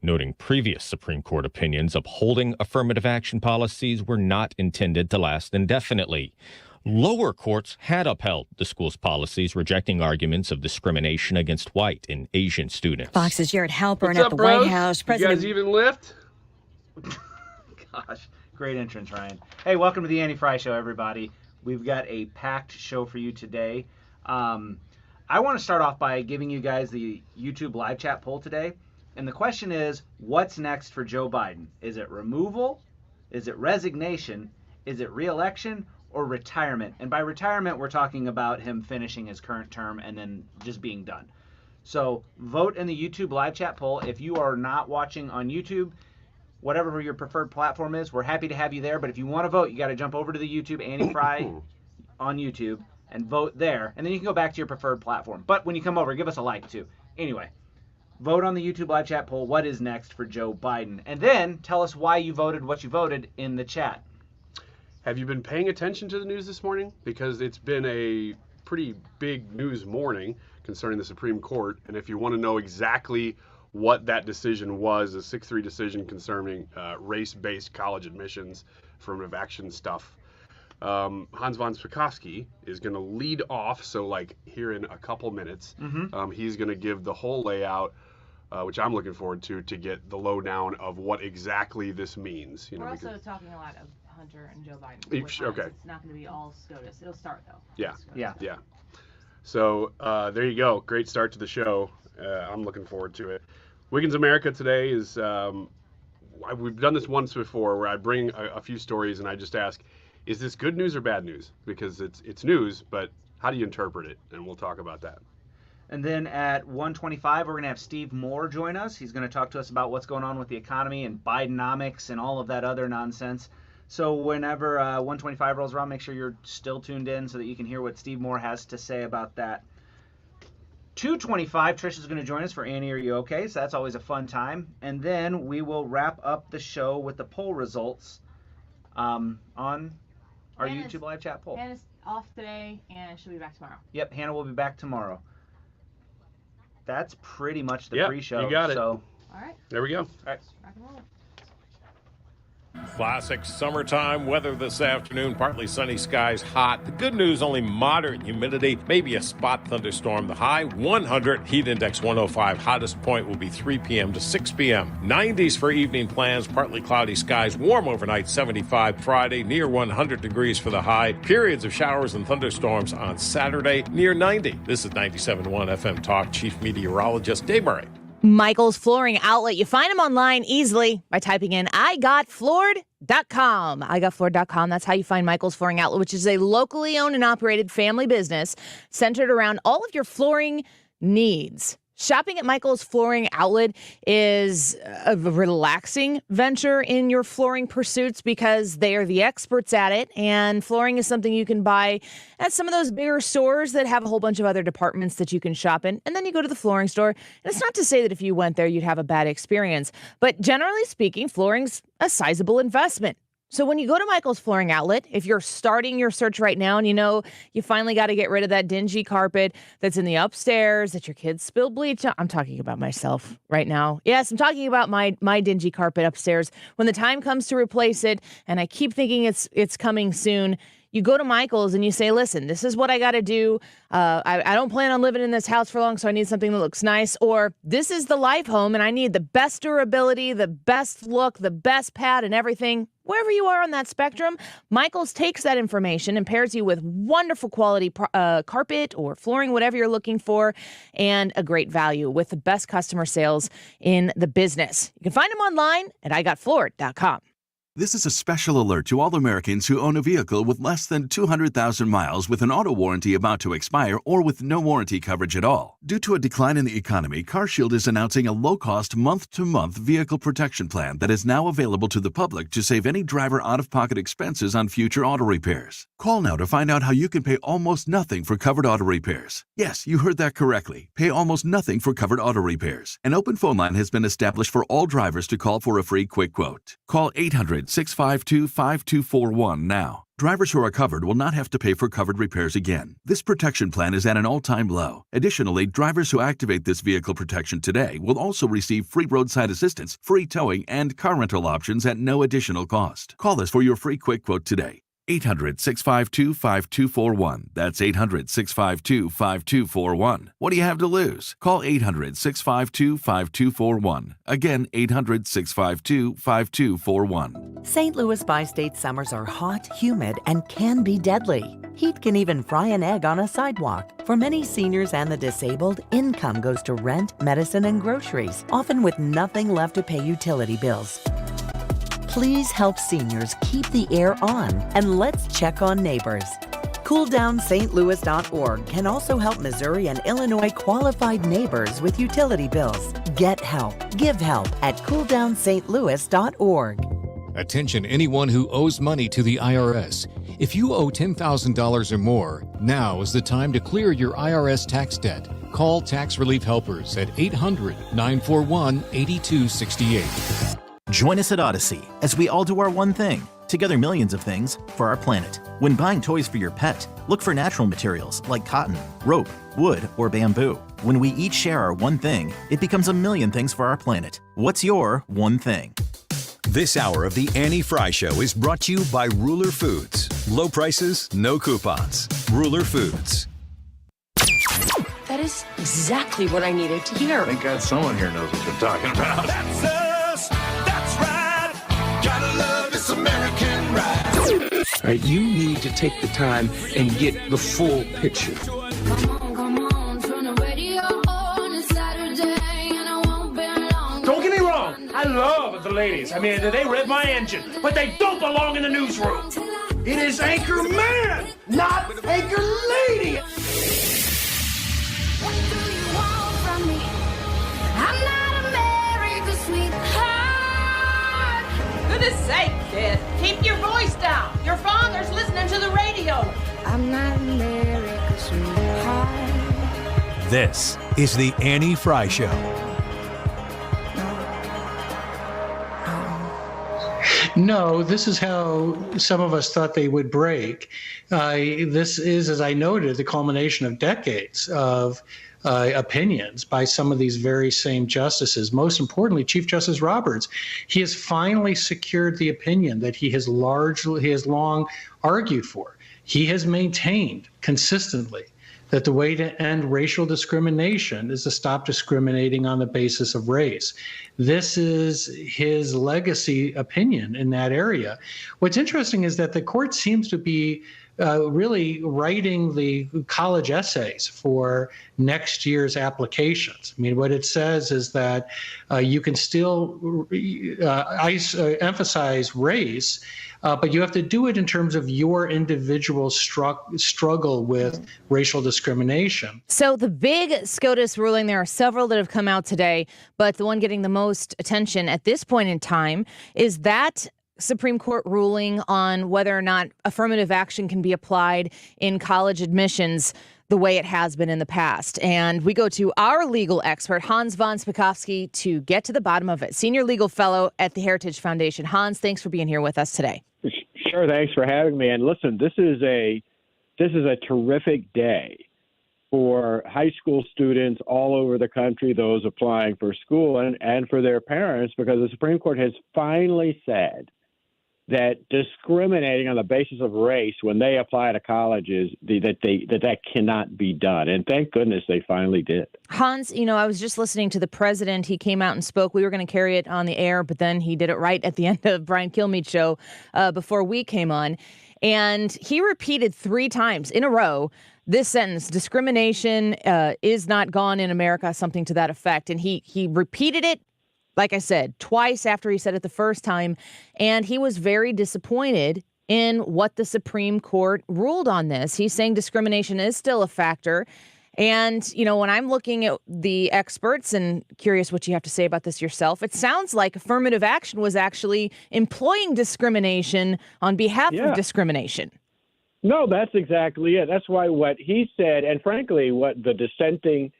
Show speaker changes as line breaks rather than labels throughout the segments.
noting previous Supreme Court opinions upholding affirmative action policies were not intended to last indefinitely. Lower courts had upheld the school's policies, rejecting arguments of discrimination against white and Asian students.
Fox's Jared Halpern
What's
at
up,
the
bros?
White House. President.
You guys even lift?
Gosh, great entrance, Ryan. Hey, welcome to the Andy Frey Show, everybody. We've got a packed show for you today. I want to start off by giving you guys the YouTube live chat poll today. And the question is, what's next for Joe Biden? Is it removal? Is it resignation? Is it re-election? Or retirement? And by retirement, we're talking about him finishing his current term and then just being done. So vote in the YouTube live chat poll. If you are not watching on YouTube, whatever your preferred platform is, we're happy to have you there. But if you want to vote, you got to jump over to the YouTube, Andy Frey on YouTube, and vote there. And then you can go back to your preferred platform. But when you come over, give us a like too. Anyway, vote on the YouTube live chat poll. What is next for Joe Biden? And then tell us why you voted what you voted in the chat.
Have you been paying attention to the news this morning? Because it's been a pretty big news morning concerning the Supreme Court. And if you want to know exactly what that decision was, a 6-3 decision concerning race-based college admissions, affirmative action stuff, Hans von Spakovsky is going to lead off. So like here in a couple minutes, he's going to give the whole layout, which I'm looking forward to get the lowdown of what exactly this means.
We're also talking a lot of Hunter and Joe Biden.
Okay.
It's not going to be all SCOTUS. It'll start though.
Yeah. So there you go. Great start to the show. I'm looking forward to it. Wiggins America today is, we've done this once before where I bring a few stories and I just ask, is this good news or bad news? Because it's news, but how do you interpret it? And we'll talk about that.
And then at 1:25, we're going to have Steve Moore join us. He's going to talk to us about what's going on with the economy and Bidenomics and all of that other nonsense. So whenever 1:25 rolls around, make sure you're still tuned in so that you can hear what Steve Moore has to say about that. 2:25, Trish is going to join us for Annie, Are You Okay? So that's always a fun time. And then we will wrap up the show with the poll results on our YouTube live chat poll.
Hannah's off today, and she'll be back tomorrow.
Yep, Hannah will be back tomorrow. That's pretty much the pre-show.
You got it.
So,
all right.
There we go.
All right.
Rock and roll.
Classic summertime weather this afternoon. Partly sunny skies, hot. The good news, only moderate humidity, maybe a spot thunderstorm. The high 100, heat index 105. Hottest point will be 3 p.m. to 6 p.m. 90s for evening plans. Partly cloudy skies, warm overnight, 75 Friday, near 100 degrees for the high. Periods of showers and thunderstorms on Saturday, near 90. This is 97.1 FM Talk. Chief Meteorologist Dave Murray.
Michael's Flooring Outlet. You find them online easily by typing in igotfloored.com. igotfloored.com. That's how you find Michael's Flooring Outlet, which is a locally owned and operated family business centered around all of your flooring needs. Shopping at Michael's Flooring Outlet is a relaxing venture in your flooring pursuits because they are the experts at it, and flooring is something you can buy at some of those bigger stores that have a whole bunch of other departments that you can shop in, and then you go to the flooring store. And it's not to say that if you went there, you'd have a bad experience, but generally speaking, flooring's a sizable investment. So when you go to Michael's Flooring Outlet, if you're starting your search right now and you know you finally got to get rid of that dingy carpet that's in the upstairs that your kids spill bleach on. I'm talking about myself right now. Yes, I'm talking about my dingy carpet upstairs. When the time comes to replace it, and I keep thinking it's coming soon, you go to Michael's and you say, listen, this is what I got to do. I don't plan on living in this house for long, so I need something that looks nice. Or this is the life home and I need the best durability, the best look, the best pad and everything. Wherever you are on that spectrum, Michael's takes that information and pairs you with wonderful quality carpet or flooring, whatever you're looking for, and a great value with the best customer sales in the business. You can find them online at igotfloored.com.
This is a special alert to all Americans who own a vehicle with less than 200,000 miles with an auto warranty about to expire or with no warranty coverage at all. Due to a decline in the economy, CarShield is announcing a low-cost month-to-month vehicle protection plan that is now available to the public to save any driver out-of-pocket expenses on future auto repairs. Call now to find out how you can pay almost nothing for covered auto repairs. Yes, you heard that correctly. Pay almost nothing for covered auto repairs. An open phone line has been established for all drivers to call for a free quick quote. Call 800-652-5241 now. Drivers who are covered will not have to pay for covered repairs again. This protection plan is at an all-time low. Additionally, drivers who activate this vehicle protection today will also receive free roadside assistance, free towing, and car rental options at no additional cost. Call us for your free quick quote today. 800-652-5241. That's 800-652-5241. What do you have to lose? Call 800-652-5241. Again, 800-652-5241.
St. Louis bi-state summers are hot, humid, and can be deadly. Heat can even fry an egg on a sidewalk. For many seniors and the disabled, income goes to rent, medicine, and groceries, often with nothing left to pay utility bills. Please help seniors keep the air on, and let's check on neighbors. CoolDownSt.Louis.org can also help Missouri and Illinois qualified neighbors with utility bills. Get help, give help at CoolDownSt.Louis.org.
Attention anyone who owes money to the IRS. If you owe $10,000 or more, now is the time to clear your IRS tax debt. Call Tax Relief Helpers at 800-941-8268.
Join us at Odyssey as we all do our one thing, together millions of things, for our planet. When buying toys for your pet, look for natural materials like cotton, rope, wood, or bamboo. When we each share our one thing, it becomes a million things for our planet. What's your one thing?
This hour of the Annie Frey Show is brought to you by Ruler Foods. Low prices, no coupons. Ruler Foods.
That is exactly what I needed to hear.
Thank God someone here knows what they're talking about.
That's us. That's right. Gotta love this American ride.
All right, you need to take the time and get the full picture.
Come on, turn the radio on. It's Saturday and I won't be long.
Don't get me wrong. I love the ladies. I mean, they rev my engine, but they don't belong in the newsroom. It is Anchor Man, not Anchor Lady.
What do you want from me? I'm not America's sweetheart.
Goodness sake, kid. Keep your voice down. Your father's listening to the radio.
I'm not America's sweetheart.
This is the Annie Frey Show.
No, this is how some of us thought they would break. This is, as I noted, the culmination of decades of opinions by some of these very same justices. Most importantly, Chief Justice Roberts. He has finally secured the opinion that he has long argued for. He has maintained consistently that the way to end racial discrimination is to stop discriminating on the basis of race. This is his legacy opinion in that area. What's interesting is that the court seems to be really writing the college essays for next year's applications. I mean, what it says is that you can still emphasize race, but you have to do it in terms of your individual struggle with racial discrimination.
So the big SCOTUS ruling, there are several that have come out today, but the one getting the most attention at this point in time is that Supreme Court ruling on whether or not affirmative action can be applied in college admissions the way it has been in the past. And we go to our legal expert, Hans von Spakovsky, to get to the bottom of it. Senior legal fellow at the Heritage Foundation. Hans, thanks for being here with us today.
Sure, thanks for having me. And listen, this is a terrific day for high school students all over the country, those applying for school, and for their parents, because the Supreme Court has finally said that discriminating on the basis of race when they apply to colleges, that cannot be done. And thank goodness they finally did.
Hans, I was just listening to the president. He came out and spoke. We were going to carry it on the air, but then he did it right at the end of Brian Kilmeade's show before we came on. And he repeated 3 times in a row this sentence: discrimination is not gone in America, something to that effect. And he repeated it, like I said, twice after he said it the first time, and he was very disappointed in what the Supreme Court ruled on this. He's saying discrimination is still a factor. And, when I'm looking at the experts and curious what you have to say about this yourself, it sounds like affirmative action was actually employing discrimination on behalf of discrimination.
No, that's exactly it. That's why what he said, and frankly, what the dissenting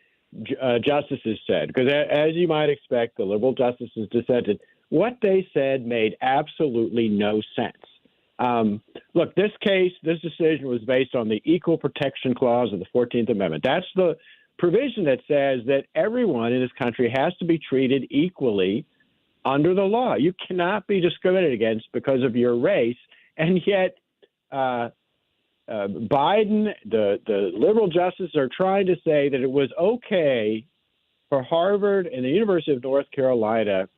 justices said, because as you might expect, the liberal justices dissented. What they said made absolutely no sense. Look, this decision was based on the Equal Protection Clause of the 14th Amendment. That's the provision that says that everyone in this country has to be treated equally under the law. You cannot be discriminated against because of your race. And yet, Biden, the liberal justices are trying to say that it was okay for Harvard and the University of North Carolina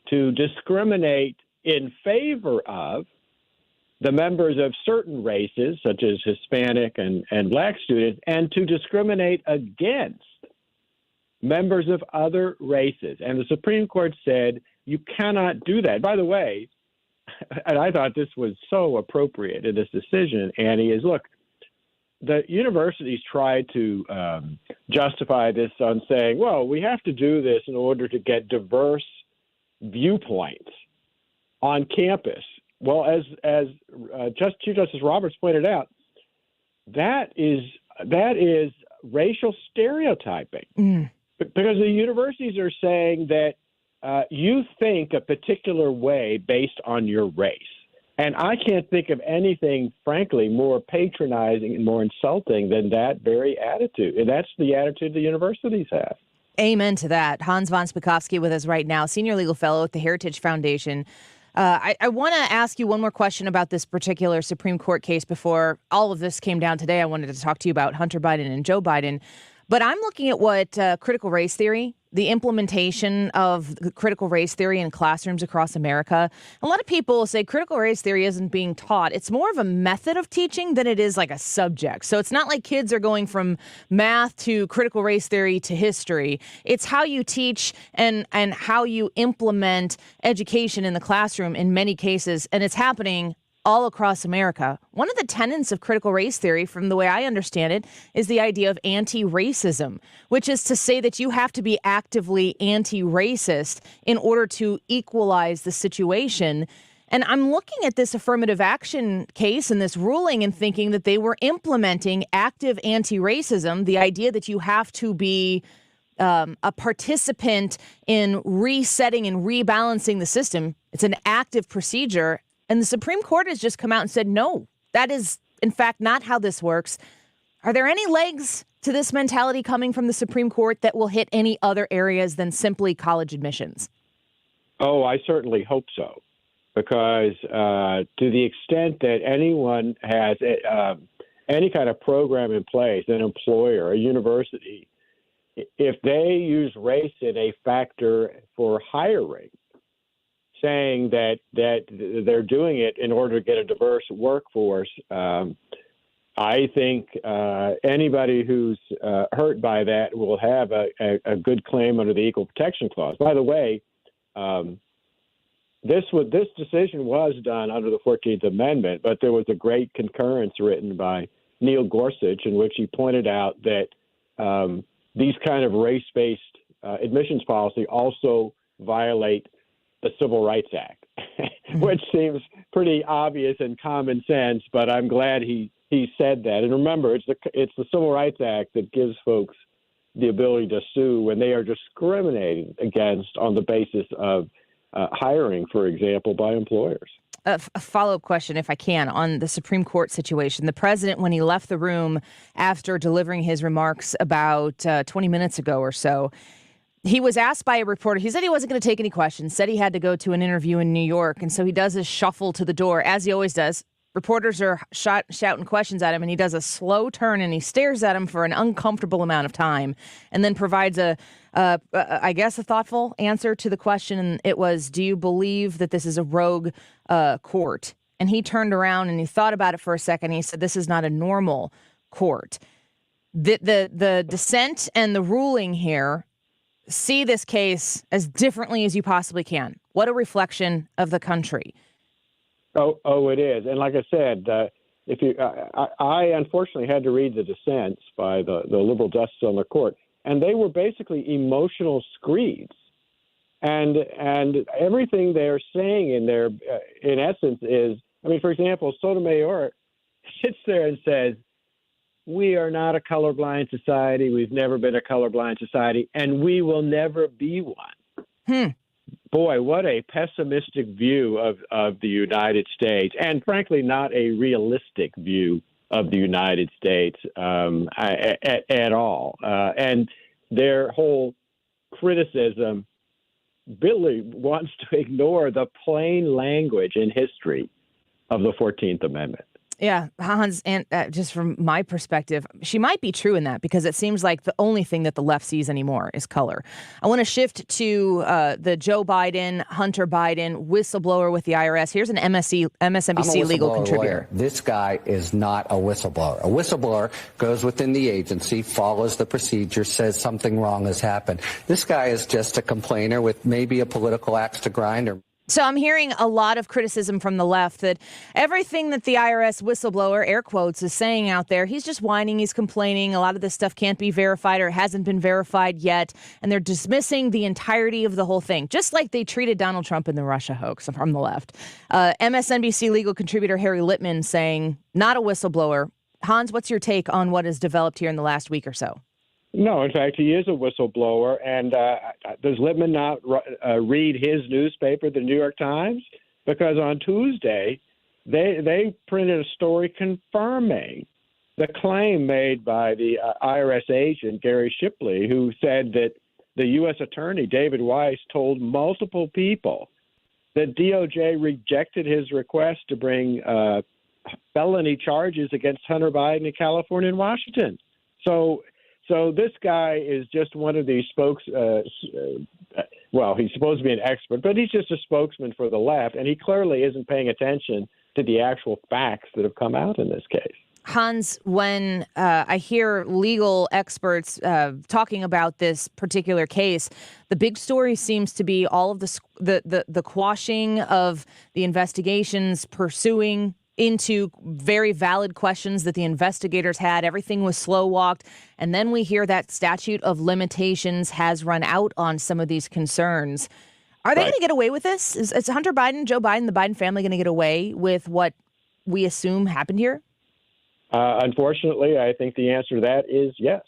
to discriminate in favor of the members of certain races, such as Hispanic and Black students, and to discriminate against members of other races. And the Supreme Court said you cannot do that. By the way, and I thought this was so appropriate in this decision, Annie, is look, the universities tried to justify this on saying, well, we have to do this in order to get diverse viewpoints on campus. Well, as Chief Justice Roberts pointed out, that is racial stereotyping, because the universities are saying that you think a particular way based on your race. And I can't think of anything, frankly, more patronizing and more insulting than that very attitude. And that's the attitude the universities have.
Amen to that. Hans von Spakovsky with us right now, Senior Legal Fellow at the Heritage Foundation. I want to ask you one more question about this particular Supreme Court case before all of this came down today. I wanted to talk to you about Hunter Biden and Joe Biden. But I'm looking at what critical race theory, the implementation of critical race theory in classrooms across America. A lot of people say critical race theory isn't being taught. It's more of a method of teaching than it is like a subject. So it's not like kids are going from math to critical race theory to history. It's how you teach and how you implement education in the classroom in many cases. And it's happening all across America. One of the tenets of critical race theory, from the way I understand it, is the idea of anti-racism, which is to say that you have to be actively anti-racist in order to equalize the situation. And I'm looking at this affirmative action case and this ruling and thinking that they were implementing active anti-racism, the idea that you have to be a participant in resetting and rebalancing the system. It's an active procedure. And the Supreme Court has just come out and said, no, that is, in fact, not how this works. Are there any legs to this mentality coming from the Supreme Court that will hit any other areas than simply college admissions?
Oh, I certainly hope so, because to the extent that anyone has any kind of program in place, an employer, a university, if they use race in a factor for hiring, saying that they're doing it in order to get a diverse workforce, I think anybody who's hurt by that will have a good claim under the Equal Protection Clause. By the way, this decision was done under the 14th Amendment, but there was a great concurrence written by Neil Gorsuch in which he pointed out that these kind of race-based admissions policy also violate the Civil Rights Act, which seems pretty obvious and common sense, but I'm glad he said that. And remember, it's the Civil Rights Act that gives folks the ability to sue when they are discriminated against on the basis of hiring, for example, by employers.
A follow-up question, if I can, on the Supreme Court situation. The president, when he left the room after delivering his remarks about 20 minutes ago or so, he was asked by a reporter. He said he wasn't going to take any questions, said he had to go to an interview in New York. And so he does his shuffle to the door, as he always does. Reporters are shouting questions at him, and he does a slow turn, and he stares at him for an uncomfortable amount of time, and then provides I guess, a thoughtful answer to the question. And it was, do you believe that this is a rogue court? And he turned around, and he thought about it for a second. And he said, this is not a normal court. The dissent and the ruling here see this case as differently as you possibly can. What a reflection of the country.
Oh, it is. And like I said, I unfortunately had to read the dissents by the liberal justices on the court, and they were basically emotional screeds. And everything they're saying in there, in essence, is, I mean, for example, Sotomayor sits there and says, we are not a colorblind society. We've never been a colorblind society, and we will never be one. boy, what a pessimistic view of the United States, and frankly, not a realistic view of the United States at all. And their whole criticism really wants to ignore the plain language in history of the 14th Amendment.
Yeah, Hans, and just from my perspective, she might be true in that because it seems like the only thing that the left sees anymore is color. I want to shift to the Joe Biden, Hunter Biden whistleblower with the IRS. Here's an MSNBC legal contributor.
Lawyer. This guy is not a whistleblower. A whistleblower goes within the agency, follows the procedure, says something wrong has happened. This guy is just a complainer with maybe a political axe to grind.
So I'm hearing a lot of criticism from the left that everything that the IRS whistleblower, air quotes, is saying out there, he's just whining, he's complaining. A lot of this stuff can't be verified or hasn't been verified yet. And they're dismissing the entirety of the whole thing, just like they treated Donald Trump in the Russia hoax from the left. MSNBC legal contributor Harry Littman saying, not a whistleblower. Hans, what's your take on what has developed here in the last week or so?
No, in fact, he is a whistleblower. And does Littman not read his newspaper, the New York Times? Because on Tuesday, they printed a story confirming the claim made by the IRS agent, Gary Shipley, who said that the U.S. attorney, David Weiss, told multiple people that DOJ rejected his request to bring felony charges against Hunter Biden in California and Washington. So this guy is just one of these well, he's supposed to be an expert, but he's just a spokesman for the left, and he clearly isn't paying attention to the actual facts that have come out in this case.
Hans, when I hear legal experts talking about this particular case, the big story seems to be all of the quashing of the investigations, pursuing into very valid questions that the investigators had. Everything was slow walked. And then we hear that statute of limitations has run out on some of these concerns. Are they going to get away with this? Is Hunter Biden, Joe Biden, the Biden family going to get away with what we assume happened here?
Unfortunately, I think the answer to that is yes.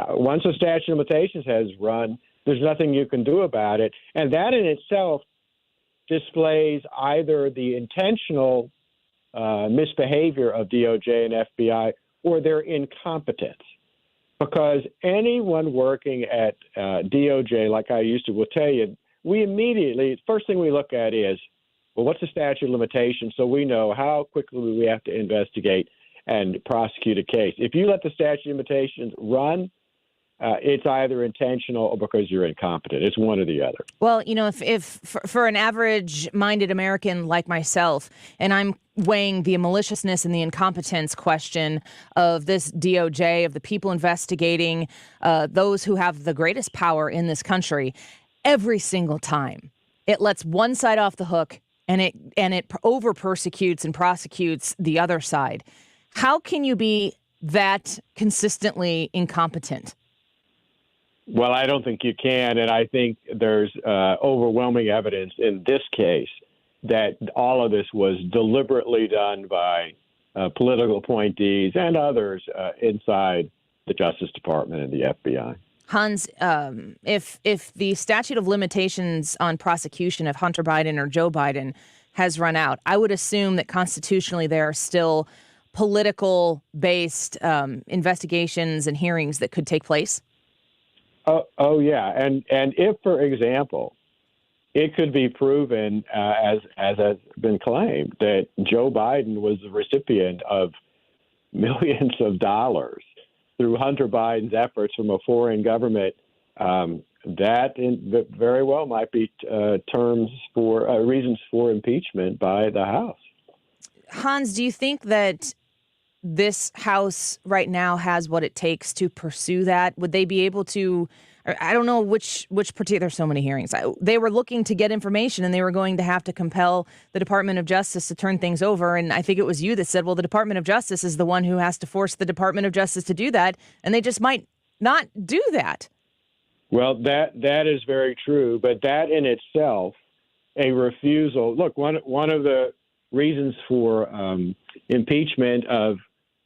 Once a statute of limitations has run, there's nothing you can do about it. And that in itself displays either the intentional misbehavior of DOJ and FBI or their incompetence. Because anyone working at DOJ, like I used to, will tell you, we immediately, first thing we look at is, well, what's the statute of limitations so we know how quickly we have to investigate and prosecute a case. If you let the statute of limitations run, it's either intentional or because you're incompetent. It's one or the other.
Well, you know, if for an average-minded American like myself, and I'm weighing the maliciousness and the incompetence question of this DOJ, of the people investigating those who have the greatest power in this country, every single time it lets one side off the hook and it over-persecutes and prosecutes the other side. How can you be that consistently incompetent?
Well, I don't think you can, and I think there's overwhelming evidence in this case that all of this was deliberately done by political appointees and others inside the Justice Department and the FBI.
Hans, if the statute of limitations on prosecution of Hunter Biden or Joe Biden has run out, I would assume that constitutionally there are still political-based investigations and hearings that could take place.
Oh yeah, and if, for example, it could be proven, as has been claimed, that Joe Biden was the recipient of millions of dollars through Hunter Biden's efforts from a foreign government, that very well might be terms for reasons for impeachment by the House.
Hans, do you think that this House right now has what it takes to pursue that? Would they be able to? I don't know which particular. There's so many hearings. They were looking to get information, and they were going to have to compel the Department of Justice to turn things over. And I think it was you that said, well, the Department of Justice is the one who has to force the Department of Justice to do that, and they just might not do that. Well,
that is very true, but that in itself, a refusal. Look, one of the reasons for impeachment of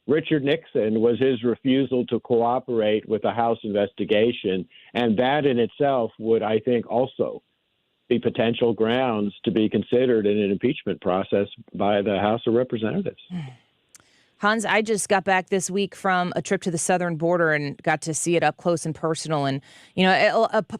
Richard Nixon was his refusal to cooperate with the House investigation. And that in itself would, I think, also be potential grounds to be considered in an impeachment process by the House of Representatives.
Hans, I just got back this week from a trip to the southern border and got to see it up close and personal. And,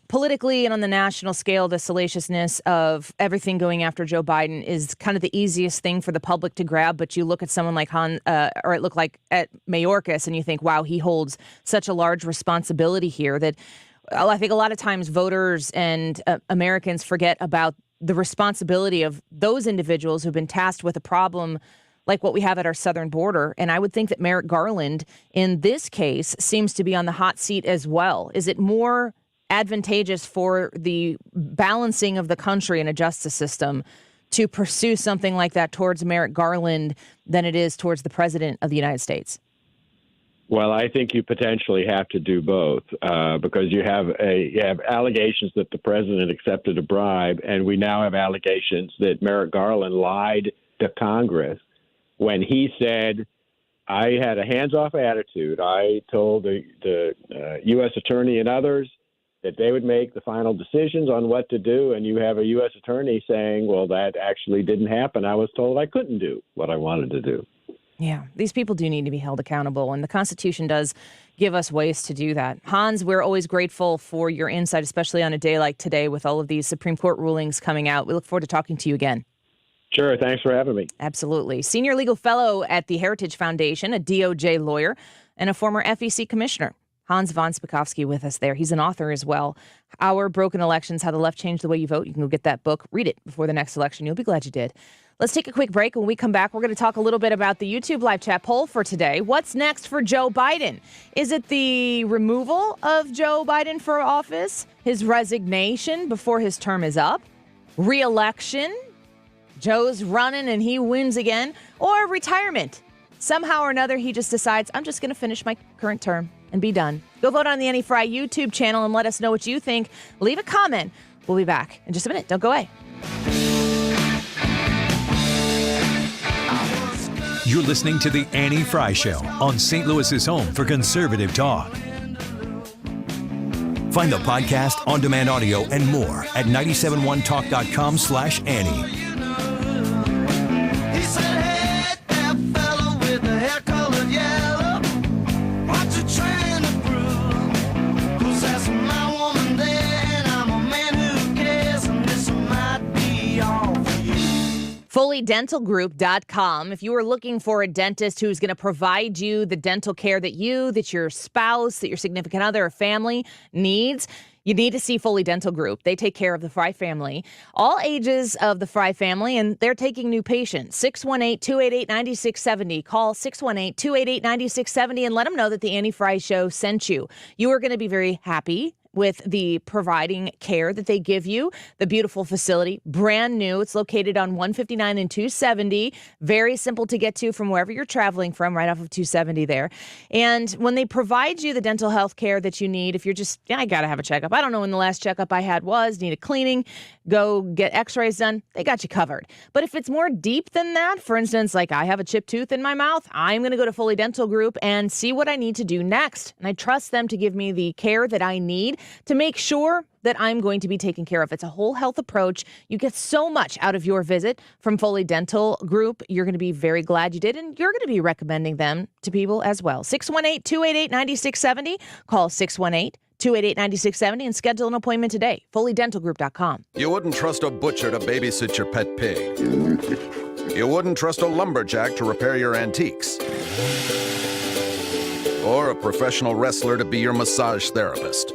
politically and on the national scale, the salaciousness of everything going after Joe Biden is kind of the easiest thing for the public to grab. But you look at someone like or it looked like at Mayorkas, and you think, wow, he holds such a large responsibility here that I think a lot of times voters and Americans forget about the responsibility of those individuals who've been tasked with a problem like what we have at our southern border. And I would think that Merrick Garland, in this case, seems to be on the hot seat as well. Is it more advantageous for the balancing of the country and a justice system to pursue something like that towards Merrick Garland than it is towards the president of the United States?
Well, I think you potentially have to do both because you have allegations that the president accepted a bribe, and we now have allegations that Merrick Garland lied to Congress when he said, I had a hands-off attitude. I told the U.S. attorney and others that they would make the final decisions on what to do, and you have a U.S. attorney saying, well, that actually didn't happen. I was told I couldn't do what I wanted to do.
Yeah, these people do need to be held accountable, and the Constitution does give us ways to do that. Hans, we're always grateful for your insight, especially on a day like today with all of these Supreme Court rulings coming out. We look forward to talking to you again.
Sure, thanks for having me.
Absolutely. Senior legal fellow at the Heritage Foundation, a DOJ lawyer, and a former FEC commissioner. Hans von Spakovsky with us there. He's an author as well. Our Broken Elections, How the Left Changed the Way You Vote. You can go get that book, read it before the next election. You'll be glad you did. Let's take a quick break. When we come back, we're going to talk a little bit about the YouTube live chat poll for today. What's next for Joe Biden? Is it the removal of Joe Biden for office? His resignation before his term is up? Re-election? Joe's running and he wins again? Or retirement? Somehow or another, he just decides, I'm just going to finish my current term and be done. Go vote on the Annie Frey YouTube channel and let us know what you think. Leave a comment. We'll be back in just a minute. Don't go away.
You're listening to The Annie Frey Show on St. Louis's home for conservative talk. Find the podcast, on-demand audio, and more at 971talk.com/Annie.
He said, hey, that fella with the hair colored yellow, what you trying to prove? 'Cause that's my woman there, and I'm a man who cares, and this might be all for you.
FullyDentalGroup.com. If you are looking for a dentist who's going to provide you the dental care that your spouse, that your significant other or family needs, you need to see Foley Dental Group. They take care of the Frey family, all ages of the Frey family, and they're taking new patients. 618-288-9670. Call 618-288-9670 and let them know that the Annie Frey Show sent you. You are going to be very happy with the providing care that they give you. The beautiful facility, brand new. It's located on 159 and 270. Very simple to get to from wherever you're traveling from, right off of 270 there. And when they provide you the dental health care that you need, if you're just, I got to have a checkup. I don't know when the last checkup I had was, need a cleaning, go get x-rays done, they got you covered. But if it's more deep than that, for instance, like I have a chipped tooth in my mouth, I'm going to go to Foley Dental Group and see what I need to do next. And I trust them to give me the care that I need to make sure that I'm going to be taken care of. It's a whole health approach. You get so much out of your visit from Foley Dental Group. You're going to be very glad you did, and you're going to be recommending them to people as well. 618-288-9670. Call 618-288-9670 and schedule an appointment today. FoleyDentalGroup.com.
You wouldn't trust a butcher to babysit your pet pig. You wouldn't trust a lumberjack to repair your antiques. Or a professional wrestler to be your massage therapist.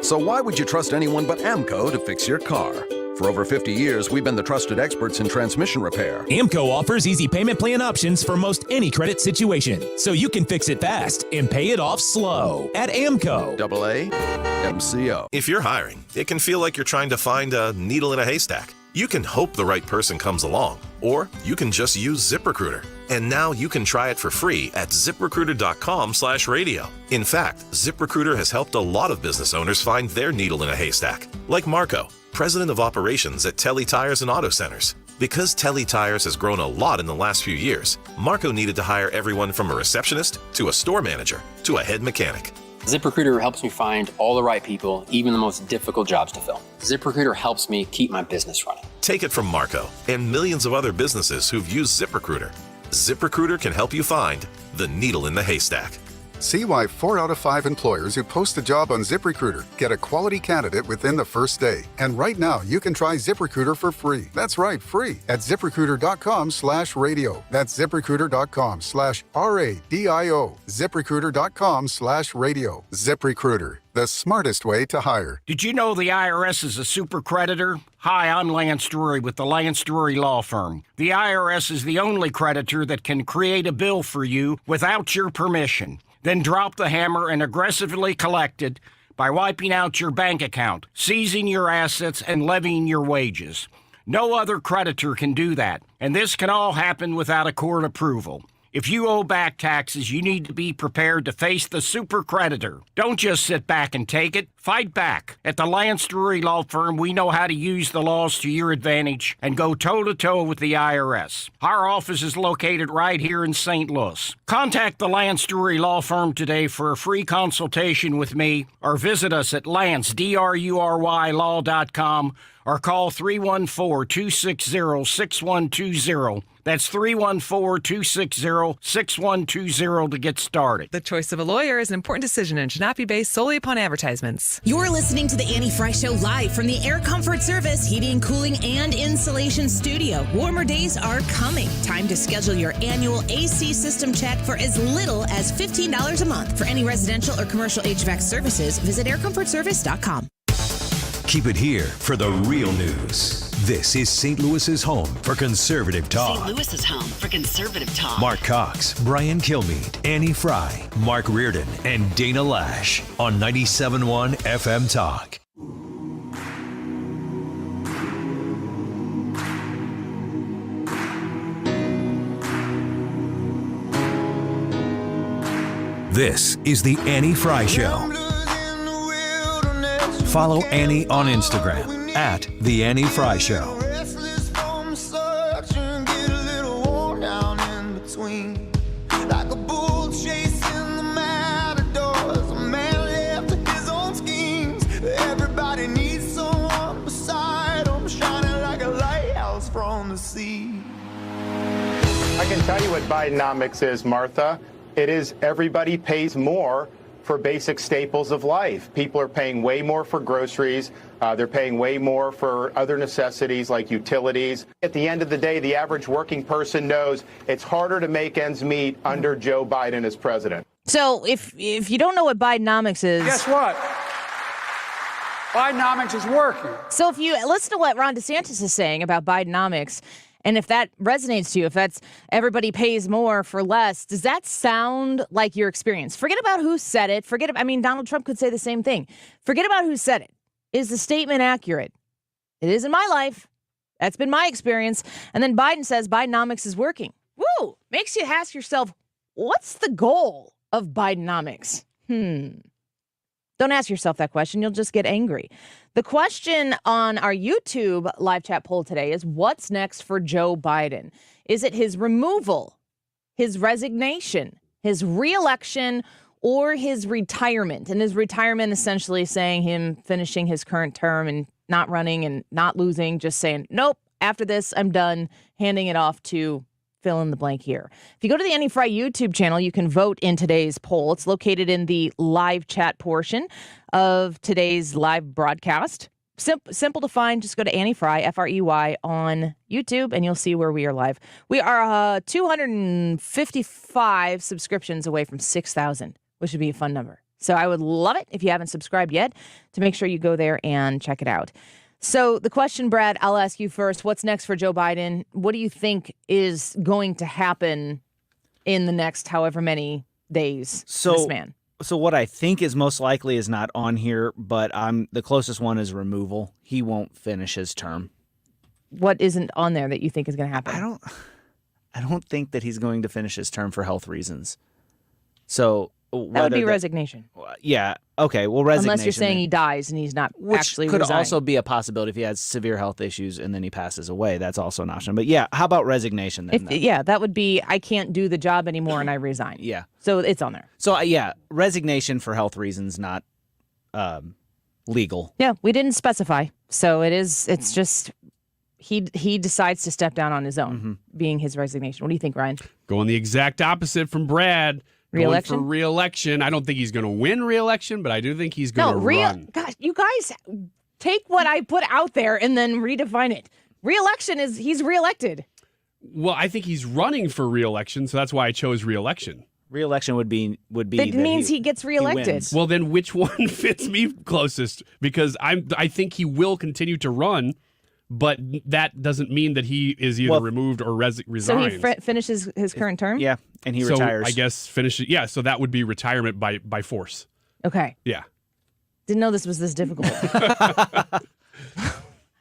So why would you trust anyone but AMCO to fix your car? For over 50 years, we've been the trusted experts in transmission repair.
AMCO offers easy payment plan options for most any credit situation, so you can fix it fast and pay it off slow at AMCO.
AAMCO.
If you're hiring, it can feel like you're trying to find a needle in a haystack. You can hope the right person comes along, or you can just use ZipRecruiter. And now you can try it for free at ZipRecruiter.com/radio. In fact, ZipRecruiter has helped a lot of business owners find their needle in a haystack, like Marco, president of operations at Telly Tires and Auto Centers. Because Telly Tires has grown a lot in the last few years, Marco needed to hire everyone from a receptionist to a store manager to a head mechanic.
ZipRecruiter helps me find all the right people, even the most difficult jobs to fill. ZipRecruiter helps me keep my business running.
Take it from Marco and millions of other businesses who've used ZipRecruiter. ZipRecruiter can help you find the needle in the haystack.
See why 4 out of 5 employers who post a job on ZipRecruiter get a quality candidate within the first day. And right now, you can try ZipRecruiter for free. That's right, free at ZipRecruiter.com/radio. That's ZipRecruiter.com/RADIO. ZipRecruiter.com/radio. ZipRecruiter, the smartest way to hire.
Did you know the IRS is a super creditor? Hi, I'm Lance Drury with the Lance Drury Law Firm. The IRS is the only creditor that can create a bill for you without your permission, then drop the hammer and aggressively collect it by wiping out your bank account, seizing your assets, and levying your wages. No other creditor can do that, and this can all happen without a court approval. If you owe back taxes, you need to be prepared to face the super creditor. Don't just sit back and take it. Fight back. At the Lance Drury Law Firm, we know how to use the laws to your advantage and go toe-to-toe with the IRS. Our office is located right here in St. Louis. Contact the Lance Drury Law Firm today for a free consultation with me, or visit us at lancedrurylaw.com or call 314-260-6120. That's 314-260-6120 to get started.
The choice of a lawyer is an important decision and should not be based solely upon advertisements.
You're listening to the Annie Frey Show live from the Air Comfort Service Heating, Cooling, and Insulation Studio. Warmer days are coming. Time to schedule your annual AC system check for as little as $15 a month. For any residential or commercial HVAC services, visit aircomfortservice.com.
Keep it here for the real news. This is St. Louis's home for conservative talk.
St. Louis's home for conservative talk.
Mark Cox, Brian Kilmeade, Annie Frey, Mark Reardon, and Dana Lash on 97.1 FM Talk. This is the Annie Frey Show. Follow Annie on Instagram at The Annie Frey Show.
I can tell you what Bidenomics is, Martha. It is everybody pays more for basic staples of life. People are paying way more for groceries. They're paying way more for other necessities like utilities. At the end of the day, the average working person knows it's harder to make ends meet under Joe Biden as president.
So if you don't know what Bidenomics is...
Guess what? Bidenomics is working.
So if you listen to what Ron DeSantis is saying about Bidenomics, and if that resonates to you, if that's everybody pays more for less, does that sound like your experience? Forget about who said it. Donald Trump could say the same thing. Forget about who said it. Is the statement accurate? It is in my life. That's been my experience. And then Biden says Bidenomics is working. Woo! Makes you ask yourself, what's the goal of Bidenomics? Don't ask yourself that question. You'll just get angry. The question on our YouTube live chat poll today is, what's next for Joe Biden? Is it his removal, his resignation, his reelection, or his retirement? And his retirement essentially saying him finishing his current term and not running and not losing, just saying, nope, after this, I'm done, handing it off to fill in the blank here. If you go to the Annie Frey YouTube channel, you can vote in today's poll. It's located in the live chat portion of today's live broadcast. Simple to find. Just go to Annie Frey, Frey, on YouTube, and you'll see where we are live. We are 255 subscriptions away from 6,000, which would be a fun number. So I would love it if you haven't subscribed yet to make sure you go there and check it out. So the question, Brad, I'll ask you first. What's next for Joe Biden? What do you think is going to happen in the next however many days to this man?
So what I think is most likely is not on here, but the closest one is removal. He won't finish his term.
What isn't on there that you think is going to happen?
I don't think that he's going to finish his term for health reasons. So
That would be resignation.
Yeah. Okay. Well, resignation.
Unless you're saying he dies and he's not actually
could
resigned.
also be a possibility if he has severe health issues and then he passes away. That's also an option. But yeah, how about resignation then?
Yeah, that would be I can't do the job anymore and I resign.
Yeah.
So it's on there.
So yeah, resignation for health reasons, not legal.
Yeah, we didn't specify. So it's just he decides to step down on his own, being his resignation. What do you think, Ryan?
Going the exact opposite from Brad.
Re-election?
Going for re-election. I don't think he's going to win re-election, but I do think he's going to run.
Gosh, you guys take what I put out there and then redefine it. Re-election is he's reelected.
Well, I think he's running for re-election, so that's why I chose re-election.
Re-election would be.
That means he gets reelected.
Well, then which one fits me closest? Because I think he will continue to run, but that doesn't mean that he is either removed or resigns.
So he finishes his current term?
Yeah, and he retires.
I guess finishes. Yeah, so that would be retirement by force.
Okay.
Yeah.
Didn't know this was this difficult.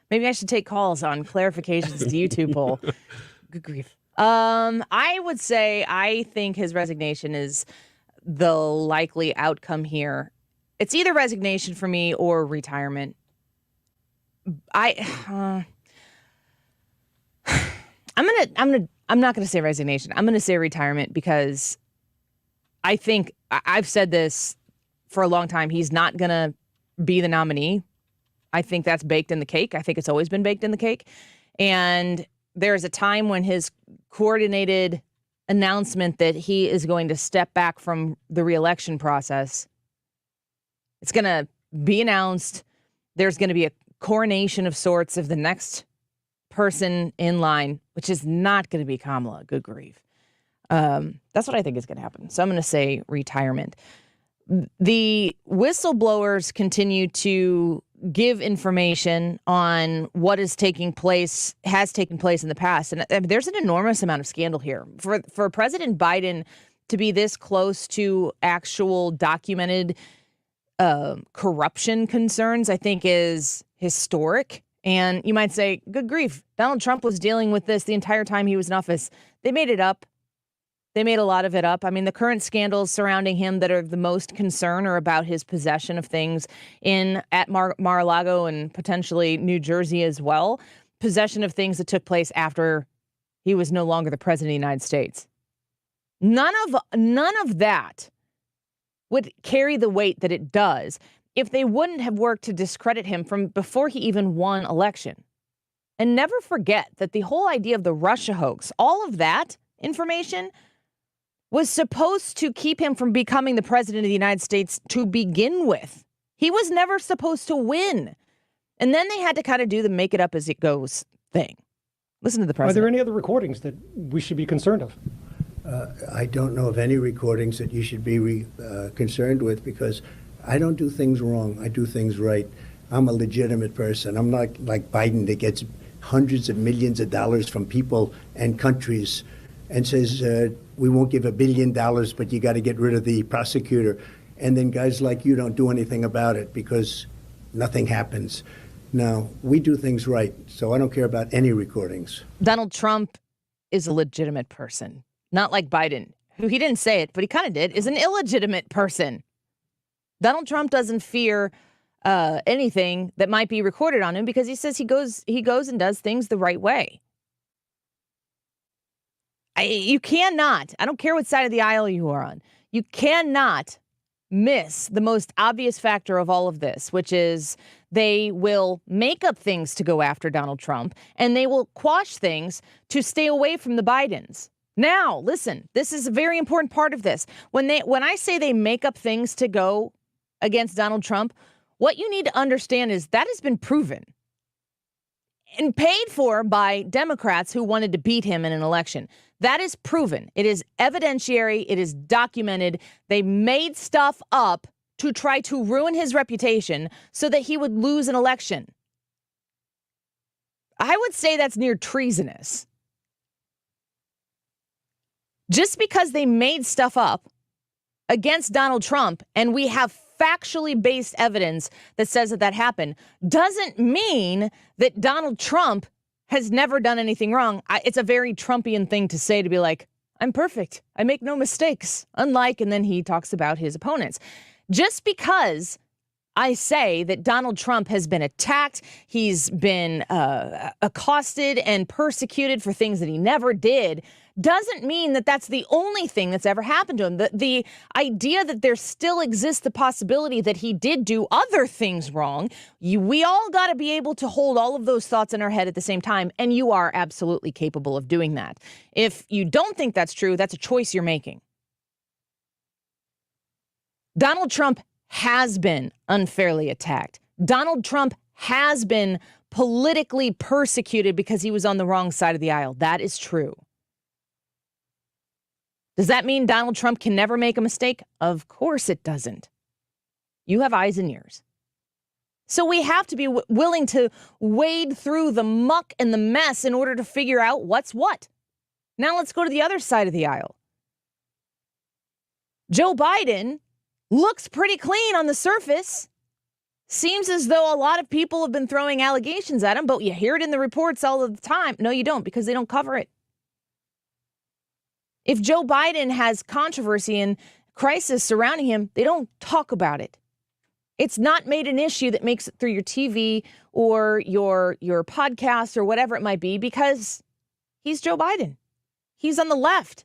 Maybe I should take calls on clarifications to YouTube poll. Good grief. I would say I think his resignation is the likely outcome here. It's either resignation for me or retirement. I'm not gonna say resignation. I'm gonna say retirement because I think I've said this for a long time. He's not gonna be the nominee. I think that's baked in the cake. I think it's always been baked in the cake. And there's a time when his coordinated announcement that he is going to step back from the re-election process, it's going to be announced. There's going to be a coronation of sorts of the next person in line, which is not going to be Kamala. Good grief. That's what I think is going to happen. So I'm going to say retirement. The whistleblowers continue to give information on what has taken place in the past. And there's an enormous amount of scandal here. For President Biden to be this close to actual documented corruption concerns, I think is historic. And you might say, good grief, Donald Trump was dealing with this the entire time he was in office. They made it up. They made a lot of it up. I mean, the current scandals surrounding him that are the most concern are about his possession of things at Mar-a-Lago and potentially New Jersey as well. Possession of things that took place after he was no longer the president of the United States. None of that would carry the weight that it does if they wouldn't have worked to discredit him from before he even won election. And never forget that the whole idea of the Russia hoax, all of that information was supposed to keep him from becoming the president of the United States to begin with. He was never supposed to win. And then they had to kind of do the make it up as it goes thing. Listen to the president.
Are there any other recordings that we should be concerned of?
I don't know of any recordings that you should be concerned with because I don't do things wrong. I do things right. I'm a legitimate person. I'm not like Biden that gets hundreds of millions of dollars from people and countries and says, we won't give $1 billion, but you got to get rid of the prosecutor. And then guys like you don't do anything about it because nothing happens. No, we do things right. So I don't care about any recordings.
Donald Trump is a legitimate person, not like Biden, who he didn't say it, but he kind of did, is an illegitimate person. Donald Trump doesn't fear anything that might be recorded on him because he says he goes and does things the right way. You cannot, I don't care what side of the aisle you are on, you cannot miss the most obvious factor of all of this, which is they will make up things to go after Donald Trump, and they will quash things to stay away from the Bidens. Now, listen, this is a very important part of this. When I say they make up things to go against Donald Trump, what you need to understand is that has been proven and paid for by Democrats who wanted to beat him in an election. That is proven. It is evidentiary. It is documented. They made stuff up to try to ruin his reputation so that he would lose an election. I would say that's near treasonous. Just because they made stuff up against Donald Trump and we have factually based evidence that says that happened doesn't mean that Donald Trump has never done anything wrong. It's a very Trumpian thing to say, to be like, I'm perfect. I make no mistakes. Unlike, and then he talks about his opponents. Just because I say that Donald Trump has been attacked, he's been accosted and persecuted for things that he never did, doesn't mean that that's the only thing that's ever happened to him. The idea that there still exists the possibility that he did do other things wrong, we all got to be able to hold all of those thoughts in our head at the same time, and you are absolutely capable of doing that. If you don't think that's true, that's a choice you're making. Donald Trump has been unfairly attacked. Donald Trump has been politically persecuted because he was on the wrong side of the aisle. That is true. Does that mean Donald Trump can never make a mistake? Of course it doesn't. You have eyes and ears. So we have to be willing to wade through the muck and the mess in order to figure out what's what. Now let's go to the other side of the aisle. Joe Biden looks pretty clean on the surface. Seems as though a lot of people have been throwing allegations at him, but you hear it in the reports all of the time. No, you don't, because they don't cover it. If Joe Biden has controversy and crisis surrounding him, they don't talk about it. It's not made an issue that makes it through your TV or your podcast or whatever it might be, because he's Joe Biden. He's on the left.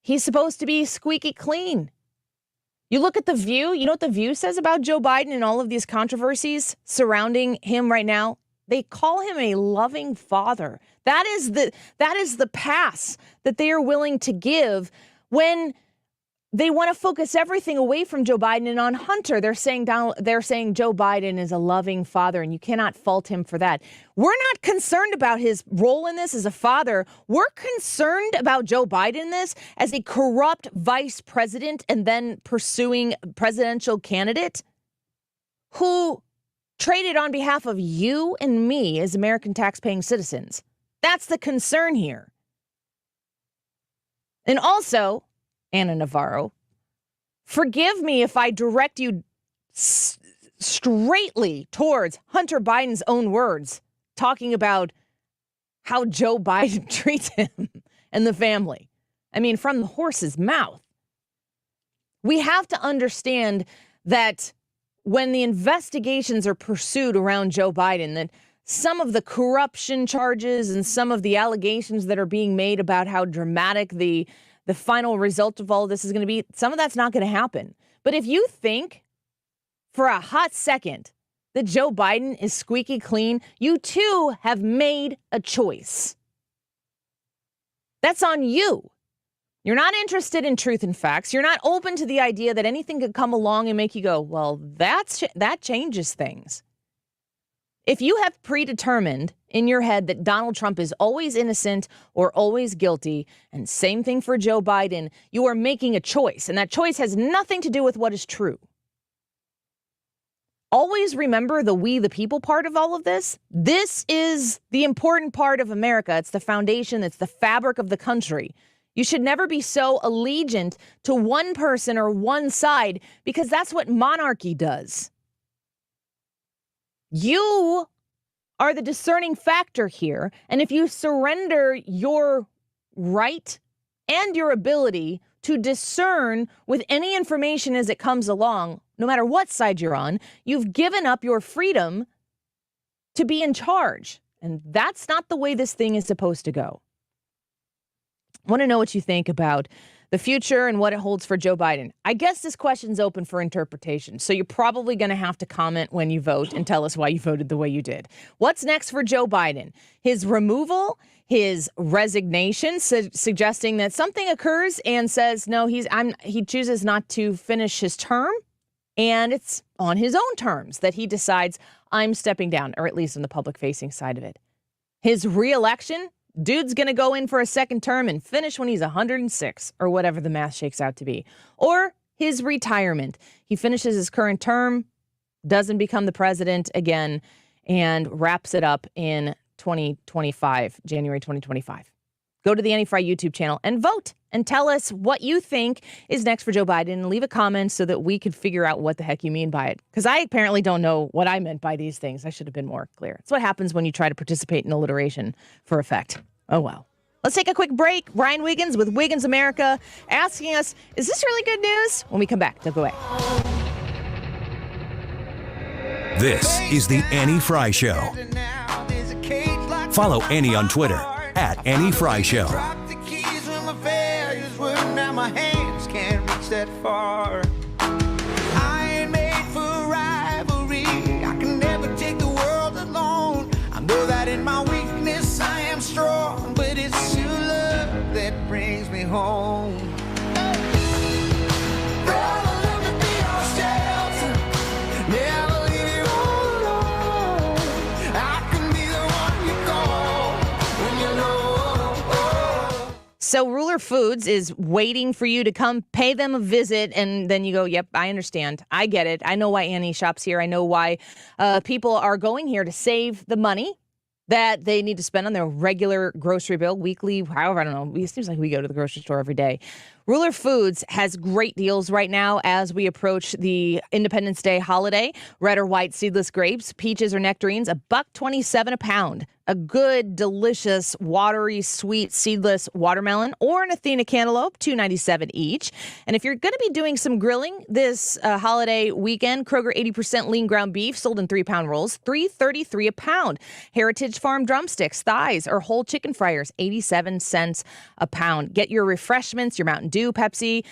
He's supposed to be squeaky clean. You look at The View, you know what The View says about Joe Biden and all of these controversies surrounding him right now? They call him a loving father. That is the pass that they are willing to give when they want to focus everything away from Joe Biden and on Hunter. They're saying Joe Biden is a loving father, and you cannot fault him for that. We're not concerned about his role in this as a father. We're concerned about Joe Biden in this as a corrupt vice president and then pursuing presidential candidate who traded on behalf of you and me as American taxpaying citizens. That's the concern here. And also, Anna Navarro, forgive me if I direct you straightly towards Hunter Biden's own words, talking about how Joe Biden treats him and the family. I mean, from the horse's mouth. We have to understand that when the investigations are pursued around Joe Biden, that some of the corruption charges and some of the allegations that are being made about how dramatic the final result of all of this is going to be, some of that's not going to happen. But if you think for a hot second that Joe Biden is squeaky clean, you too have made a choice. That's on you. You're not interested in truth and facts. You're not open to the idea that anything could come along and make you go, well, that changes things. If you have predetermined in your head that Donald Trump is always innocent or always guilty, and same thing for Joe Biden, you are making a choice, and that choice has nothing to do with what is true. Always remember the we the people part of all of this. This is the important part of America. It's the foundation. It's the fabric of the country. You should never be so allegiant to one person or one side, because that's what monarchy does. You are the discerning factor here. And if you surrender your right and your ability to discern with any information as it comes along, no matter what side you're on, you've given up your freedom to be in charge. And that's not the way this thing is supposed to go. I want to know what you think about the future and what it holds for Joe Biden. I guess this question's open for interpretation, so you're probably going to have to comment when you vote and tell us why you voted the way you did. What's next for Joe Biden? His removal, his resignation, suggesting that something occurs and says, no, he chooses not to finish his term, and it's on his own terms that he decides, I'm stepping down, or at least on the public-facing side of it. His reelection, dude's going to go in for a second term and finish when he's 106 or whatever the math shakes out to be. Or his retirement. He finishes his current term, doesn't become the president again, and wraps it up in 2025, January 2025. Go to the Annie Frey YouTube channel and vote and tell us what you think is next for Joe Biden, and leave a comment so that we can figure out what the heck you mean by it. Because I apparently don't know what I meant by these things. I should have been more clear. It's what happens when you try to participate in alliteration for effect. Oh, well. Let's take a quick break. Brian Wiggins with Wiggins America asking us, is this really good news? When we come back, don't go away.
This is the Annie Frey Show. Follow Annie on Twitter at Annie Frey Show.
Now my hands can't reach that far. I ain't made for rivalry. I can never take the world alone. I know that in my weakness I am strong, but it's your love that brings me home. Brother, let me be your shelter. Never leave you alone. I can be the one you call when you're low.
So Ruler Foods is waiting for you to come pay them a visit, and then you go, yep, I understand. I get it. I know why Annie shops here. I know why people are going here to save the money that they need to spend on their regular grocery bill, weekly, however, I don't know. It seems like we go to the grocery store every day. Ruler Foods has great deals right now as we approach the Independence Day holiday. Red or white seedless grapes, peaches or nectarines, $1.27 a pound. A good, delicious, watery, sweet, seedless watermelon or an Athena cantaloupe, $2.97 each. And if you're going to be doing some grilling this holiday weekend, Kroger 80% lean ground beef sold in 3-pound rolls, $3.33 a pound. Heritage Farm drumsticks, thighs, or whole chicken fryers, 87 cents a pound. Get your refreshments, your Mountain Dew, Pepsi,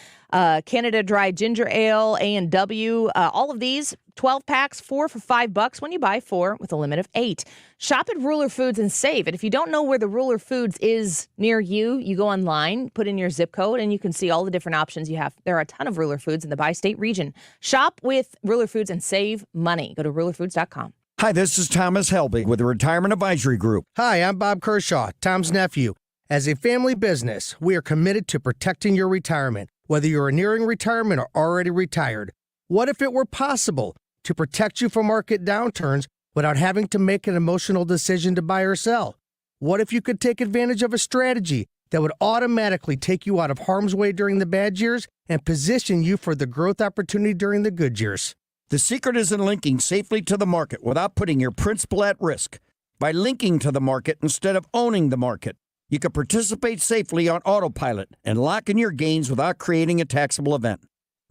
Canada Dry Ginger Ale, A&W, all of these 12 packs, 4 for $5 when you buy 4 with a limit of 8. Shop at Ruler Foods and save. And if you don't know where the Ruler Foods is near you, you go online, put in your zip code, and you can see all the different options you have. There are a ton of Ruler Foods in the bi-state region. Shop with Ruler Foods and save money. Go to rulerfoods.com.
Hi, this is Thomas Helbig with the Retirement Advisory Group.
Hi, I'm Bob Kershaw, Tom's nephew. As a family business, we are committed to protecting your retirement, whether you're nearing retirement or already retired. What if it were possible to protect you from market downturns without having to make an emotional decision to buy or sell? What if you could take advantage of a strategy that would automatically take you out of harm's way during the bad years and position you for the growth opportunity during the good years?
The secret is in linking safely to the market without putting your principal at risk. By linking to the market instead of owning the market, you can participate safely on autopilot and lock in your gains without creating a taxable event.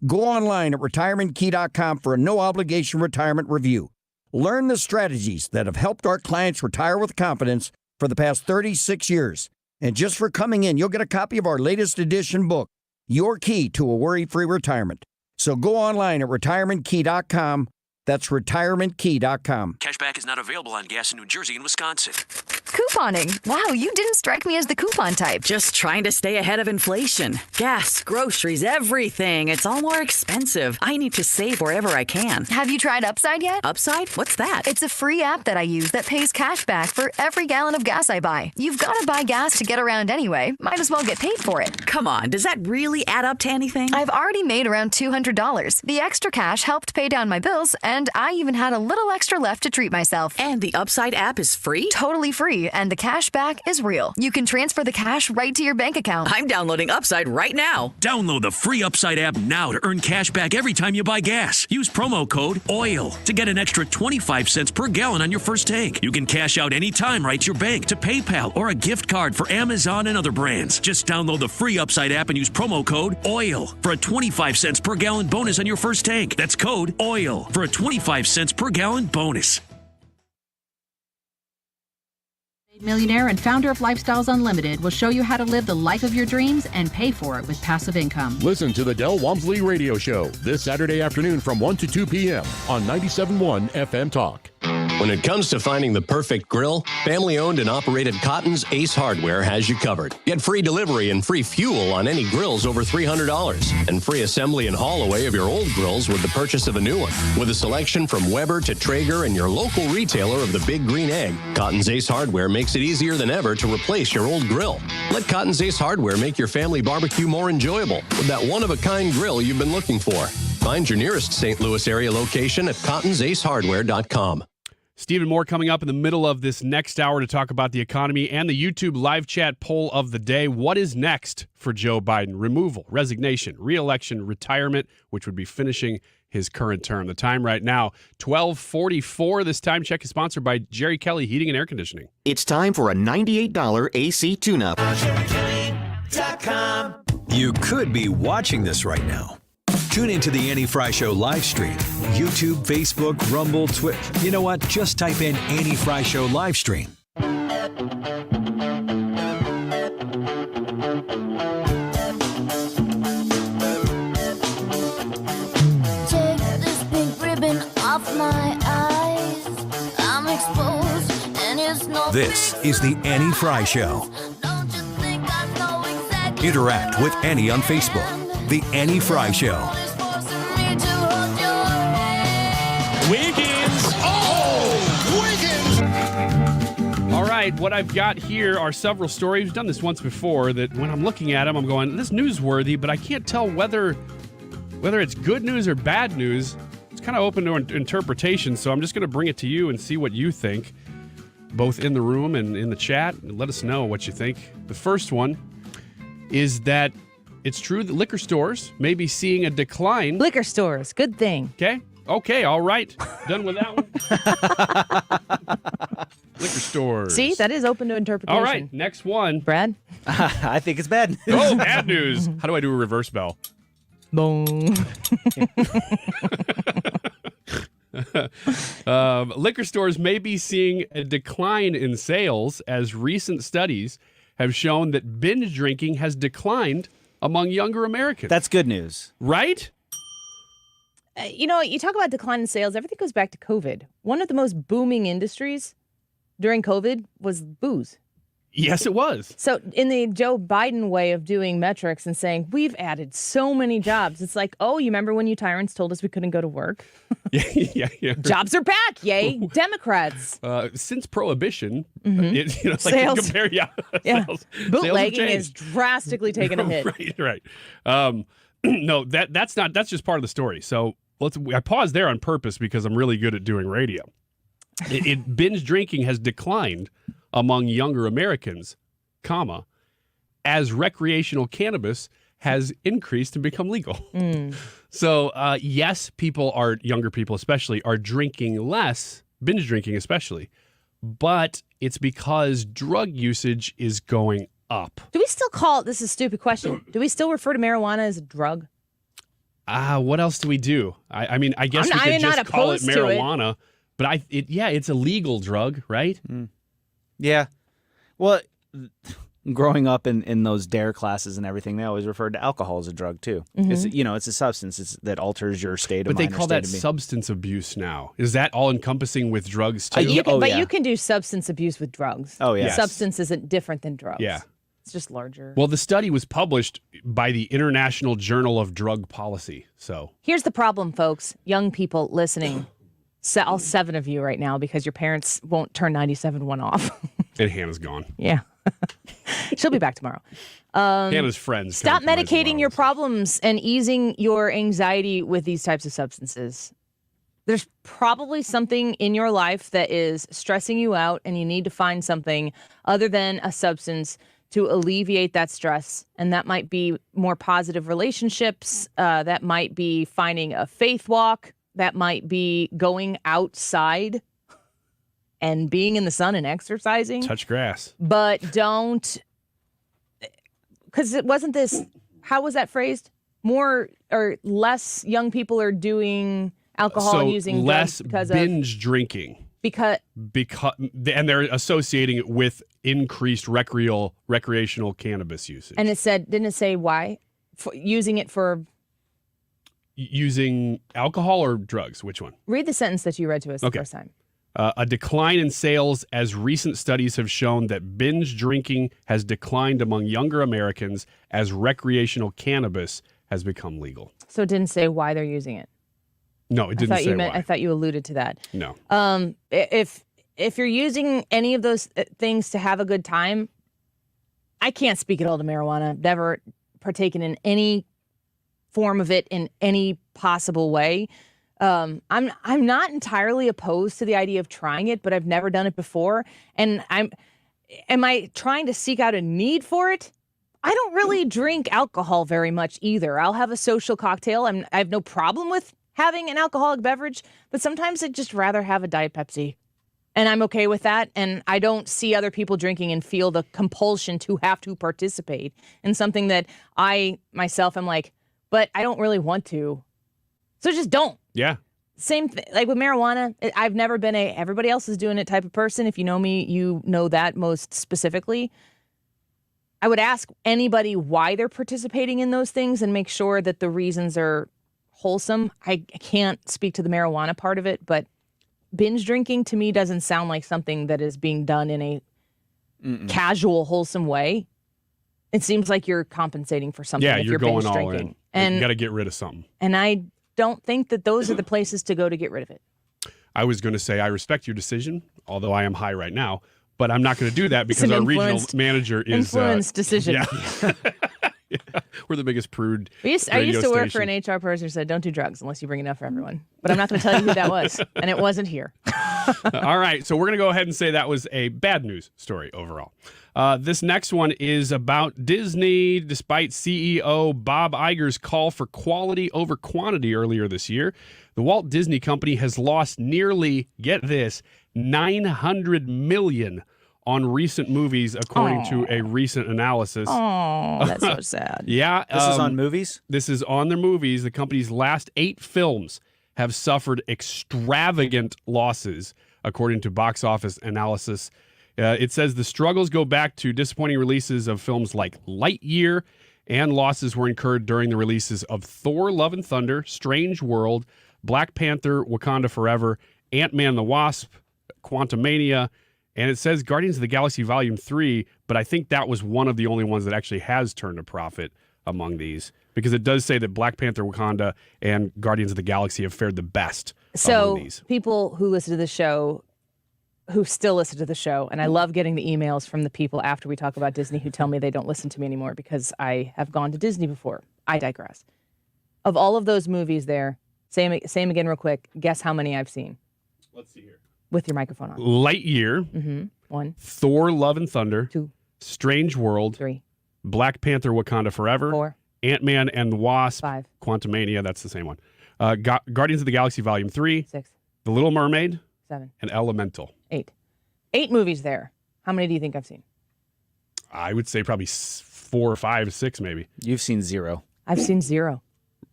Go online at retirementkey.com for a no-obligation retirement review. Learn the strategies that have helped our clients retire with confidence for the past 36 years. And just for coming in, you'll get a copy of our latest edition book, Your Key to a Worry-Free Retirement. So go online at retirementkey.com. That's retirementkey.com.
Cashback is not available on gas in New Jersey and Wisconsin.
Couponing. Wow, you didn't strike me as the coupon type.
Just trying to stay ahead of inflation. Gas, groceries, everything. It's all more expensive. I need to save wherever I can.
Have you tried Upside yet?
Upside? What's that?
It's a free app that I use that pays cash back for every gallon of gas I buy. You've got to buy gas to get around anyway. Might as well get paid for it.
Come on, does that really add up to anything?
I've already made around $200. The extra cash helped pay down my bills, and I even had a little extra left to treat myself.
And the Upside app is free?
Totally free, and the cash back is real. You can transfer the cash right to your bank account.
I'm downloading Upside right now.
Download the free Upside app now to earn cash back every time you buy gas. Use promo code OIL to get an extra 25 cents per gallon on your first tank. You can cash out anytime right to your bank, to PayPal, or a gift card for Amazon and other brands. Just download the free Upside app and use promo code OIL for a 25 cents per gallon bonus on your first tank. That's code OIL for a 25 cents per gallon bonus.
Millionaire and founder of Lifestyles Unlimited will show you how to live the life of your dreams and pay for it with passive income.
Listen to the Del Walmsley Radio Show this Saturday afternoon from 1 to 2 p.m. on 97.1 FM Talk.
When it comes to finding the perfect grill, family-owned and operated Cotton's Ace Hardware has you covered. Get free delivery and free fuel on any grills over $300, and free assembly and haul away of your old grills with the purchase of a new one. With a selection from Weber to Traeger and your local retailer of the Big Green Egg, Cotton's Ace Hardware makes it easier than ever to replace your old grill. Let Cotton's Ace Hardware make your family barbecue more enjoyable with that one-of-a-kind grill you've been looking for. Find your nearest St. Louis area location at cottonsace.hardware.com.
Stephen Moore coming up in the middle of this next hour to talk about the economy and the YouTube live chat poll of the day. What is next for Joe Biden? Removal, resignation, re-election, retirement, which would be finishing his current term. The time right now, 12:44. This time check is sponsored by Jerry Kelly Heating and Air Conditioning.
It's time for a $98 AC tune-up.
You could be watching this right now. Tune into the Annie Frey Show live stream. YouTube, Facebook, Rumble, Twitch. You know what? Just type in Annie Frey Show live stream.
Take this pink ribbon off my eyes. I'm exposed and it's no.
This is the Annie Frey Show. Interact with Annie on Facebook. The Annie Frey Show.
Wiggins! Oh! Wiggins! All right, what I've got here are several stories. We've done this once before, that when I'm looking at them, I'm going, this is newsworthy, but I can't tell whether it's good news or bad news. It's kind of open to interpretation, so I'm just going to bring it to you and see what you think, both in the room and in the chat. Let us know what you think. The first one is that it's true that liquor stores may be seeing a decline.
Liquor stores, good thing.
Okay, all right. Done with that one. Liquor stores.
See, that is open to interpretation.
All right, next one.
Brad?
I think it's bad news.
Oh, bad news. How do I do a reverse bell?
Boom.
Liquor stores may be seeing a decline in sales as recent studies have shown that binge drinking has declined among younger Americans.
That's good news.
Right?
You talk about decline in sales, everything goes back to COVID. One of the most booming industries during COVID was booze.
Yes, it was.
So in the Joe Biden way of doing metrics and saying, we've added so many jobs, it's like, oh, you remember when you tyrants told us we couldn't go to work?
Yeah.
Jobs are back, yay, Democrats.
Since Prohibition,
Sales.
Like compare, sales.
Bootlegging is drastically taking a hit.
Right. No, that's just part of the story. So I paused there on purpose because I'm really good at doing radio. Binge drinking has declined among younger Americans, as recreational cannabis has increased and become legal. So, yes, younger people especially, are drinking less, binge drinking especially, but it's because drug usage is going up.
Do we still this is a stupid question, do we still refer to marijuana as a drug?
What else do we do? I mean, I guess we could just call it marijuana, but it's a legal drug, right?
Yeah. Well, growing up in those DARE classes and everything, they always referred to alcohol as a drug too. It's it's a substance that alters your state of mind.
But they call that substance abuse now. Is that all encompassing with drugs too?
You can do substance abuse with drugs.
Oh yeah.
Substance isn't different than drugs.
Yeah.
It's just larger.
Well, the study was published by the International Journal of Drug Policy. So
here's the problem, folks. Young people listening. All 7 of you right now, because your parents won't turn 97.1 off.
And Hannah's gone.
Yeah. She'll be back tomorrow.
Hannah's friends.
Stop medicating your problems and easing your anxiety with these types of substances. There's probably something in your life that is stressing you out, and you need to find something other than a substance to alleviate that stress. And that might be more positive relationships. That might be finding a faith walk. That might be going outside and being in the sun and exercising.
Touch grass.
But don't, because it wasn't this, how was that phrased? More or less young people are doing alcohol and using
less
drugs because
binge drinking.
Because
and they're associating it with increased recreational cannabis usage.
And didn't it say why? Using it for...
Using alcohol or drugs? Which one?
Read the sentence that you read to us the first time.
A decline in sales as recent studies have shown that binge drinking has declined among younger Americans as recreational cannabis has become legal.
So it didn't say why they're using it?
No, it didn't say why.
I thought you alluded to that.
No.
If you're using any of those things to have a good time, I can't speak at all to marijuana. Never partaken in any form of it in any possible way. I'm not entirely opposed to the idea of trying it, but I've never done it before. And am I trying to seek out a need for it? I don't really drink alcohol very much either. I'll have a social cocktail. I have no problem with having an alcoholic beverage, but sometimes I'd just rather have a Diet Pepsi. And I'm okay with that. And I don't see other people drinking and feel the compulsion to have to participate in something that I myself am like, but I don't really want to. So just don't.
Yeah.
Same thing, like with marijuana. I've never been a everybody else is doing it type of person. If you know me, you know that most specifically. I would ask anybody why they're participating in those things and make sure that the reasons are wholesome. I can't speak to the marijuana part of it, but binge drinking to me doesn't sound like something that is being done in a casual, wholesome way. It seems like you're compensating for something if
you're
binge
going all
drinking.
in.
And
You got to get rid of something.
And I don't think that those are the places to go to get rid of it.
I was going to say I respect your decision, although I am high right now, but I'm not going to do that because our regional manager is
influenced decision.
Yeah. Yeah. We're the biggest prude.
I used to work for an HR person who said, "Don't do drugs unless you bring enough for everyone." But I'm not going to tell you who that was, and it wasn't here.
All right, so we're going to go ahead and say that was a bad news story overall. This next one is about Disney. Despite CEO Bob Iger's call for quality over quantity earlier this year, the Walt Disney Company has lost nearly, get this, $900 million on recent movies, according to a recent analysis.
Oh, that's so sad.
Yeah.
This is on movies?
This is on their movies. The company's last 8 films have suffered extravagant losses, according to box office analysis. It says the struggles go back to disappointing releases of films like Lightyear, and losses were incurred during the releases of Thor, Love and Thunder, Strange World, Black Panther, Wakanda Forever, Ant-Man and the Wasp, Quantumania, and it says Guardians of the Galaxy Volume 3, but I think that was one of the only ones that actually has turned a profit among these, because it does say that Black Panther, Wakanda, and Guardians of the Galaxy have fared the best among these.
People who listen to the show, who still listen to the show, and I love getting the emails from the people after we talk about Disney who tell me they don't listen to me anymore because I have gone to Disney before. I digress. Of all of those movies there, same again real quick, guess how many I've seen?
Let's see here.
With your microphone on.
Lightyear.
1.
Thor, Love and Thunder.
2.
Strange World.
3.
Black Panther, Wakanda Forever.
4.
Ant-Man and the Wasp.
5.
Quantumania, that's the same one. Guardians of the Galaxy Volume 3.
6.
The Little Mermaid.
7.
And Elemental.
8. 8 movies there. How many do you think I've seen?
I would say probably 4 or 5, 6 maybe.
You've seen 0.
I've seen 0.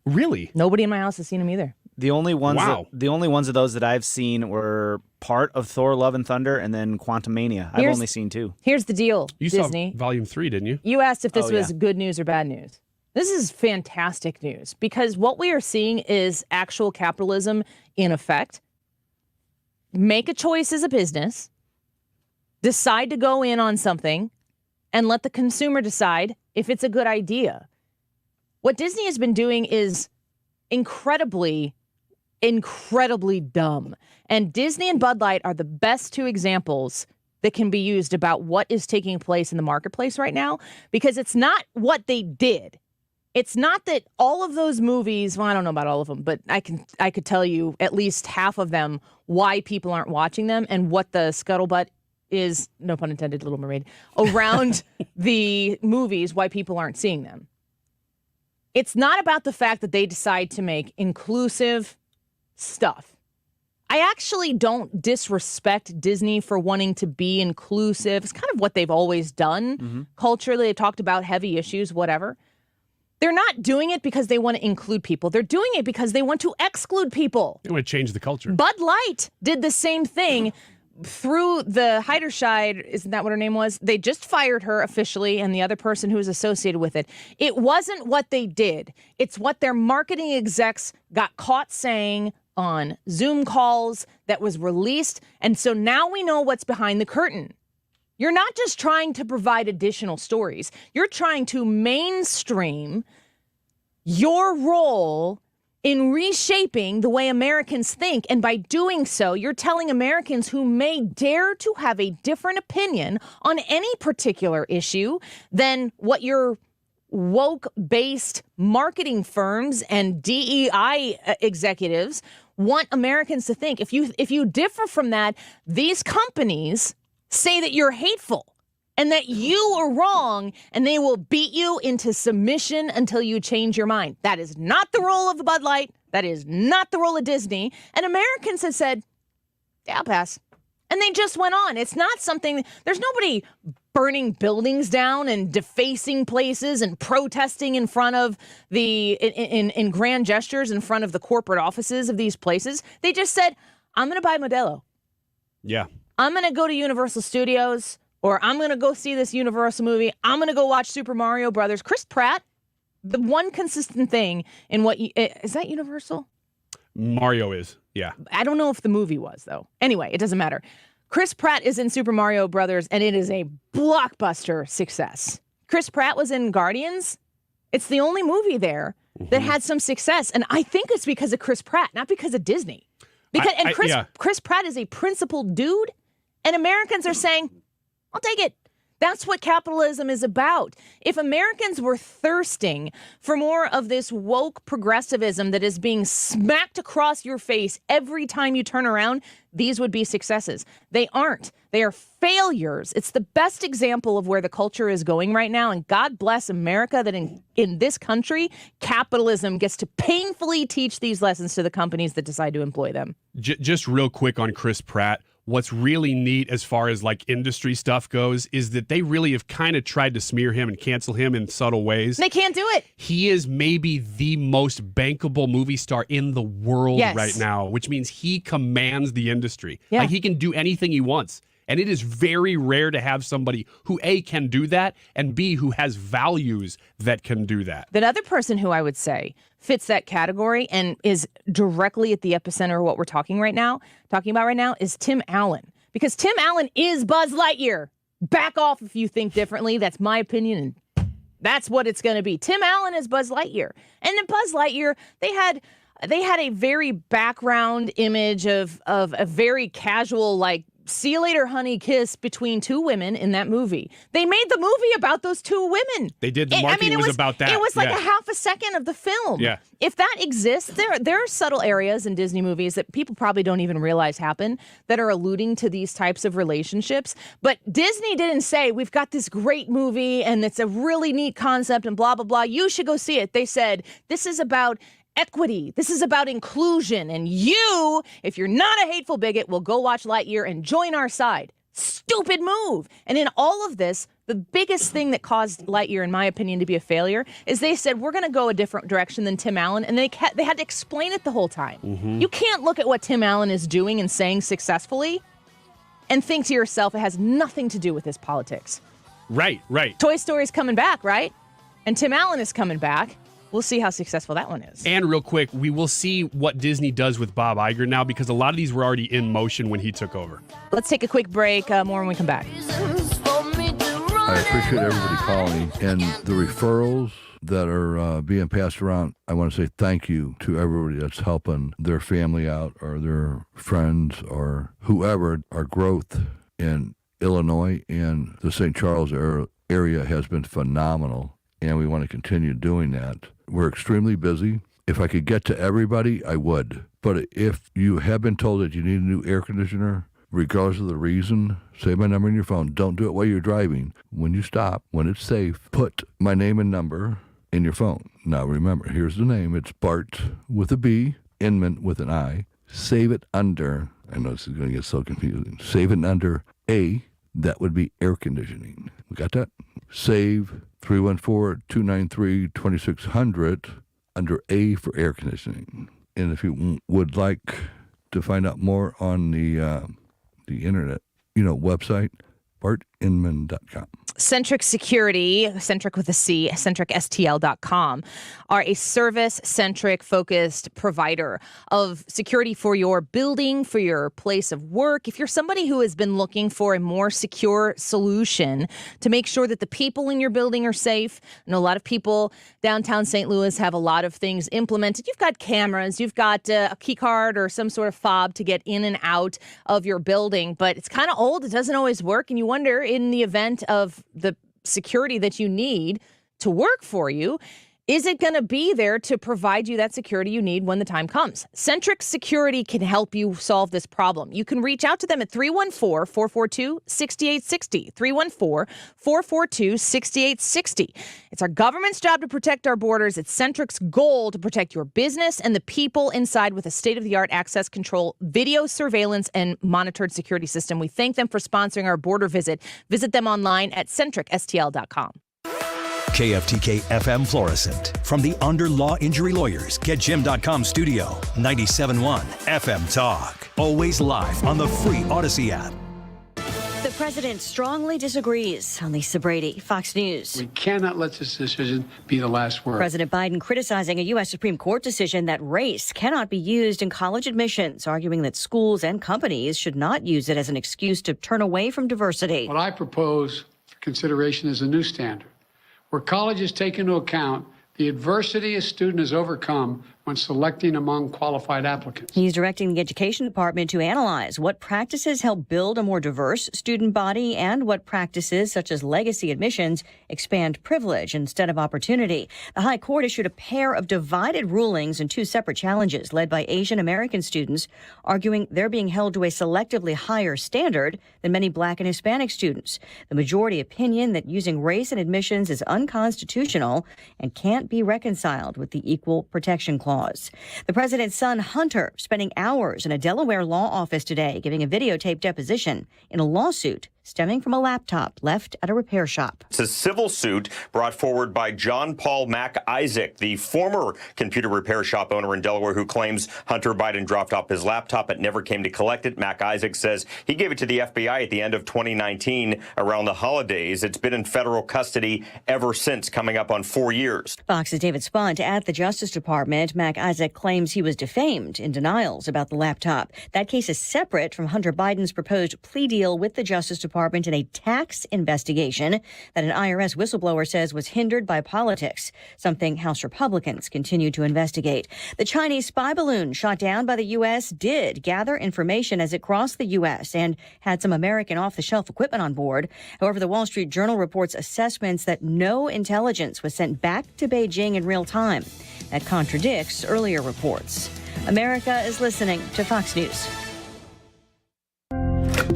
Really?
Nobody in my house has seen them either.
The only ones
Wow.
the only ones of those that I've seen were part of Thor, Love and Thunder, and then Quantumania. I've only seen 2.
Here's the deal,
You
Disney.
saw Volume 3, didn't you?
You asked if this
Oh,
was
yeah.
good news or bad news. This is fantastic news because what we are seeing is actual capitalism in effect. Make a choice as a business, decide to go in on something, and let the consumer decide if it's a good idea. What Disney has been doing is incredibly dumb. And Disney and Bud Light are the best 2 examples that can be used about what is taking place in the marketplace right now, because it's not what they did. It's not that all of those movies, well, I don't know about all of them, but I could tell you at least half of them, why people aren't watching them and what the scuttlebutt is, no pun intended, Little Mermaid, around the movies, why people aren't seeing them. It's not about the fact that they decide to make inclusive stuff. I actually don't disrespect Disney for wanting to be inclusive. It's kind of what they've always done. Culturally, they talked about heavy issues, whatever. They're not doing it because they want to include people. They're doing it because they want to exclude people.
They want to change the culture.
Bud Light did the same thing through the Heiderscheid, isn't that what her name was? They just fired her officially and the other person who was associated with it. It wasn't what they did. It's what their marketing execs got caught saying on Zoom calls that was released. And so now we know what's behind the curtain. You're not just trying to provide additional stories. You're trying to mainstream your role in reshaping the way Americans think. And by doing so, you're telling Americans who may dare to have a different opinion on any particular issue than what your woke-based marketing firms and DEI executives want Americans to think. If you differ from that, these companies say that you're hateful and that you are wrong, and they will beat you into submission until you change your mind. That is not the role of the Bud Light. That is not the role of Disney. And Americans have said, yeah, I'll pass. And they just went on. It's not something, there's nobody burning buildings down and defacing places and protesting in front of in grand gestures in front of the corporate offices of these places. They just said, I'm going to buy Modelo.
Yeah.
I'm going to go to Universal Studios, or I'm going to go see this Universal movie. I'm going to go watch Super Mario Brothers. Chris Pratt, the one consistent thing in what, is that Universal?
Mario is, yeah.
I don't know if the movie was, though. Anyway, it doesn't matter. Chris Pratt is in Super Mario Brothers, and it is a blockbuster success. Chris Pratt was in Guardians. It's the only movie there that had some success, and I think it's because of Chris Pratt, not because of Disney. Chris Pratt is a principled dude, and Americans are saying, I'll take it. That's what capitalism is about. If Americans were thirsting for more of this woke progressivism that is being smacked across your face every time you turn around, these would be successes. They aren't. They are failures. It's the best example of where the culture is going right now. And God bless America that in this country, capitalism gets to painfully teach these lessons to the companies that decide to employ them.
Just real quick on Chris Pratt. What's really neat as far as like industry stuff goes is that they really have kind of tried to smear him and cancel him in subtle ways.
They can't do it.
He is maybe the most bankable movie star in the world right now, which means he commands the industry.
Yeah.
Like he can do anything he wants. And it is very rare to have somebody who A, can do that, and B, who has values that can do that.
The other person who I would say fits that category and is directly at the epicenter of what we're talking about right now is Tim Allen. Because Tim Allen is Buzz Lightyear. Back off if you think differently. That's my opinion, and that's what it's going to be. Tim Allen is Buzz Lightyear. And in Buzz Lightyear, they had a very background image of a very casual, like, see you later, honey, kiss between two women in that movie. They made the movie about those two women.
They did. The marketing was about that.
It was like a half a second of the film.
Yeah.
If that exists, there are subtle areas in Disney movies that people probably don't even realize happen that are alluding to these types of relationships. But Disney didn't say, we've got this great movie and it's a really neat concept and blah, blah, blah. You should go see it. They said, this is about equity. This is about inclusion. And you, if you're not a hateful bigot, will go watch Lightyear and join our side. Stupid move. And in all of this, the biggest thing that caused Lightyear, in my opinion, to be a failure is they said, we're going to go a different direction than Tim Allen. And they had to explain it the whole time.
Mm-hmm.
You can't look at what Tim Allen is doing and saying successfully and think to yourself, it has nothing to do with his politics.
Right.
Toy Story's coming back, right? And Tim Allen is coming back. We'll see how successful that one is.
And real quick, we will see what Disney does with Bob Iger now because a lot of these were already in motion when he took over.
Let's take a quick break. More when we come back.
I appreciate everybody calling and the referrals that are being passed around. I want to say thank you to everybody that's helping their family out or their friends or whoever. Our growth in Illinois and the St. Charles area has been phenomenal, and we want to continue doing that. We're extremely busy. If I could get to everybody, I would. But if you have been told that you need a new air conditioner, regardless of the reason, save my number in your phone. Don't do it while you're driving. When you stop, when it's safe, put my name and number in your phone. Now remember, here's the name. It's Bart with a B, Inman with an I. Save it under, I know this is going to get so confusing, save it under A, that would be air conditioning. We got that? Save 314-293-2600 under A for air conditioning. And if you would like to find out more on the internet, website, bartinman.com.
Centric Security, Centric with a C, centricstl.com, are a service-centric focused provider of security for your building, for your place of work. If you're somebody who has been looking for a more secure solution to make sure that the people in your building are safe, I know a lot of people downtown St. Louis have a lot of things implemented. You've got cameras, you've got a key card or some sort of fob to get in and out of your building, but it's kind of old. It doesn't always work, and you wonder, in the event of the security that you need to work for you, Is it going to be there to provide you that security you need when the time comes? Centric Security can help you solve this problem. You can reach out to them at 314-442-6860. 314-442-6860. It's our government's job to protect our borders. It's Centric's goal to protect your business and the people inside with a state-of-the-art access control, video surveillance, and monitored security system. We thank them for sponsoring our border visit. Visit them online at centricstl.com.
KFTK FM Florissant. From the Under Law Injury Lawyers, GetJim.com studio. 97.1 FM Talk. Always live on the free Odyssey app.
The president strongly disagrees on Lisa Brady, Fox News.
We cannot let this decision be the last word.
President Biden criticizing a U.S. Supreme Court decision that race cannot be used in college admissions, arguing that schools and companies should not use it as an excuse to turn away from diversity.
What I propose for consideration is a new standard, where colleges take into account the adversity a student has overcome when selecting among qualified applicants.
He's directing the Education Department to analyze what practices help build a more diverse student body and what practices, such as legacy admissions, expand privilege instead of opportunity. The High Court issued a pair of divided rulings in two separate challenges led by Asian American students, arguing they're being held to a selectively higher standard than many Black and Hispanic students. The majority opinion that using race in admissions is unconstitutional and can't be reconciled with the Equal Protection Clause. The president's son, Hunter, spending hours in a Delaware law office today, giving a videotaped deposition in a lawsuit stemming from a laptop left at a repair shop.
It's a civil suit brought forward by John Paul Mac Isaac, the former computer repair shop owner in Delaware who claims Hunter Biden dropped off his laptop but never came to collect it. Mac Isaac says he gave it to the FBI at the end of 2019 around the holidays. It's been in federal custody ever since, coming up on 4 years.
Fox's David Spunt at the Justice Department. Mac Isaac claims he was defamed in denials about the laptop. That case is separate from Hunter Biden's proposed plea deal with the Justice Department in a tax investigation that an IRS whistleblower says was hindered by politics, something House Republicans continue to investigate. The Chinese spy balloon shot down by the U.S. did gather information as it crossed the U.S. and had some American off-the-shelf equipment on board. However, the Wall Street Journal reports assessments that no intelligence was sent back to Beijing in real time. That contradicts earlier reports. America is listening to Fox News.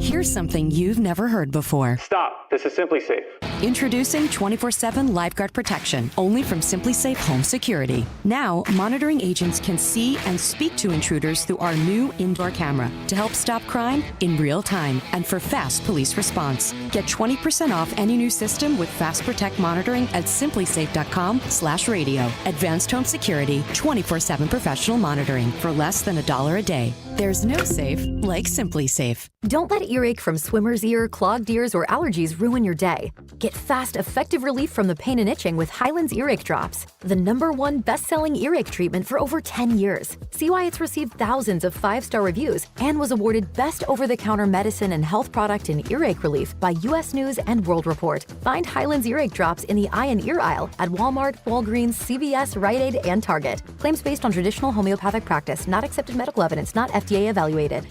Here's something you've never heard before.
Stop. This is Simply Safe.
Introducing 24/7 Lifeguard Protection, only from Simply Safe Home Security. Now, monitoring agents can see and speak to intruders through our new indoor camera to help stop crime in real time and for fast police response. Get 20% off any new system with Fast Protect monitoring at simplysafe.com/radio. Advanced home security, 24/7 professional monitoring for less than $1 a day. There's no safe like Simply Safe.
Don't let earache from swimmer's ear, clogged ears, or allergies ruin your day. Get fast, effective relief from the pain and itching with Hyland's Earache Drops, the #1 best-selling earache treatment for over 10 years. See why it's received thousands of 5-star reviews and was awarded Best Over-the-Counter Medicine and Health Product in Earache Relief by U.S. News and World Report. Find Hyland's Earache Drops in the eye and ear aisle at Walmart, Walgreens, CVS, Rite Aid, and Target. Claims based on traditional homeopathic practice, not accepted medical evidence, not FDA evaluated.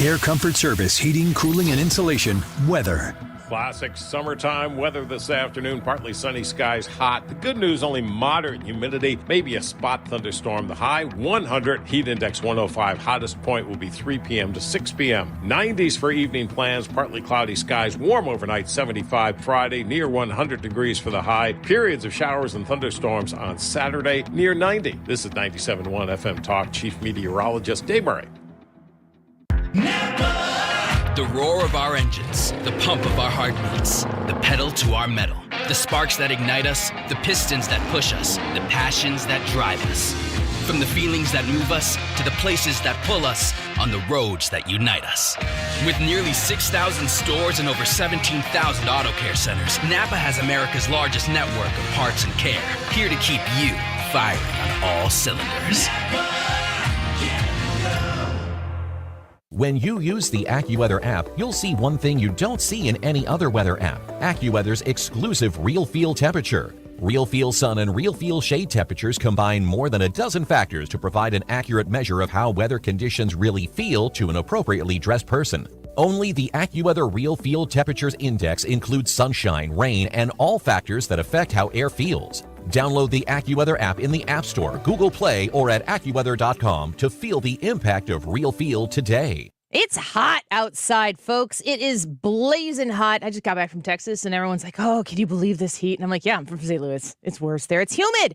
Air Comfort Service, heating, cooling, and insulation. Weather.
Classic summertime weather this afternoon. Partly sunny skies, hot. The good news, only moderate humidity, maybe a spot thunderstorm. The high 100, heat index 105. Hottest point will be 3 p.m. to 6 p.m. 90s for evening plans. Partly cloudy skies, warm overnight, 75 Friday, near 100 degrees for the high. Periods of showers and thunderstorms on Saturday, near 90. This is 97.1 FM Talk. Chief Meteorologist Dave Murray.
The roar of our engines, the pump of our heartbeats, the pedal to our metal, the sparks that ignite us, the pistons that push us, the passions that drive us. From the feelings that move us to the places that pull us on the roads that unite us. With nearly 6,000 stores and over 17,000 auto care centers, Napa has America's largest network of parts and care, here to keep you firing on all cylinders.
When you use the AccuWeather app, you'll see one thing you don't see in any other weather app: AccuWeather's exclusive Real Feel Temperature. Real Feel Sun and Real Feel Shade temperatures combine more than a dozen factors to provide an accurate measure of how weather conditions really feel to an appropriately dressed person. Only the AccuWeather Real Feel Temperatures Index includes sunshine, rain, and all factors that affect how air feels. Download the AccuWeather app in the App Store, Google Play, or at AccuWeather.com to feel the impact of real feel today.
It's hot outside, folks. It is blazing hot. I just got back from Texas, and everyone's like, oh, can you believe this heat? And I'm like, yeah, I'm from St. Louis. It's worse there. It's humid.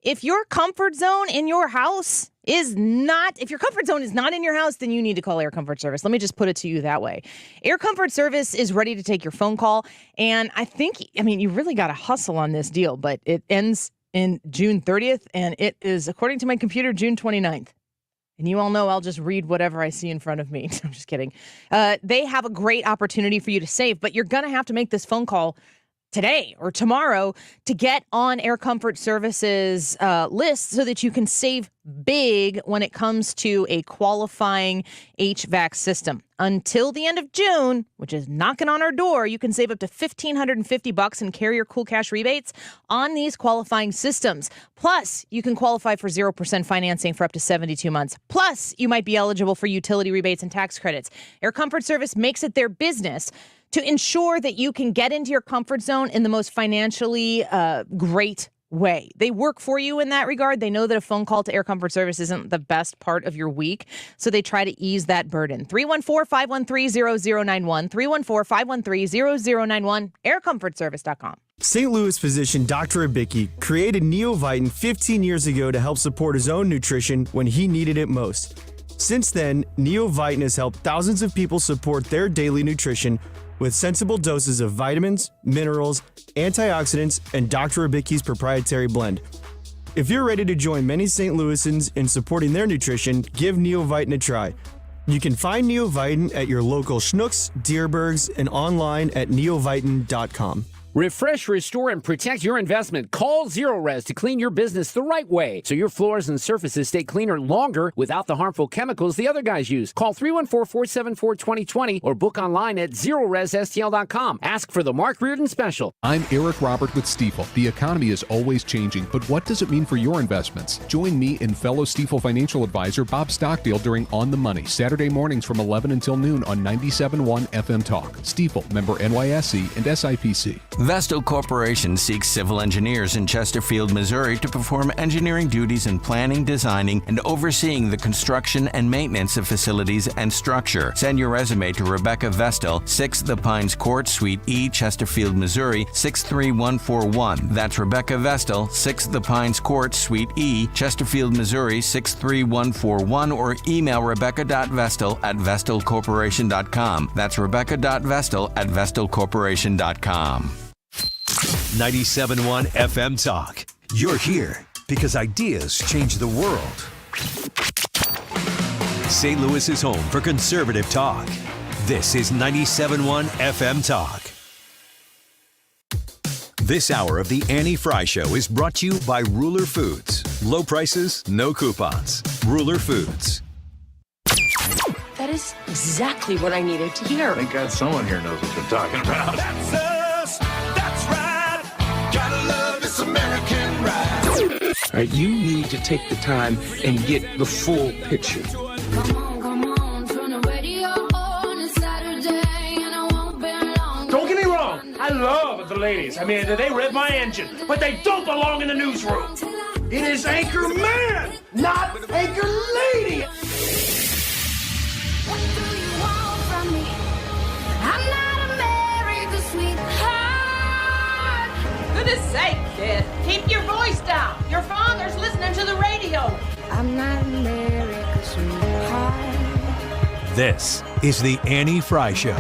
If your comfort zone in your house is not, if your comfort zone is not in your house, then you need to call Air Comfort Service. Let me just put it to you that way. Air Comfort Service is ready to take your phone call. And you really got to hustle on this deal, but it ends in June 30th, and it is, according to my computer, June 29th. And you all know I'll just read whatever I see in front of me. I'm just kidding. They have a great opportunity for you to save, but you're going to have to make this phone call today or tomorrow to get on Air Comfort Services list so that you can save big when it comes to a qualifying HVAC system. Until the end of June, which is knocking on our door, you can save up to $1,550 in Carrier Cool Cash rebates on these qualifying systems. Plus, you can qualify for 0% financing for up to 72 months. Plus, you might be eligible for utility rebates and tax credits. Air Comfort Service makes it their business to ensure that you can get into your comfort zone in the most financially great way. They work for you in that regard. They know that a phone call to Air Comfort Service isn't the best part of your week, so they try to ease that burden. 314-513-0091, 314-513-0091, aircomfortservice.com.
St. Louis physician Dr. Abicki created Neovitin 15 years ago to help support his own nutrition when he needed it most. Since then, Neovitin has helped thousands of people support their daily nutrition with sensible doses of vitamins, minerals, antioxidants, and Dr. Abicki's proprietary blend. If you're ready to join many St. Louisans in supporting their nutrition, give Neovitin a try. You can find Neovitin at your local Schnucks, Dierbergs, and online at neovitin.com.
Refresh, restore, and protect your investment. Call ZeroRes to clean your business the right way so your floors and surfaces stay cleaner longer without the harmful chemicals the other guys use. Call 314-474-2020 or book online at ZeroResSTL.com. Ask for the Mark Reardon Special.
I'm Eric Robert with Stifel. The economy is always changing, but what does it mean for your investments? Join me and fellow Stifel financial advisor Bob Stockdale during On the Money, Saturday mornings from 11 until noon on 97.1 FM Talk. Stifel, member NYSE and SIPC.
Vestal Corporation seeks civil engineers in Chesterfield, Missouri to perform engineering duties in planning, designing, and overseeing the construction and maintenance of facilities and structure. Send your resume to Rebecca Vestal, 6 The Pines Court, Suite E, Chesterfield, Missouri, 63141. That's Rebecca Vestal, 6 The Pines Court, Suite E, Chesterfield, Missouri, 63141, or email rebecca.vestal@vestalcorporation.com. That's rebecca.vestal@vestalcorporation.com.
97.1 FM Talk. You're here because ideas change the world. St. Louis is home for conservative talk. This is 97.1 FM Talk. This hour of the Annie Frey Show is brought to you by Ruler Foods. Low prices, no coupons. Ruler Foods.
That is exactly what I needed to hear.
Thank God someone here knows what they're talking about.
That's us. That's right. Gotta love this American ride.
All right, you need to take the time and get the full picture.
Don't get me wrong, I love the ladies. I mean, they rev my engine, but they don't belong in the newsroom. It is Anchor Man, not Anchor Lady.
What do you want from me? I'm not America's sweetheart.
Goodness sake, kid. Keep your voice down. Your father's listening to the radio.
I'm not America's sweetheart.
This is the Annie Frey Show.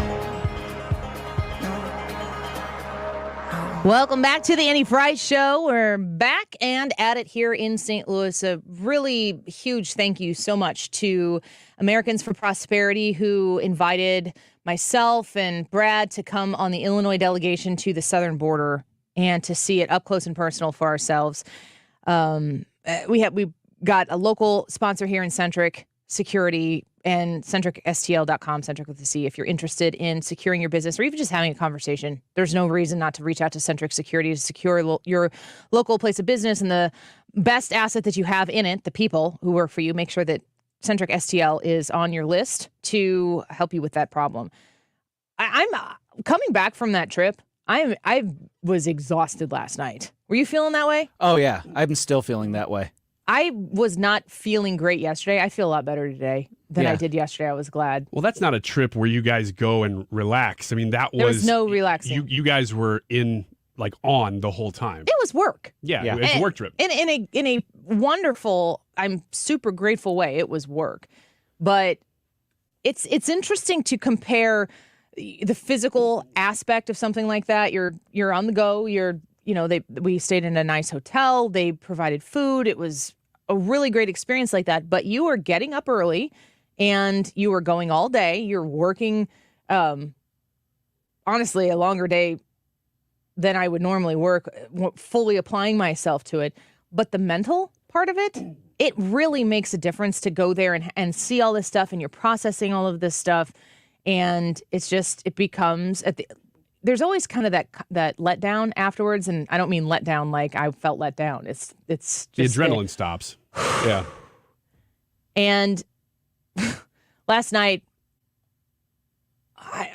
Welcome back to the Annie Frey Show. We're back and at it here in St. Louis. A really huge thank you so much to Americans for Prosperity, who invited myself and Brad to come on the Illinois delegation to the southern border and to see it up close and personal for ourselves. We got a local sponsor here in Centric Security and CentricSTL.com, Centric with the C. If you're interested in securing your business or even just having a conversation, there's no reason not to reach out to Centric Security to secure your local place of business and the best asset that you have in it, the people who work for you. Make sure that Centric STL is on your list to help you with that problem. I'm coming back from that trip. I was exhausted last night. Were you feeling that way?
Oh, yeah. I'm still feeling that way.
I was not feeling great yesterday. I feel a lot better today than I did yesterday. I was glad.
Well, that's not a trip where you guys go and relax. I mean, there
was no relaxing.
You guys were on the whole time.
It was work.
Yeah. It's a work trip.
In a wonderful, I'm super grateful way. It was work. But it's interesting to compare the physical aspect of something like that. You're on the go. We stayed in a nice hotel. They provided food. It was a really great experience like that. But you were getting up early and you were going all day. You're working, honestly, a longer day than I would normally work, fully applying myself to it. But the mental part of it, it really makes a difference to go there and see all this stuff, and you're processing all of this stuff. And it becomes, there's always kind of that letdown afterwards. And I don't mean letdown like I felt let down. It's just
the adrenaline stops. Yeah.
And last night,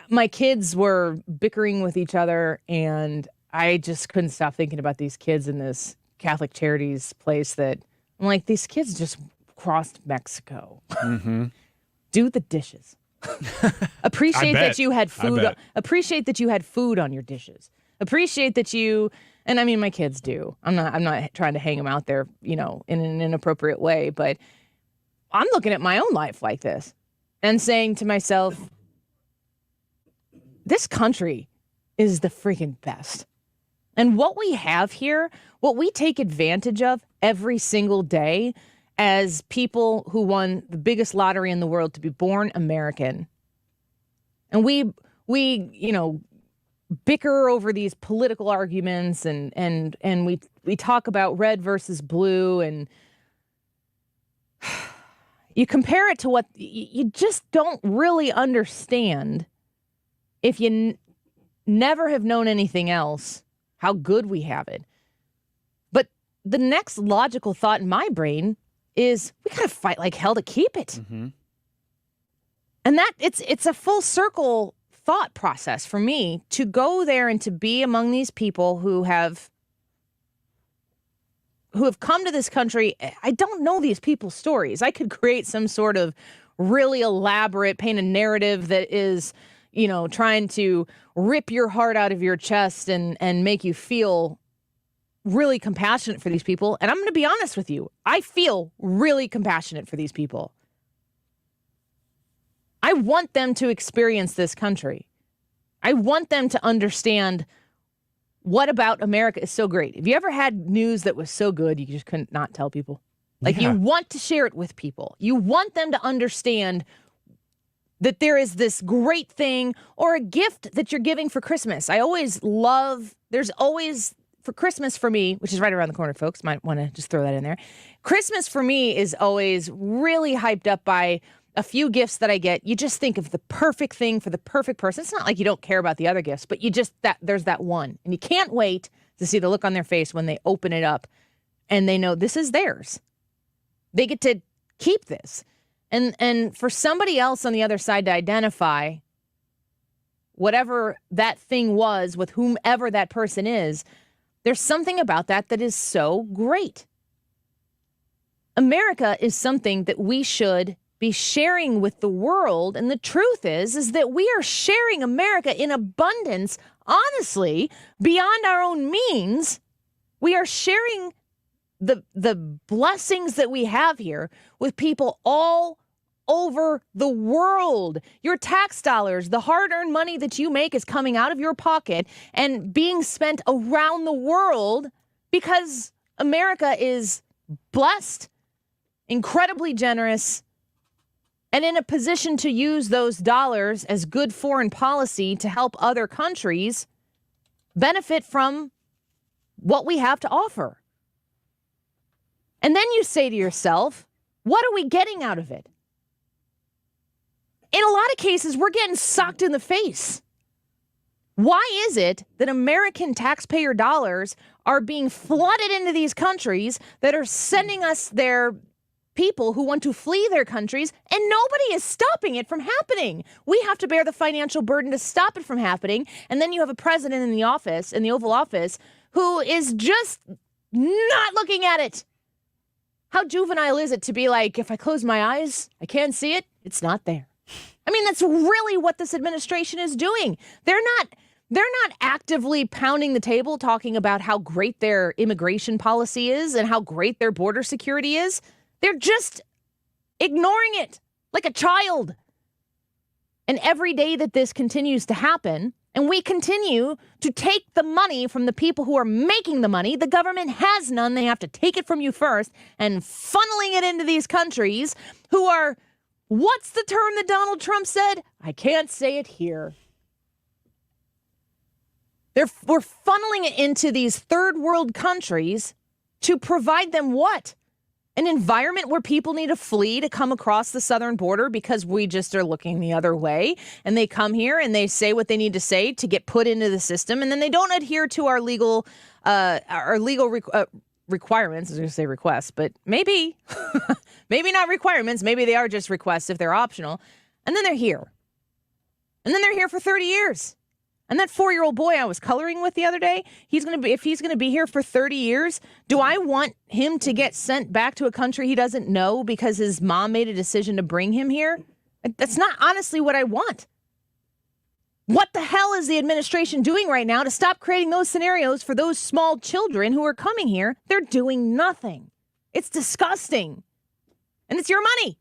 my kids were bickering with each other, and I just couldn't stop thinking about these kids in this Catholic Charities place that I'm like, these kids just crossed Mexico.
Mm-hmm.
Do the dishes. Appreciate that you had food. Appreciate that you had food on your dishes. Appreciate that you, and I mean, my kids do. I'm not trying to hang them out there, in an inappropriate way, but I'm looking at my own life like this and saying to myself, this country is the freaking best. And what we have here, what we take advantage of every single day as people who won the biggest lottery in the world to be born American. And we bicker over these political arguments and we talk about red versus blue, and you compare it to what you just don't really understand if you never have known anything else, how good we have it. But the next logical thought in my brain is we gotta fight like hell to keep it.
Mm-hmm.
And that it's a full circle thought process for me to go there and to be among these people who have come to this country. I don't know these people's stories. I could create some sort of really elaborate, paint a narrative that is, trying to rip your heart out of your chest and make you feel really compassionate for these people. And I'm going to be honest with you. I feel really compassionate for these people. I want them to experience this country. I want them to understand what about America is so great. Have you ever had news that was so good you just couldn't not tell people? Like, you want to share it with people. You want them to understand that there is this great thing or a gift that you're giving for Christmas. There's always, for Christmas for me, which is right around the corner, folks, might want to just throw that in there. Christmas for me is always really hyped up by a few gifts that I get. You just think of the perfect thing for the perfect person. It's not like you don't care about the other gifts, but there's that one. And you can't wait to see the look on their face when they open it up and they know this is theirs. They get to keep this. And for somebody else on the other side to identify whatever that thing was with whomever that person is, there's something about that is so great. America is something that we should be sharing with the world. And the truth is that we are sharing America in abundance, honestly, beyond our own means. We are sharing the blessings that we have here with people all over the world. Your tax dollars, the hard-earned money that you make is coming out of your pocket and being spent around the world because America is blessed, incredibly generous, and in a position to use those dollars as good foreign policy to help other countries benefit from what we have to offer. And then you say to yourself, what are we getting out of it? In a lot of cases, we're getting socked in the face. Why is it that American taxpayer dollars are being flooded into these countries that are sending us their people who want to flee their countries, and nobody is stopping it from happening. We have to bear the financial burden to stop it from happening. And then you have a president in the office, in the Oval Office, who is just not looking at it. How juvenile is it to be like, if I close my eyes, I can't see it, it's not there. I mean, that's really what this administration is doing. They're not actively pounding the table talking about how great their immigration policy is and how great their border security is. They're just ignoring it like a child. And every day that this continues to happen, and we continue to take the money from the people who are making the money, the government has none. They have to take it from you first and funneling it into these countries who are, what's the term that Donald Trump said? I can't say it here. We're funneling it into these third world countries to provide them what? An environment where people need to flee to come across the southern border because we just are looking the other way. And they come here and they say what they need to say to get put into the system. And then they don't adhere to our legal requirements. I was going to say requests, but maybe not requirements. Maybe they are just requests if they're optional. And then they're here. And then they're here for 30 years. And that 4-year-old boy I was coloring with the other day, if he's going to be here for 30 years, do I want him to get sent back to a country he doesn't know because his mom made a decision to bring him here? That's not honestly what I want. What the hell is the administration doing right now to stop creating those scenarios for those small children who are coming here? They're doing nothing. It's disgusting. And it's your money.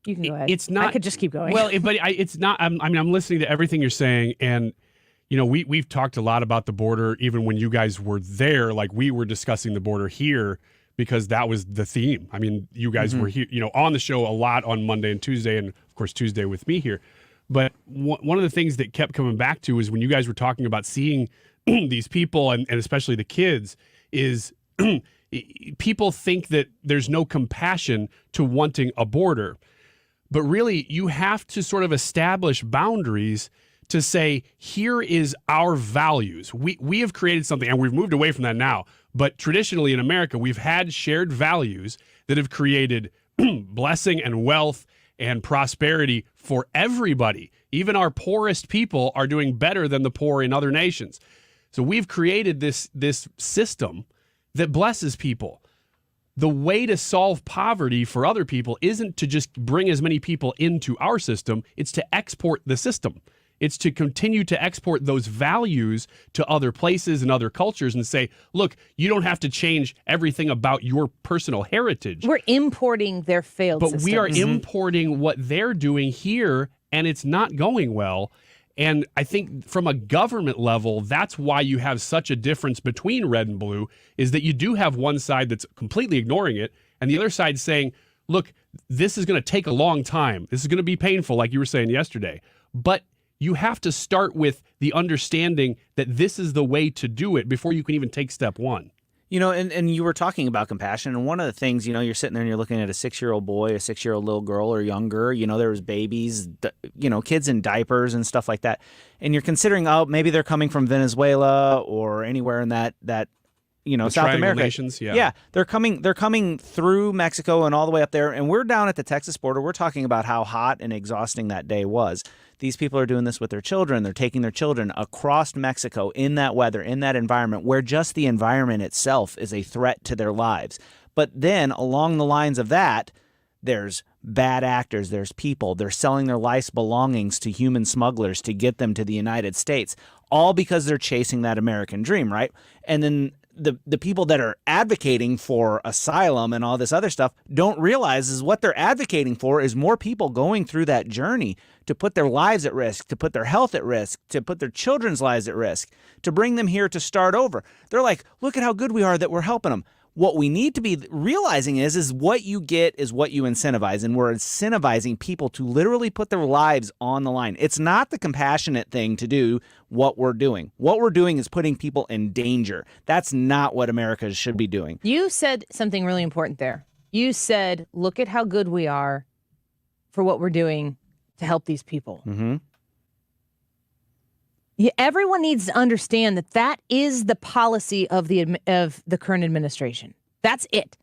You can go ahead.
It's not.
I could just keep going.
Well, but it's not. I'm listening to everything you're saying, and we've talked a lot about the border, even when you guys were there. Like we were discussing the border here because that was the theme. I mean, you guys were here, on the show a lot on Monday and Tuesday, and of course Tuesday with me here. But one of the things that kept coming back to is when you guys were talking about seeing these people and especially the kids is. People think that there's no compassion to wanting a border. But really, you have to sort of establish boundaries to say, here is our values. We have created something, and we've moved away from that now. But traditionally in America, we've had shared values that have created blessing and wealth and prosperity for everybody. Even our poorest people are doing better than the poor in other nations. So we've created this system that blesses people. The way to solve poverty for other people isn't to just bring as many people into our system. It's to export the system. It's to continue to export those values to other places and other cultures and say, look, you don't have to change everything about your personal heritage.
We're importing their failed systems.
But we are importing what they're doing here, and it's not going well. And I think from a government level, that's why you have such a difference between red and blue, is that you do have one side that's completely ignoring it, and the other side saying, look, this is going to take a long time. This is going to be painful, like you were saying yesterday. But you have to start with the understanding that this is the way to do it before you can even take step one.
And you were talking about compassion, and one of the things, you're sitting there and you're looking at a 6-year-old boy, a 6-year-old little girl or younger, there was babies, kids in diapers and stuff like that. And you're considering, maybe they're coming from Venezuela or anywhere in that South America.
Nations,
yeah. They're coming through Mexico and all the way up there. And we're down at the Texas border. We're talking about how hot and exhausting that day was. These people are doing this with their children. They're taking their children across Mexico in that weather, in that environment, where just the environment itself is a threat to their lives. But then along the lines of that, there's bad actors, there's people. They're selling their life's belongings to human smugglers to get them to the United States, all because they're chasing that American dream, right? And then the people that are advocating for asylum and all this other stuff don't realize is what they're advocating for is more people going through that journey to put their lives at risk, to put their health at risk, to put their children's lives at risk, to bring them here to start over. They're like, look at how good we are that we're helping them. What we need to be realizing is what you get is what you incentivize, and we're incentivizing people to literally put their lives on the line. It's not the compassionate thing to do what we're doing. What we're doing is putting people in danger. That's not what America should be doing.
You said something really important there. You said, look at how good we are for what we're doing to help these people.
Mm-hmm.
Everyone needs to understand that is the policy of the current administration. That's it.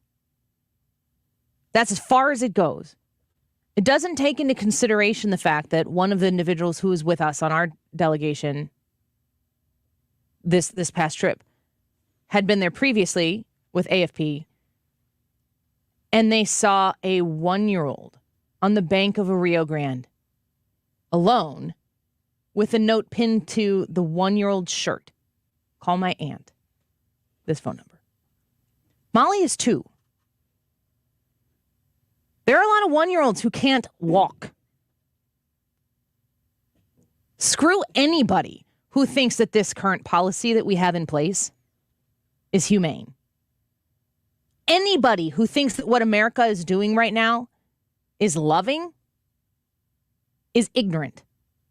That's as far as it goes. It doesn't take into consideration the fact that one of the individuals who was with us on our delegation this past trip had been there previously with AFP, and they saw a 1-year-old on the bank of a Rio Grande alone with a note pinned to the 1-year-old's shirt. Call my aunt. This phone number. Molly is 2. There are a lot of 1-year-olds who can't walk. Screw anybody who thinks that this current policy that we have in place is humane. Anybody who thinks that what America is doing right now is loving is ignorant.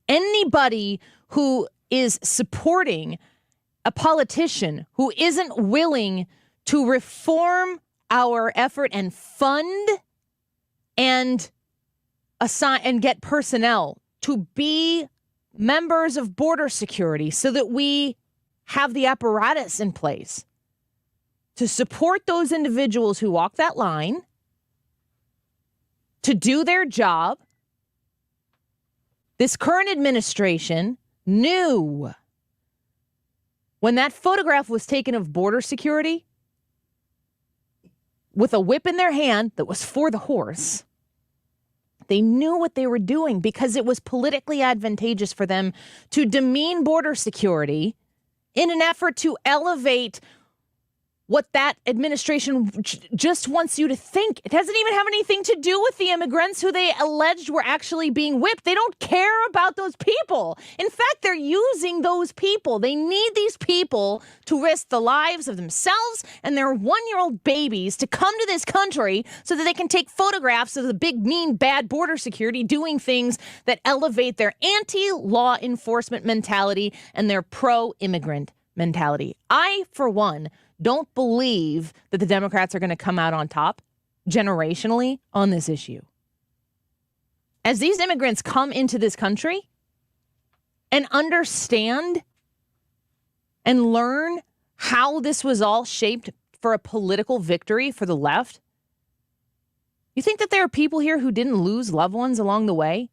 Anybody who is supporting a politician who isn't willing to reform our effort and fund and assign and get personnel to be members of border security so that we have the apparatus in place to support those individuals who walk that line, to do their job. This current administration knew when that photograph was taken of border security with a whip in their hand that was for the horse, they knew what they were doing because it was politically advantageous for them to demean border security in an effort to elevate what that administration just wants you to think. It doesn't even have anything to do with the immigrants who they alleged were actually being whipped. They don't care about those people. In fact, they're using those people. They need these people to risk the lives of themselves and their 1-year-old babies to come to this country so that they can take photographs of the big, mean, bad border security doing things that elevate their anti-law enforcement mentality and their pro-immigrant mentality. I, for one, don't believe that the Democrats are going to come out on top generationally on this issue. As these immigrants come into this country and understand and learn how this was all shaped for a political victory for the left, you think that there are people here who didn't lose loved ones along the way?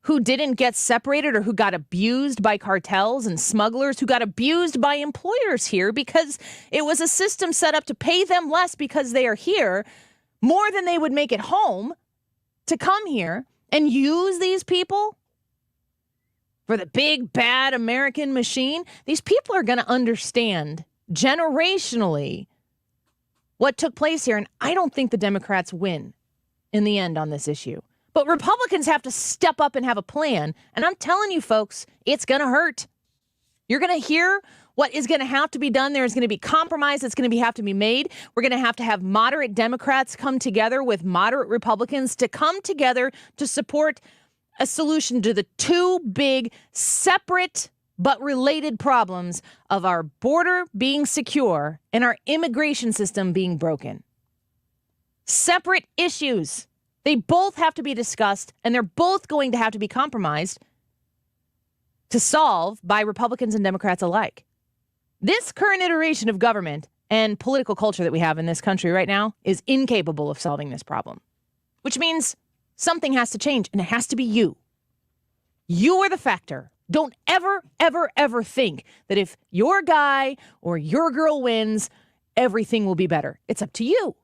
Who didn't get separated or who got abused by cartels and smugglers, who got abused by employers here because it was a system set up to pay them less because they are here, more than they would make at home, to come here and use these people for the big, bad American machine. These people are going to understand generationally what took place here, and I don't think the Democrats win in the end on this issue. But Republicans have to step up and have a plan. And I'm telling you, folks, it's going to hurt. You're going to hear what is going to have to be done. There's going to be compromise that's going to have to be made. We're going to have moderate Democrats come together with moderate Republicans to come together to support a solution to the two big, separate but related problems of our border being secure and our immigration system being broken. Separate issues. They both have to be discussed, and they're both going to have to be compromised to solve by Republicans and Democrats alike. This current iteration of government and political culture that we have in this country right now is incapable of solving this problem, which means something has to change, and it has to be you. You are the factor. Don't ever, ever, ever think that if your guy or your girl wins, everything will be better. It's up to you.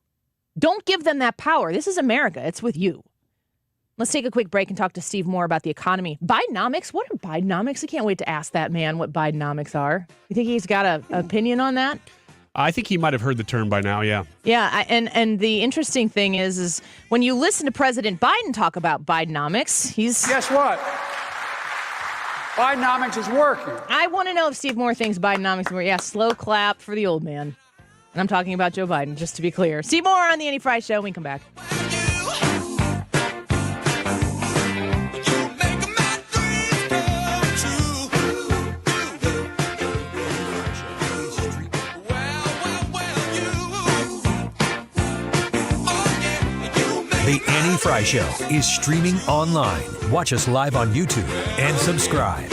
Don't give them that power. This is America. It's with you. Let's take a quick break and talk to Steve Moore about the economy. Bidenomics? What are Bidenomics? I can't wait to ask that man what Bidenomics are. You think he's got an opinion on that?
I think he might have heard the term by now, yeah.
Yeah, and the interesting thing is when you listen to President Biden talk about Bidenomics, he's...
Guess what? Bidenomics is working.
I want to know if Steve Moore thinks Bidenomics is working. Yeah, slow clap for the old man. And I'm talking about Joe Biden, just to be clear. See more on the Annie Frey Show when we come back.
The Annie Frey Show is streaming online. Watch us live on YouTube and subscribe.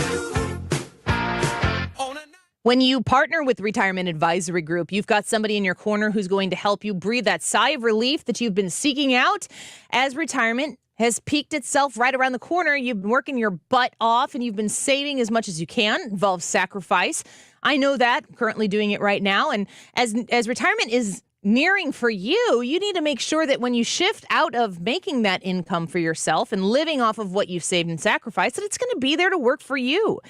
When you partner with Retirement Advisory Group, you've got somebody in your corner who's going to help you breathe that sigh of relief that you've been seeking out as retirement has peaked itself right around the corner. You've been working your butt off and you've been saving as much as you can. It involves sacrifice. I know that. I'm currently doing it right now. And as retirement is nearing for you, you need to make sure that when you shift out of making that income for yourself and living off of what you've saved and sacrificed, that it's going to be there to work for you.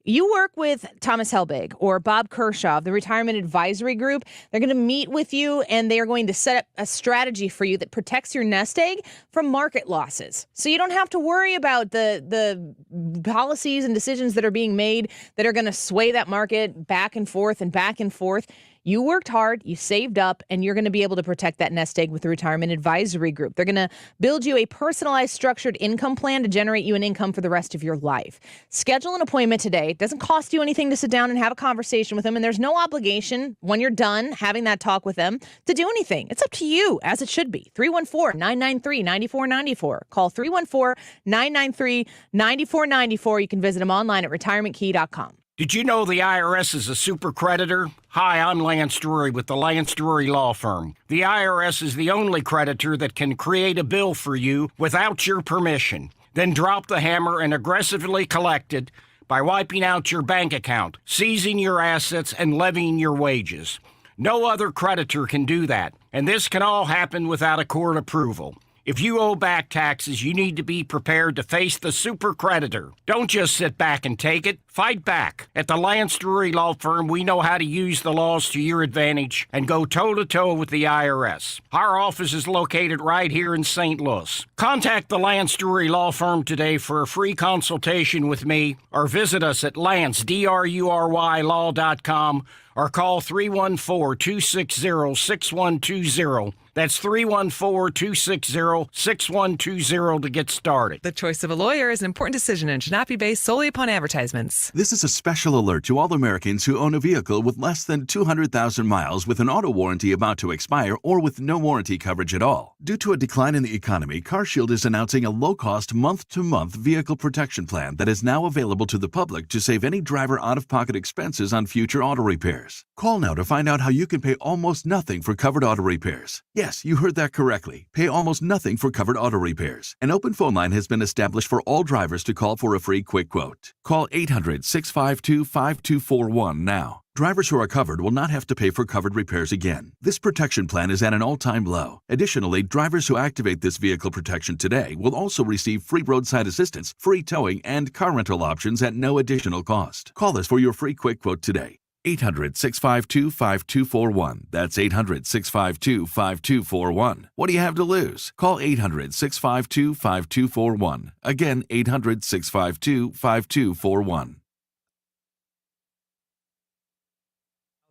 You work with Thomas Helbig or Bob Kershaw of the Retirement Advisory Group. They're going to meet with you and they are going to set up a strategy for you that protects your nest egg from market losses. So you don't have to worry about the policies and decisions that are being made that are going to sway that market back and forth and back and forth. You worked hard, you saved up, and you're going to be able to protect that nest egg with the Retirement Advisory Group. They're going to build you a personalized, structured income plan to generate you an income for the rest of your life. Schedule an appointment today. It doesn't cost you anything to sit down and have a conversation with them, and there's no obligation when you're done having that talk with them to do anything. It's up to you, as it should be. 314-993-9494. Call 314-993-9494. You can visit them online at retirementkey.com.
Did you know the IRS is a super creditor? Hi, I'm Lance Drury with the Lance Drury Law Firm. The IRS is the only creditor that can create a bill for you without your permission, then drop the hammer and aggressively collect it by wiping out your bank account, seizing your assets, and levying your wages. No other creditor can do that, and this can all happen without a court approval. If you owe back taxes, you need to be prepared to face the super creditor. Don't just sit back and take it. Fight back. At the Lance Drury Law Firm, we know how to use the laws to your advantage and go toe-to-toe with the IRS. Our office is located right here in St. Louis. Contact the Lance Drury Law Firm today for a free consultation with me or visit us at lancedrurylaw.com or call 314-260-6120. That's 314-260-6120 to get started.
The choice of a lawyer is an important decision and should not be based solely upon advertisements.
This is a special alert to all Americans who own a vehicle with less than 200,000 miles with an auto warranty about to expire or with no warranty coverage at all. Due to a decline in the economy, CarShield is announcing a low-cost month-to-month vehicle protection plan that is now available to the public to save any driver out-of-pocket expenses on future auto repairs. Call now to find out how you can pay almost nothing for covered auto repairs. Yes, you heard that correctly. Pay almost nothing for covered auto repairs. An open phone line has been established for all drivers to call for a free quick quote. Call 800-652-5241 now. Drivers who are covered will not have to pay for covered repairs again. This protection plan is at an all-time low. Additionally, drivers who activate this vehicle protection today will also receive free roadside assistance, free towing, and car rental options at no additional cost. Call us for your free quick quote today. 800-652-5241. That's 800-652-5241. What do you have to lose? Call 800-652-5241. Again, 800-652-5241.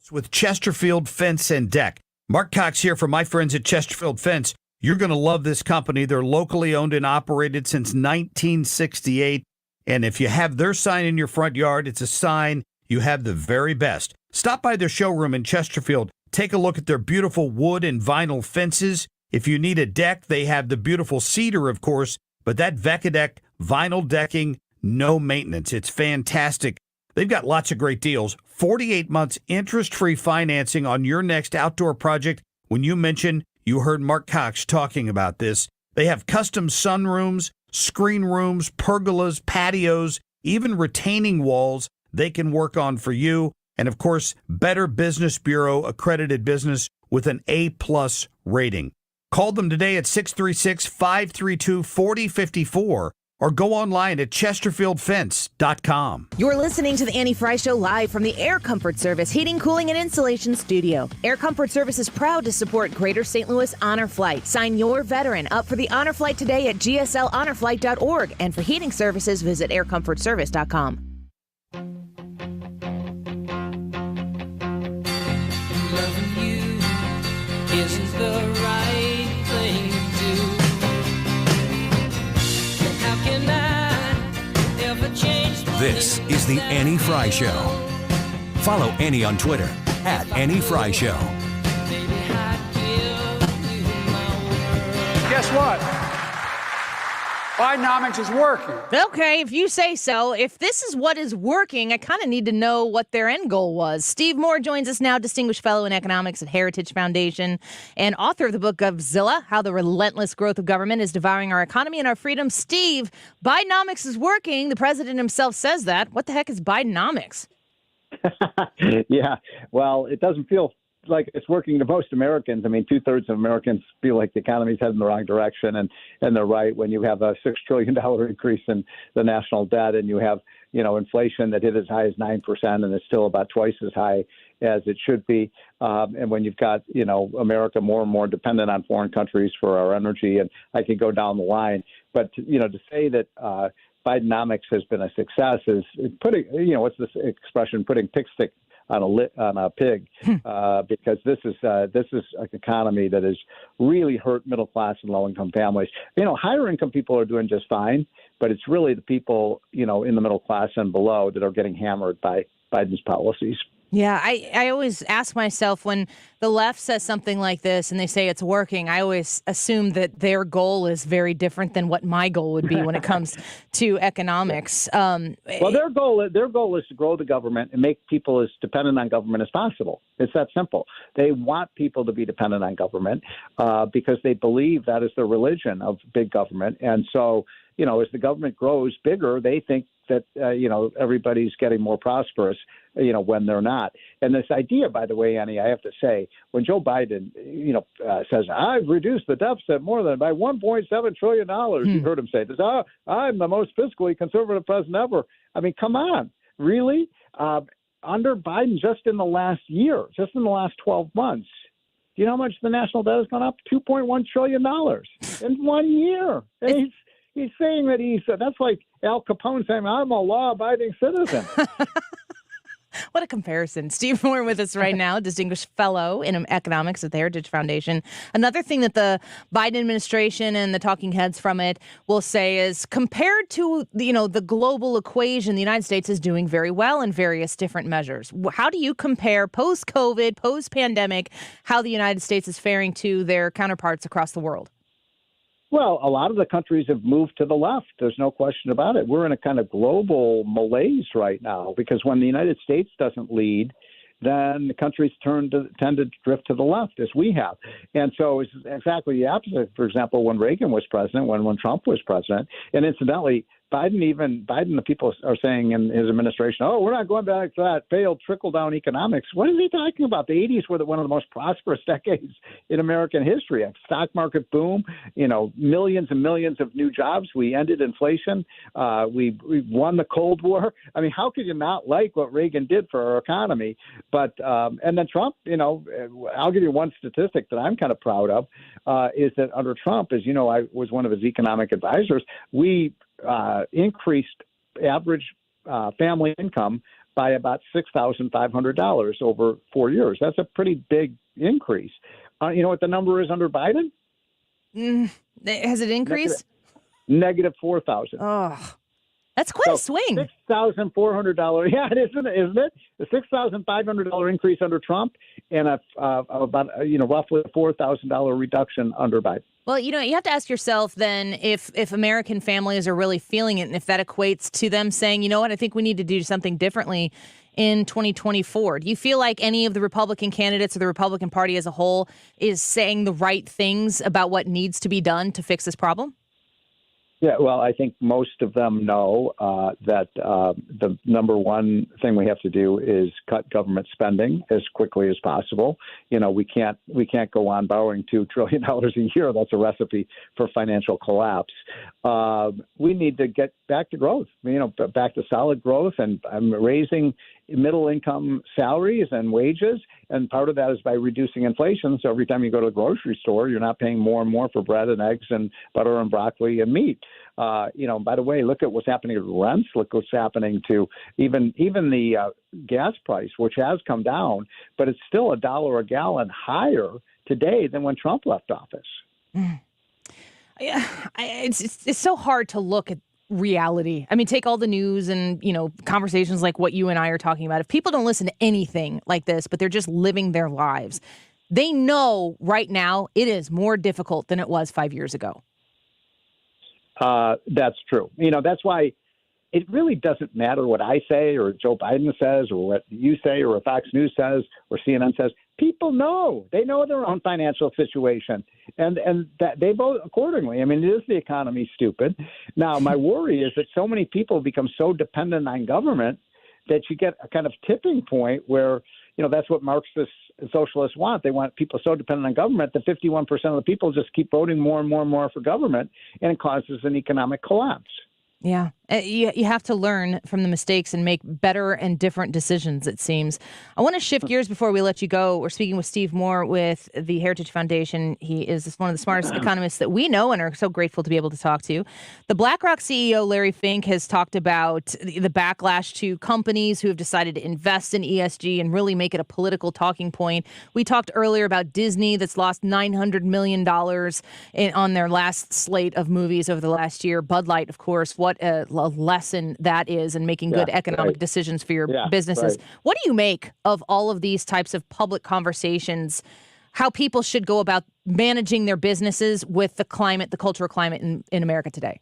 With Chesterfield Fence and Deck. Mark Cox here from my friends at Chesterfield Fence. You're going to love this company. They're locally owned and operated since 1968. And if you have their sign in your front yard, it's a sign you have the very best. Stop by their showroom in Chesterfield. Take a look at their beautiful wood and vinyl fences. If you need a deck, they have the beautiful cedar, of course, but that Vecadec vinyl decking, no maintenance. It's fantastic. They've got lots of great deals. 48 months interest-free financing on your next outdoor project. When you mention you heard Mark Cox talking about this, they have custom sunrooms, screen rooms, pergolas, patios, even retaining walls they can work on for you. And of course, Better Business Bureau accredited business with an A+ rating. Call them today at 636-532-4054 or go online at chesterfieldfence.com.
You're listening to the Annie Frey Show live from the Air Comfort Service Heating, Cooling, and Insulation Studio. Air Comfort Service is proud to support Greater St. Louis Honor Flight. Sign your veteran up for the Honor Flight today at gsLHonorFlight.org. And for heating services, visit aircomfortservice.com.
Loving you isn't the right thing to do. How can I ever change?
This is the Annie Frey Show. Follow Annie on Twitter at Annie Frey Show.
Guess what?
Bidenomics is working.
Okay, if you say so. If this is what is working, I kind of need to know what their end goal was. Steve Moore joins us now, Distinguished Fellow in Economics at Heritage Foundation and author of the book Godzilla, How the Relentless Growth of Government is Devouring Our Economy and Our Freedom. Steve, Bidenomics is working. The president himself says that. What the heck is Bidenomics?
Yeah, well, it doesn't feel like it's working to most Americans. I mean, 2/3 of Americans feel like the economy's heading in the wrong direction, and they're right. When you have a $6 trillion increase in the national debt, and you have inflation that hit as high as 9%, and it's still about twice as high as it should be, and when you've got America more and more dependent on foreign countries for our energy, and I can go down the line. But to say that Bidenomics has been a success is putting what's this expression, putting pig stick on a pig, because this is an economy that has really hurt middle class and low income families. Higher income people are doing just fine, but it's really the people in the middle class and below that are getting hammered by Biden's policies.
Yeah, I always ask myself, when the left says something like this and they say it's working, I always assume that their goal is very different than what my goal would be when it comes to economics.
Well, their goal is to grow the government and make people as dependent on government as possible. It's that simple. They want people to be dependent on government because they believe that is the religion of big government. And so, as the government grows bigger, they think that, everybody's getting more prosperous, when they're not. And this idea, by the way, Annie, I have to say, when Joe Biden, says, I've reduced the deficit more than by $1.7 trillion, you've heard him say this, I'm the most fiscally conservative president ever. I mean, come on, really? Under Biden, just in the last year, just in the last 12 months, do you know how much the national debt has gone up? $2.1 trillion in 1 year. And he's saying that that's like Al Capone saying, I'm a law-abiding citizen.
What a comparison. Steve Moore with us right now, Distinguished Fellow in Economics at the Heritage Foundation. Another thing that the Biden administration and the talking heads from it will say is, compared to the global equation, the United States is doing very well in various different measures. How do you compare post-COVID, post-pandemic, how the United States is faring to their counterparts across the world?
Well, a lot of the countries have moved to the left. There's no question about it. We're in a kind of global malaise right now because when the United States doesn't lead, then the countries tend to drift to the left, as we have. And so it's exactly the opposite. For example, when Reagan was president, when Trump was president, and incidentally, Biden, the people are saying in his administration, we're not going back to that failed trickle-down economics. What is he talking about? The 80s were one of the most prosperous decades in American history. A stock market boom, millions and millions of new jobs. We ended inflation. We won the Cold War. I mean, how could you not like what Reagan did for our economy? But and then Trump, I'll give you one statistic that I'm kind of proud of, is that under Trump, as you know, I was one of his economic advisors, we increased average family income by about $6,500 over 4 years. That's a pretty big increase. You know what the number is under Biden?
Has it increased?
Negative 4,000.
Oh, that's quite a swing.
$6,400. Yeah, isn't it? The $6,500 increase under Trump and about roughly a $4,000 reduction under Biden.
Well, you have to ask yourself then if American families are really feeling it and if that equates to them saying, you know what, I think we need to do something differently in 2024. Do you feel like any of the Republican candidates or the Republican Party as a whole is saying the right things about what needs to be done to fix this problem?
Yeah, well, I think most of them know that the number one thing we have to do is cut government spending as quickly as possible. We can't go on borrowing $2 trillion a year. That's a recipe for financial collapse. We need to get back to growth, back to solid growth and raising middle income salaries and wages. And part of that is by reducing inflation. So every time you go to the grocery store, you're not paying more and more for bread and eggs and butter and broccoli and meat. By the way, look at what's happening to rents. Look what's happening to even the gas price, which has come down, but it's still $1 a gallon higher today than when Trump left office.
Yeah, it's so hard to look at reality. I mean, take all the news and, conversations like what you and I are talking about. If people don't listen to anything like this, but they're just living their lives, they know right now it is more difficult than it was 5 years ago.
That's true. That's why it really doesn't matter what I say or Joe Biden says or what you say or what Fox News says or CNN says. People know. They know their own financial situation, and that they vote accordingly. I mean, it is the economy, stupid. Now, my worry is that so many people become so dependent on government that you get a kind of tipping point where, that's what Marxist and socialists want. They want people so dependent on government that 51% of the people just keep voting more and more and more for government, and it causes an economic collapse.
Yeah. You have to learn from the mistakes and make better and different decisions, it seems. I want to shift gears before we let you go. We're speaking with Steve Moore with the Heritage Foundation. He is one of the smartest economists that we know and are so grateful to be able to talk to. The BlackRock CEO, Larry Fink, has talked about the backlash to companies who have decided to invest in ESG and really make it a political talking point. We talked earlier about Disney that's lost $900 million on their last slate of movies over the last year. Bud Light, of course, what a lesson that is in making good economic decisions for your businesses. What do you make of all of these types of public conversations, how people should go about managing their businesses with the climate, the cultural climate in America today?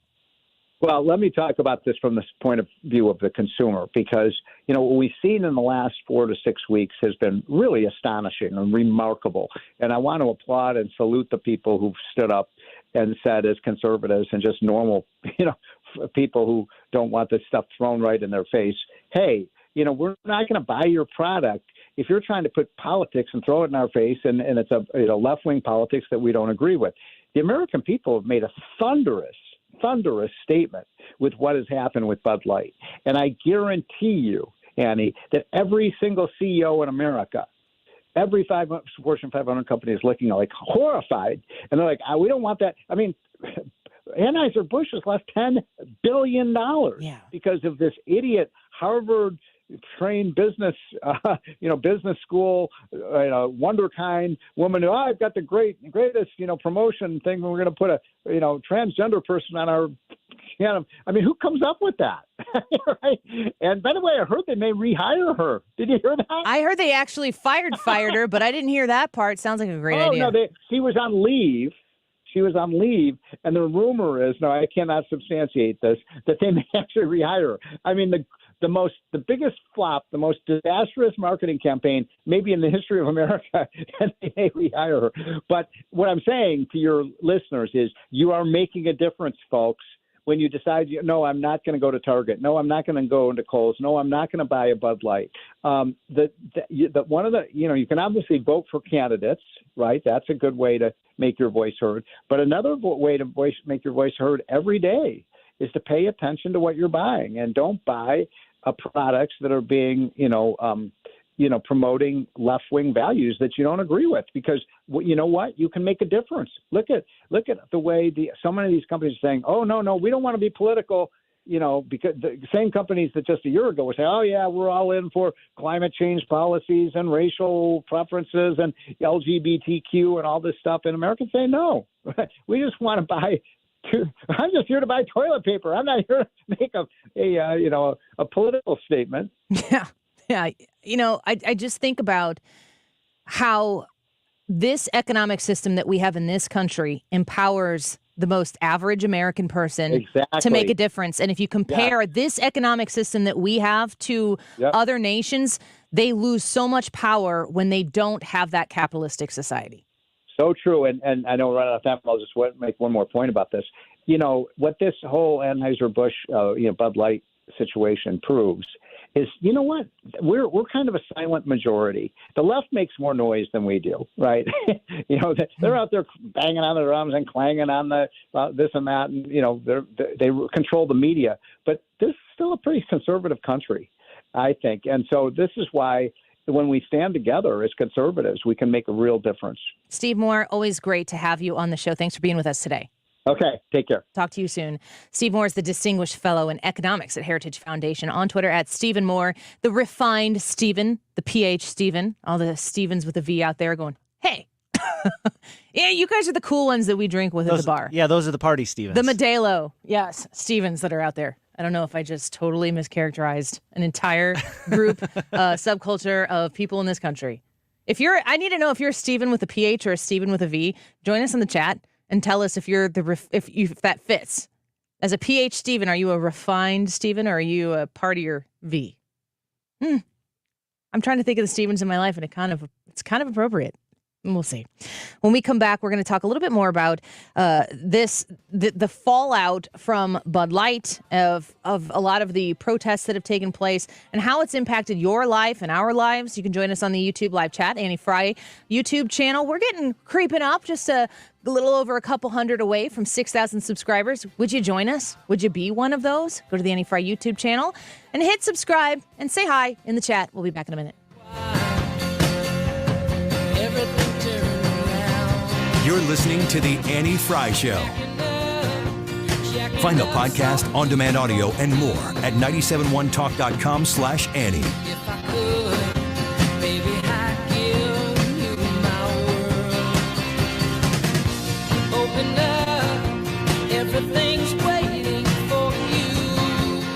Well, let me talk about this from this point of view of the consumer, because, what we've seen in the last 4 to 6 weeks has been really astonishing and remarkable. And I want to applaud and salute the people who've stood up and said, as conservatives and just normal, people who don't want this stuff thrown right in their face, hey, we're not going to buy your product if you're trying to put politics and throw it in our face, and it's a left-wing politics that we don't agree with. The American people have made a thunderous statement with what has happened with Bud Light. And I guarantee you, Annie, that every single CEO in America, every Fortune 500 company is looking like horrified. And they're like, we don't want that. I mean, Anheuser-Busch has lost $10 billion because of this idiot Harvard-trained business school, wonderkind woman who, I've got the greatest, promotion thing. We're going to put a, transgender person on our channel. I mean, who comes up with that? Right? And by the way, I heard they may rehire her. Did you hear that?
I heard they actually fired her, but I didn't hear that part. Sounds like a great idea.
Oh, no, she was on leave. She was on leave, and the rumor is, no, I cannot substantiate this, that they may actually rehire her. I mean, the biggest flop, the most disastrous marketing campaign maybe in the history of America, and they may rehire her. But what I'm saying to your listeners is you are making a difference, folks, when you decide, no, I'm not going to go to Target. No, I'm not going to go into Kohl's. No, I'm not going to buy a Bud Light. One of the, you can obviously vote for candidates, right? That's a good way to make your voice heard. But another way to make your voice heard every day is to pay attention to what you're buying, and don't buy products that are being, promoting left-wing values that you don't agree with, because you know what? You can make a difference. Look at the way so many of these companies are saying, oh, no, we don't want to be political, because the same companies that just a year ago were saying, oh, yeah, we're all in for climate change policies and racial preferences and LGBTQ and all this stuff. And Americans say, no, we just want to buy I'm just here to buy toilet paper. I'm not here to make a political statement.
Yeah. I just think about how this economic system that we have in this country empowers the most average American person to make a difference. And if you compare this economic system that we have to other nations, they lose so much power when they don't have that capitalistic society.
So true. And I know we're running out of time. I'll just make one more point about this. What this whole Anheuser-Busch, Bud Light situation proves is, what? We're kind of a silent majority. The left makes more noise than we do, right? They're out there banging on the drums and clanging on the this and that, and they control the media. But this is still a pretty conservative country, I think. And so this is why, when we stand together as conservatives, we can make a real difference.
Steve Moore, always great to have you on the show. Thanks for being with us today.
Okay, take care.
Talk to you soon. Steve Moore is the Distinguished Fellow in Economics at Heritage Foundation. On Twitter at Stephen Moore, the refined Stephen, the PH Stephen, all the Stevens with a V out there going, hey. Yeah, you guys are the cool ones that we drink with at the bar.
Yeah, those are the party Stevens.
The Modelo, yes, Stevens that are out there. I don't know if I just totally mischaracterized an entire group, subculture of people in this country. I need to know if you're a Stephen with a PH or a Stephen with a V. Join us in the chat and tell us if you're if that fits. As a PH Steven, are you a refined Steven or are you a partier V? I'm trying to think of the Stevens in my life, and it's kind of appropriate. We'll see. When we come back, we're going to talk a little bit more about the fallout from Bud Light, of a lot of the protests that have taken place, and how it's impacted your life and our lives. You can join us on the YouTube live chat, Annie Frey YouTube channel. We're getting creeping up, just a little over a couple hundred away from 6,000 subscribers. Would you join us? Would you be one of those? Go to the Annie Frey YouTube channel and hit subscribe and say hi in the chat. We'll be back in a minute.
You're listening to The Annie Frey Show. Find the podcast, on-demand audio, and more at 971talk.com/Annie.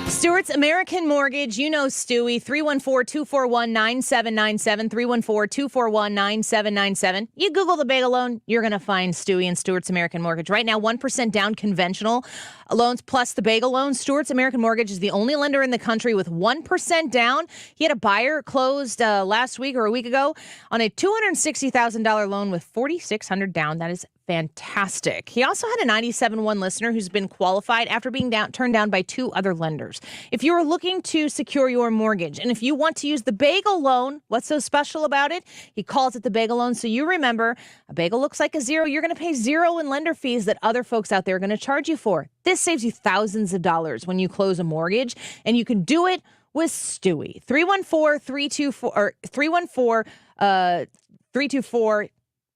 Stewart's American Mortgage, you know Stewie, 314-241-9797, 314-241-9797. You Google the bagel loan, you're going to find Stewie and Stewart's American Mortgage. Right now, 1% down conventional loans plus the bagel loan. Stewart's American Mortgage is the only lender in the country with 1% down. He had a buyer closed last week or a week ago on a $260,000 loan with $4,600 down. That is fantastic. He also had a 97.1 listener who's been qualified after being turned down by 2 other lenders. If you're looking to secure your mortgage, and if you want to use the bagel loan, what's so special about it? He calls it the bagel loan. So you remember, a bagel looks like a zero. You're going to pay zero in lender fees that other folks out there are going to charge you for. This saves you thousands of dollars when you close a mortgage, and you can do it with Stewie. 314-324.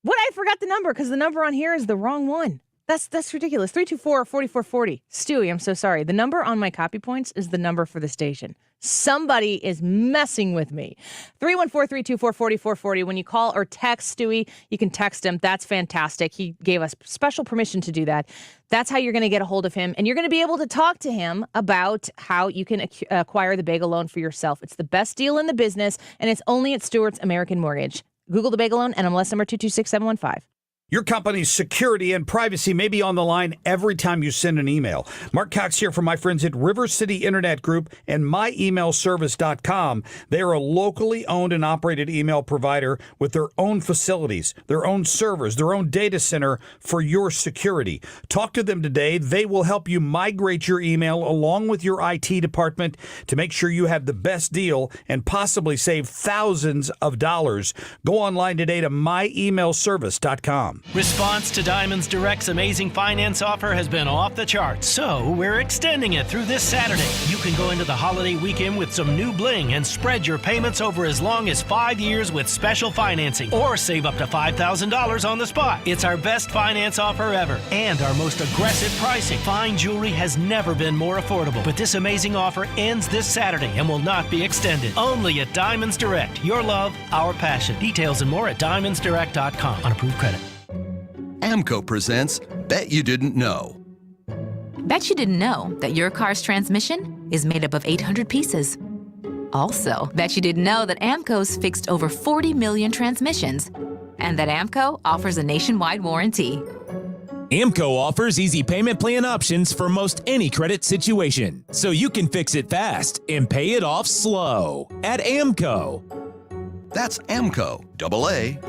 What? I forgot the number because the number on here is the wrong one. That's ridiculous. 324-4440. Stewie, I'm so sorry. The number on my copy points is the number for the station. Somebody is messing with me. 314-324-4440. When you call or text Stewie, you can text him. That's fantastic. He gave us special permission to do that. That's how you're going to get a hold of him. And you're going to be able to talk to him about how you can acquire the bagel loan for yourself. It's the best deal in the business, and it's only at Stewart's American Mortgage. Google the bagel loan, NMLS number 226715.
Your company's security and privacy may be on the line every time you send an email. Mark Cox here from my friends at River City Internet Group and myemailservice.com. They are a locally owned and operated email provider with their own facilities, their own servers, their own data center for your security. Talk to them today. They will help you migrate your email along with your IT department to make sure you have the best deal and possibly save thousands of dollars. Go online today to myemailservice.com.
Response to Diamonds Direct's amazing finance offer has been off the charts, so we're extending it through this Saturday. You can go into the holiday weekend with some new bling and spread your payments over as long as 5 years with special financing, or save up to $5,000 on the spot. It's our best finance offer ever and our most aggressive pricing. Fine jewelry has never been more affordable, but this amazing offer ends this Saturday and will not be extended. Only at Diamonds Direct. Your love, our passion. Details and more at diamondsdirect.com. On approved credit.
AMCO presents Bet You Didn't Know.
Bet you didn't know that your car's transmission is made up of 800 pieces. Also, bet you didn't know that AMCO's fixed over 40 million transmissions, and that AMCO offers a nationwide warranty.
AMCO offers easy payment plan options for most any credit situation, so you can fix it fast and pay it off slow at AMCO.
That's AMCO, AA,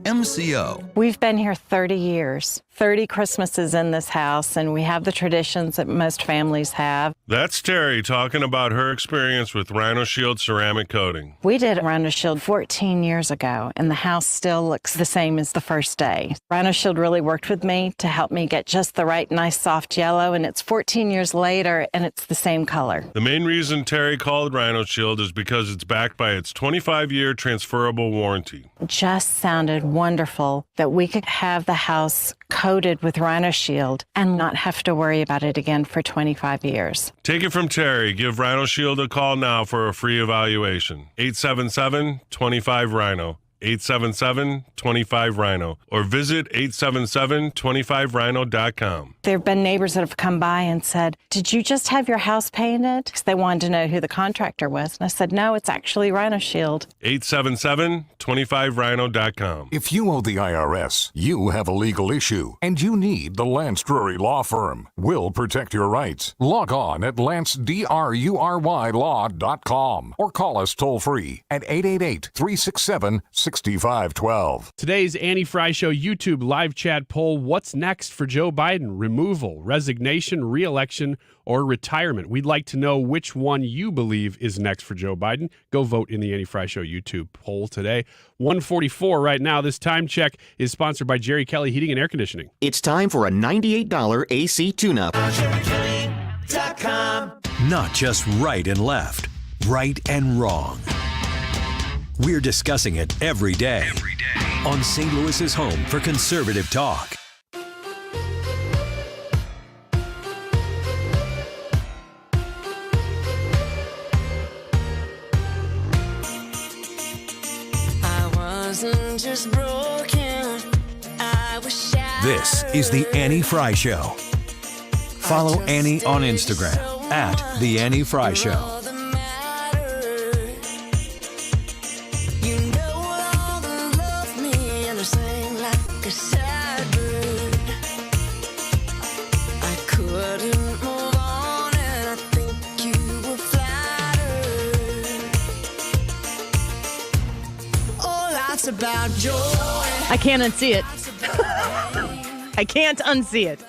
MCO.
We've been here 30 years, 30 Christmases in this house, and we have the traditions that most families have.
That's Terry talking about her experience with Rhino Shield ceramic coating.
We did Rhino Shield 14 years ago, and the house still looks the same as the first day. Rhino Shield really worked with me to help me get just the right nice soft yellow, and it's 14 years later, and it's the same color.
The main reason Terry called Rhino Shield is because it's backed by its 25-year transferable warranty.
It just sounded wonderful that we could have the house coated with Rhino Shield and not have to worry about it again for 25 years.
Take it from Terry. Give Rhino Shield a call now for a free evaluation. 877-25-RHINO. 877-25-RHINO. Or visit 877-25rhino.com.
There have been neighbors that have come by and said, "Did you just have your house painted?" Because they wanted to know who the contractor was. And I said, "No, it's actually Rhino Shield."
877-25rhino.com.
If you owe the IRS, you have a legal issue, and you need the Lance Drury Law Firm. We'll protect your rights. Log on at lancedrurylaw.com or call us toll-free at 888-367-6512.
Today's Annie Frey Show YouTube live chat poll, what's next for Joe Biden? Removal, resignation, re-election, or retirement? We'd like to know which one you believe is next for Joe Biden. Go vote in the Annie Frey Show YouTube poll today. 1:44 right now. This time check is sponsored by Jerry Kelly Heating and Air Conditioning.
It's time for a $98 AC tune-up.
Not just right and left, right and wrong. We're discussing it every day on St. Louis's home for conservative talk.
Just broken. I was
This is the Annie Frey Show. Follow Annie on Instagram at The Annie Frey Show.
You know all the love me and I sing like a sad bird. I couldn't move on and I think you were flattered. All that's about joy.
I can't unsee it. I can't unsee it.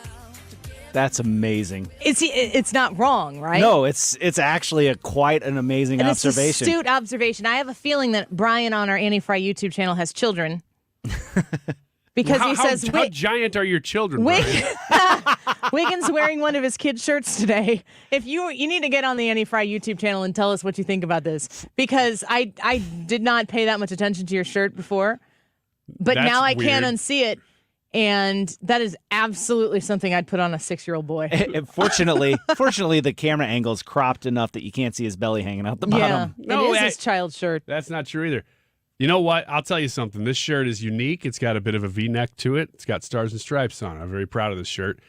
That's amazing.
It's not wrong, right?
No, it's actually quite an amazing
and
observation.
It's an astute observation. I have a feeling that Brian on our Annie Frey YouTube channel has children. Because he says,
how giant are your children, Brian?
Wiggins wearing one of his kids' shirts today. If you need to get on the Annie Frey YouTube channel and tell us what you think about this, because I did not pay that much attention to your shirt before, but
That's
now I
weird.
can't unsee it. And that is absolutely something I'd put on a 6-year-old boy.
Fortunately, the camera angle's cropped enough that you can't see his belly hanging out the bottom.
Yeah, it is his child's shirt.
That's not true either. You know what? I'll tell you something. This shirt is unique. It's got a bit of a V-neck to it. It's got stars and stripes on it. I'm very proud of this shirt.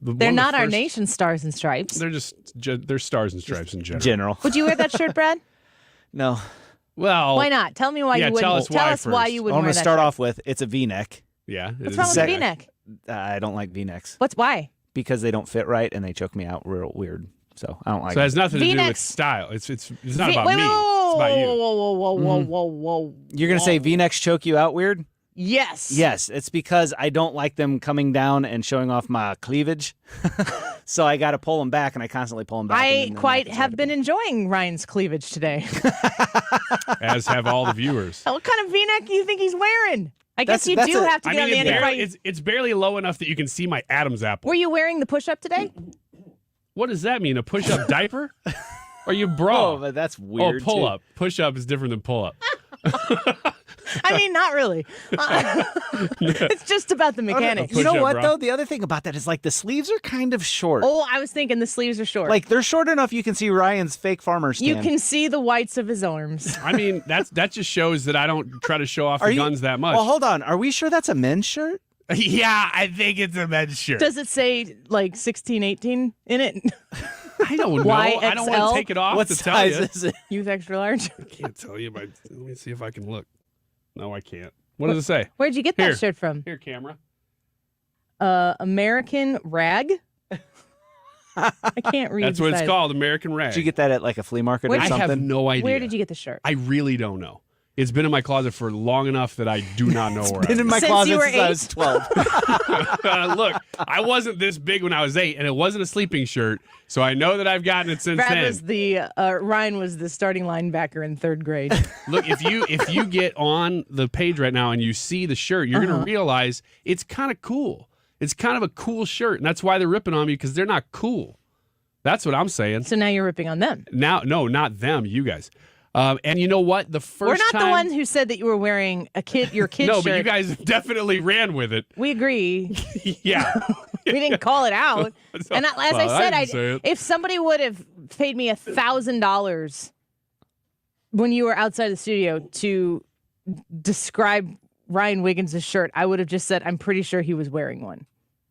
They're not our nation's stars and stripes.
They're stars and stripes in general.
Would you wear that shirt, Brad?
No.
Well,
why not? Tell me why you wouldn't.
Tell us
why you wouldn't
I'm
wear
going to
that
start
shirt.
off with, it's a V-neck.
Yeah.
What's wrong with a V-neck?
I don't like V-necks.
Why?
Because they don't fit right and they choke me out real weird. So I don't like
So it has nothing to do with
V-necks.
style. It's not about
Wait,
me. It's about you.
Whoa.
You're going to say V-necks choke you out weird?
Yes.
Yes, it's because I don't like them coming down and showing off my cleavage. So I got to pull them back, and I constantly pull them back.
I quite have been enjoying Ryan's cleavage today.
As have all the viewers.
What kind of V-neck do you think he's wearing? I guess you do have to get on the Annie Frey.
It's barely low enough that you can see my Adam's apple.
Were you wearing the push-up today?
What does that mean? A push-up diaper? Or you bra?
Oh, but that's weird.
Oh, pull-up. Push-up is different than pull-up.
I mean, not really. It's just about the mechanics.
You know what, though? The other thing about that is, like, the sleeves are kind of short.
Oh, I was thinking the sleeves are short.
Like, they're short enough you can see Ryan's fake farmer stand.
You can see the whites of his arms.
I mean, that just shows that I don't try to show off the guns that much.
Well, hold on. Are we sure that's a men's shirt?
Yeah, I think it's a men's shirt.
Does it say, like, 16, 18 in it?
I don't know.
YXL?
I don't want to take it off
What
to
size
tell you.
is it?
Youth extra large?
I can't tell you. Let me see if I can look. No, I can't. What does it say?
Where'd you get
Here.
that shirt from?
Here, camera.
American Rag? I can't read.
That's what it's called, American Rag.
Did you get that at, like, a flea market or
I
something?
have no idea.
Where did you get the shirt?
I really don't know. It's been in my closet for long enough that I do not know where.
Been in my
Since
closet
you were
since I was 12.
Look, I wasn't this big when I was 8, and it wasn't a sleeping shirt, so I know that I've gotten it since
Brad
then.
was Ryan was the starting linebacker in 3rd grade.
Look, if you get on the page right now and you see the shirt, you're going to realize it's kind of cool. It's kind of a cool shirt, and that's why they're ripping on me, because they're not cool. That's what I'm saying.
So now you're ripping on them.
Now, no, not them, you guys. And you know what? The first
We're not
time...
the ones who said that you were wearing your kid's
No,
shirt.
but you guys definitely ran with it.
We agree.
Yeah.
We didn't call it out. And as I said, if somebody would have paid me $1,000 when you were outside the studio to describe Ryan Wiggins' shirt, I would have just said, I'm pretty sure he was wearing one.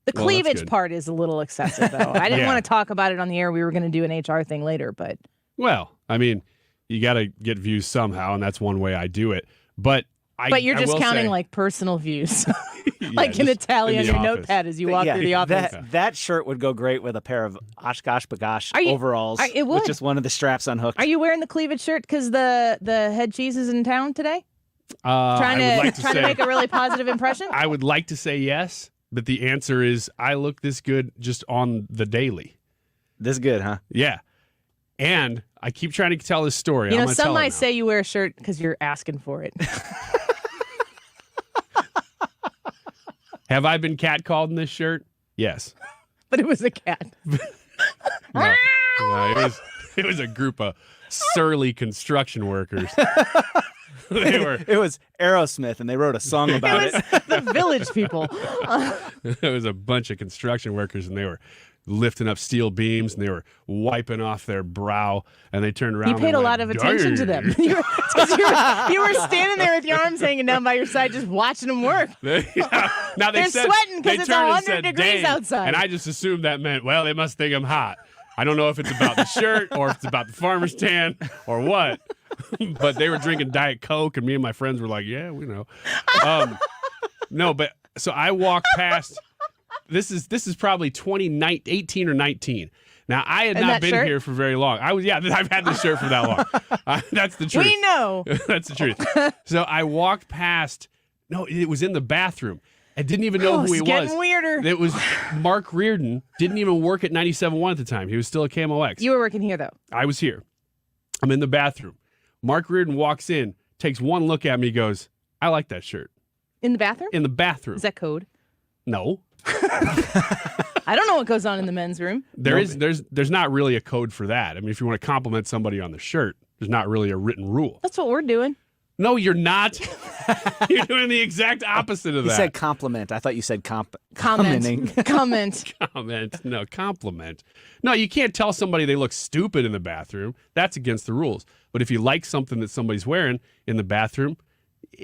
The
Well, that's
cleavage
good.
part is a little excessive, though. I didn't want to talk about it on the air. We were going to do an HR thing later, but
Well, I mean, you got to get views somehow, and that's one way I do it. But
you're
I
just
will
counting
say-
like personal views, like an
just
Italian
in the
your
office.
notepad as you walk through the office.
That shirt would go great with a pair of Oshkosh Bagosh
Are you-
overalls
it would.
with just one of the straps unhooked.
Are you wearing the cleavage shirt because the head cheese is in town today?
I would like to
trying
say,
to make a really positive impression?
I would like to say yes, but the answer is I look this good just on the daily.
This good, huh?
Yeah. And I keep trying to tell this story.
You
I'm
know,
gonna
some
tell it
might
now.
say you wear a shirt because you're asking for it.
Have I been catcalled in this shirt? Yes.
But it was a cat.
No, it was a group of surly construction workers.
It was Aerosmith, and they wrote a song about it.
The village people.
It was a bunch of construction workers, and they were lifting up steel beams, and they were wiping off their brow, and they turned around.
You paid
and
a
went,
lot of attention to them. You were standing there with your arms hanging down by your side, just watching them work.
Now
They're sweating 'cause
they
it's
turned and
100
said,
degrees
"Dang,"
outside.
and I just assumed that meant, well, they must think I'm hot. I don't know if it's about the shirt or if it's about the farmer's tan or what. But they were drinking Diet Coke, and me and my friends were like, "Yeah, we know." No, but so I walked past. This is probably 2018 or 19. Now I had
And
not
that
been
shirt?
here for very long. I've had this shirt for that long. That's the truth.
We know.
That's the truth. So I walked past. No, it was in the bathroom. I didn't even know who he
it's
was.
getting weirder.
It was Mark Reardon. Didn't even work at 97.1 at the time. He was still at KMOX.
You were working here, though.
I was here. I'm in the bathroom. Mark Reardon walks in, takes one look at me, goes, "I like that shirt."
In the bathroom?
In the bathroom.
Is that code?
No.
I don't know what goes on in the men's room.
There's not really a code for that. I mean, if you want to compliment somebody on the shirt, there's not really a written rule.
That's what we're doing.
No, you're not. You're doing the exact opposite of
You
that.
said compliment. I thought you said commenting.
Comment.
Comment. No, compliment. No, you can't tell somebody they look stupid in the bathroom. That's against the rules. But if you like something that somebody's wearing in the bathroom,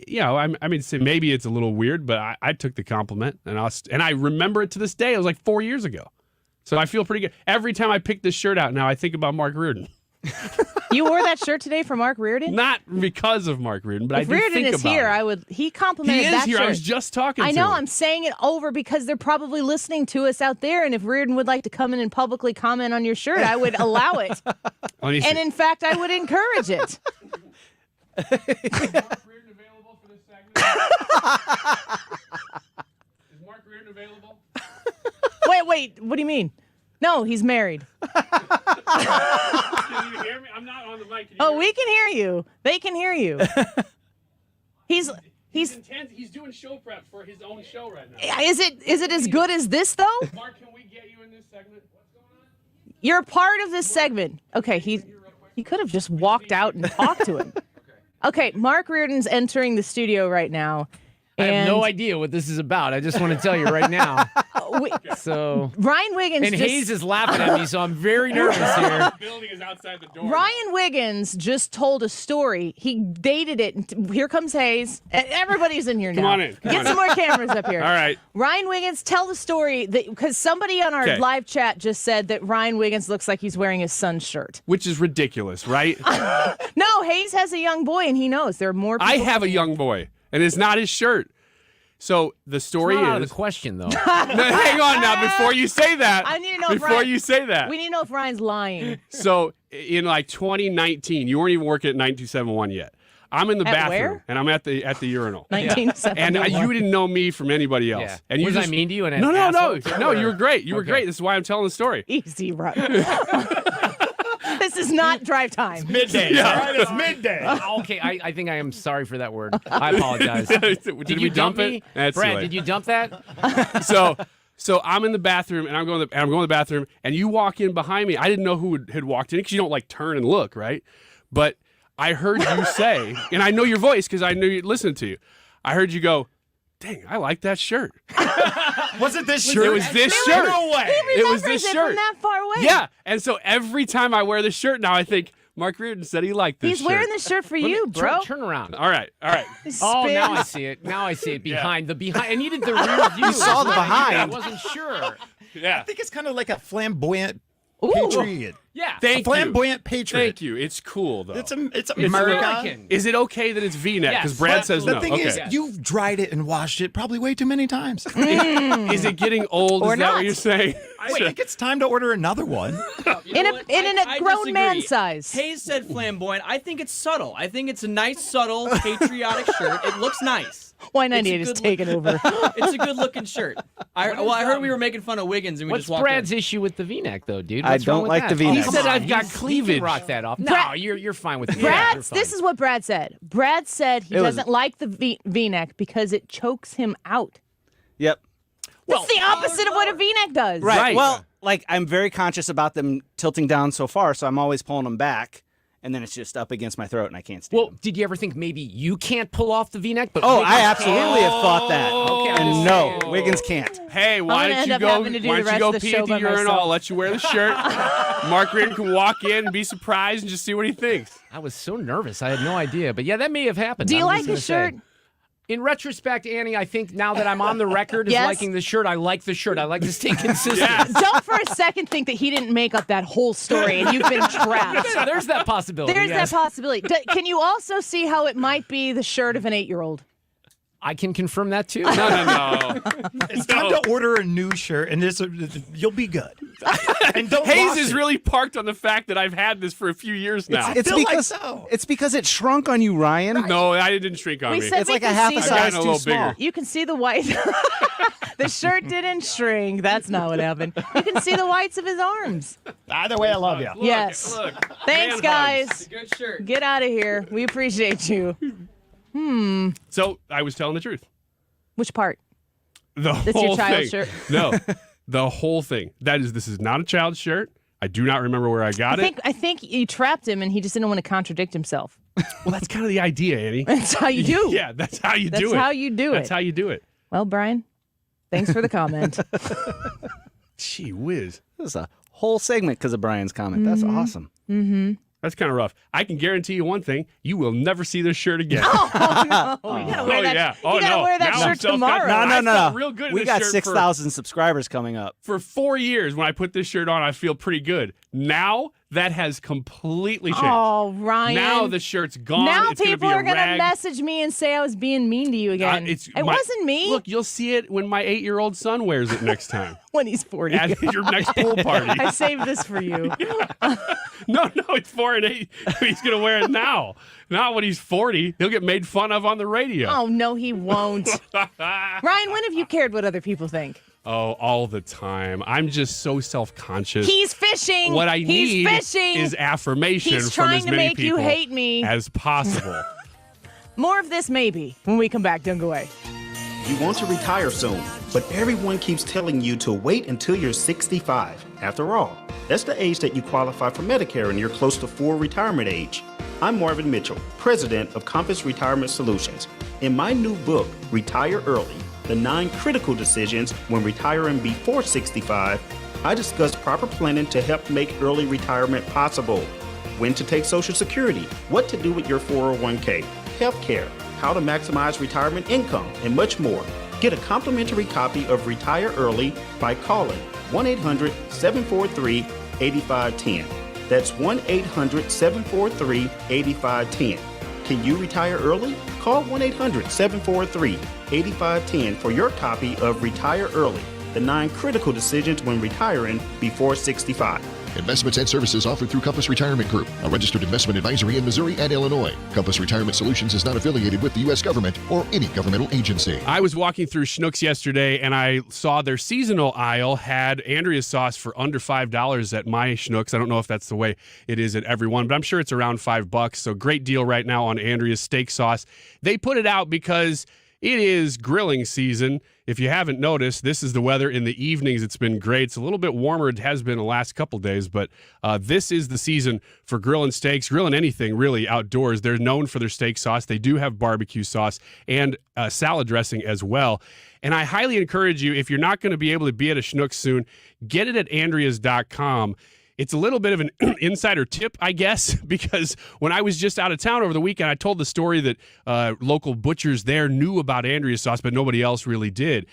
you know, I mean, say maybe it's a little weird, but I took the compliment, and I remember it to this day. It was like 4 years ago. So I feel pretty good. Every time I pick this shirt out now, I think about Mark Reardon.
You wore that shirt today for Mark Reardon?
Not because of Mark Reardon, but
If
I do
Reardon
think
is
about
here,
it.
he complimented
He is
that
here.
shirt.
I was just talking to
I know.
him.
I'm saying it over because they're probably listening to us out there, and if Reardon would like to come in and publicly comment on your shirt, I would allow it.
Let me see.
And in fact, I would encourage it.
Is Mark Reardon available?
Wait. What do you mean? No, he's married.
Can you hear me? I'm not on the mic.
We can hear you. They can hear you. He's
intense. He's doing show prep for his own show right now.
Is it as good as this though?
Mark, can we get you in this segment? What's going on?
You're a part of this segment. Okay, he could have just walked out and talked to him. Okay, Mark Reardon's entering the studio right now.
I have no idea what this is about. I just want to tell you right now. So
Ryan Wiggins
and
just-
Hayes is laughing at me, so I'm very nervous here.
The building is outside the door.
Ryan Wiggins just told a story. He dated it. Here comes Hayes. Everybody's in here now.
Come on in. Come
Get
on
some
in.
more cameras up here.
All right.
Ryan Wiggins, tell the story because somebody on our
Okay.
live chat just said that Ryan Wiggins looks like he's wearing his son's shirt.
Which is ridiculous, right?
No, Hayes has a young boy and he knows there are more people.
I have a young boy, and it's not his shirt. So the story
It's not
is
out of the question, though.
No, hang on now before you say that.
I need to know if
before
Ryan,
you say that.
We need to know if Ryan's lying.
So in like 2019, you weren't even working at 927.1 yet. I'm in the
At
bathroom
where?
and I'm at the urinal.
1971.
And you didn't know me from anybody else.
Yeah.
And you
Was
just,
I mean to you? And an
no,
asshole?
you were great. You were
Okay.
great. This is why I'm telling the story.
Easy, Ryan. This is not drive time.
Midday.
Yeah.
All right, it's midday. Okay, I think I am sorry for that word. I apologize.
Did
you
we dump
me?
it? That's
Brad,
silly.
did you dump that?
So I'm in the bathroom and I'm going to the bathroom and you walk in behind me. I didn't know who had walked in because you don't like turn and look, right? But I heard you say, and I know your voice because I knew you'd listen to you. I heard you go, "Dang, I like that shirt."
Was it this shirt?
It was this shirt.
No way.
He
It was
remembers
this
it
shirt.
from that far away.
Yeah, and so every time I wear this shirt now, I think, Mark Reardon said he liked this
He's wearing this shirt for you, bro.
Turn around.
All right.
Oh, now I see it. Now I see it behind the behind. I needed the rear view.
You saw the behind.
I wasn't sure.
Yeah.
I think it's kind of like a flamboyant patriot.
Yeah.
Thank
flamboyant patriot.
Thank you. It's cool though.
It's America.
American.
Is it okay that it's V-neck? Because Brad says
the
no.
thing
Okay.
is, you've dried it and washed it probably way too many times.
Is it getting old?
Or
Is that
not.
what you're saying?
I think it's time to order another one.
In a grown man size.
Hayes said flamboyant. I think it's subtle. I think it's a nice, subtle, patriotic shirt. It looks nice.
Y98 is taking over.
It's a good-looking shirt. I heard we were making fun of Wiggins, and we
What's
just walked
Brad's
in.
issue with the V-neck, though, dude?
I
What's wrong
don't
with
like
that?
the V-neck.
He said I've
He
got
can
cleavage.
rock that off.
No, you're fine with the V-neck.
This is what Brad said. Brad said he doesn't like the V-neck because it chokes him out.
Yep.
That's the opposite of what a V-neck does.
Right. Well, like I'm very conscious about them tilting down so far, so I'm always pulling them back, and then it's just up against my throat, and I can't stand them.
Did you ever think maybe you can't pull off the V-neck? But
Oh,
Wiggins
I absolutely have thought that.
Okay, I'm
and
just
no,
saying.
Wiggins can't.
Hey, why
gonna
don't
end
you
up
go?
having to do
Why
the
don't you
rest
go
of the
pee
show
at the
by
urinal?
myself.
I'll let you wear the shirt. Mark Reardon can walk in and be surprised and just see what he thinks.
I was so nervous. I had no idea. But yeah, that may have happened.
Do you
I'm
like
just
his
gonna say.
shirt?
In retrospect, Annie, I think now that I'm on the record as
Yes.
liking the shirt, I like the shirt. I like to stay consistent.
Don't for a second think that he didn't make up that whole story and you've been trapped.
Yeah, there's that possibility.
There's
yes.
that possibility. Can you also see how it might be the shirt of an 8-year-old?
I can confirm that too.
No.
It's time to order a new shirt, and you'll be good. And don't
Hayes
wash
is
it.
really parked on the fact that I've had this for a few years now.
It's
feel like
because
so.
it's because it shrunk on you, Ryan.
No, I didn't shrink on
We
me.
said
It's
we
like a
can
half
see
a
the-
size
gotten a
too
little
small.
bigger.
You can see the white. The shirt didn't shrink. That's not what happened. You can see the whites of his arms.
Either way, I love you.
Yes.
Look,
Thanks,
man
guys.
hugs.
Good shirt.
Get out of here. We appreciate you.
So I was telling the truth.
Which part?
The
That's
whole
your child's
thing.
shirt?
No, the whole thing. This is not a child's shirt. I do not remember where I got it.
I think you trapped him and he just didn't want to contradict himself.
Well, that's kind of the idea, Annie.
That's how you do.
Yeah, that's how you do it.
That's how you do it.
That's how you do it.
Well, Brian, thanks for the comment.
Gee whiz.
This is a whole segment because of Brian's comment. That's awesome.
Mm-hmm.
That's kind of rough. I can guarantee you one thing: you will never see this shirt again.
Oh, no. You gotta wear that,
yeah.
you gotta wear that
Now
shirt
I'm self-conscious.
tomorrow.
I
No.
felt real good in
We
this
got
shirt
6,000 subscribers coming up.
for 4 years. When I put this shirt on, I feel pretty good. Now that has completely changed.
Oh, Ryan.
Now the shirt's gone.
Now
It's gonna
people
be a
are going to
rag.
message me and say I was being mean to you again. It wasn't me.
Look, you'll see it when my 8-year-old son wears it next time.
When he's 40.
At your next pool party.
I saved this for you.
No, it's 4 and 8. He's going to wear it now. Not when he's 40. He'll get made fun of on the radio.
Oh, no, he won't. Ryan, when have you cared what other people think?
Oh, all the time. I'm just so self-conscious.
He's fishing.
What I
He's
need
fishing.
is affirmation
He's
from
trying
as
to
many
make you
people
hate me.
as possible.
More of this maybe when we come back. Don't go away.
You want to retire soon, but everyone keeps telling you to wait until you're 65. After all, that's the age that you qualify for Medicare and you're close to full retirement age. I'm Marvin Mitchell, president of Compass Retirement Solutions. In my new book, Retire Early, The 9 Critical Decisions When Retiring Before 65, I discuss proper planning to help make early retirement possible. When to take Social Security, what to do with your 401k, health care, how to maximize retirement income, and much more. Get a complimentary copy of Retire Early by calling 1-800-743-8510. That's 1-800-743-8510. Can you retire early? Call 1-800-743-8510 for your copy of Retire Early, the 9 critical decisions when retiring before 65.
Investments and services offered through Compass Retirement Group, a registered investment advisory in Missouri and Illinois. Compass Retirement Solutions is not affiliated with the U.S. government or any governmental agency.
I was walking through Schnucks yesterday, and I saw their seasonal aisle had Andrea's sauce for under $5 at my Schnucks. I don't know if that's the way it is at everyone, but I'm sure it's around $5. So great deal right now on Andrea's steak sauce. They put it out because it is grilling season. If you haven't noticed, this is the weather in the evenings. It's been great. It's a little bit warmer. It has been the last couple days, but this is the season for grilling steaks, grilling anything really outdoors. They're known for their steak sauce. They do have barbecue sauce and salad dressing as well. And I highly encourage you, if you're not going to be able to be at a Schnucks soon, get it at Andreas.com. it's a little bit of an insider tip, I guess, because when I was just out of town over the weekend, I told the story that local butchers there knew about Andrea's sauce, but nobody else really did.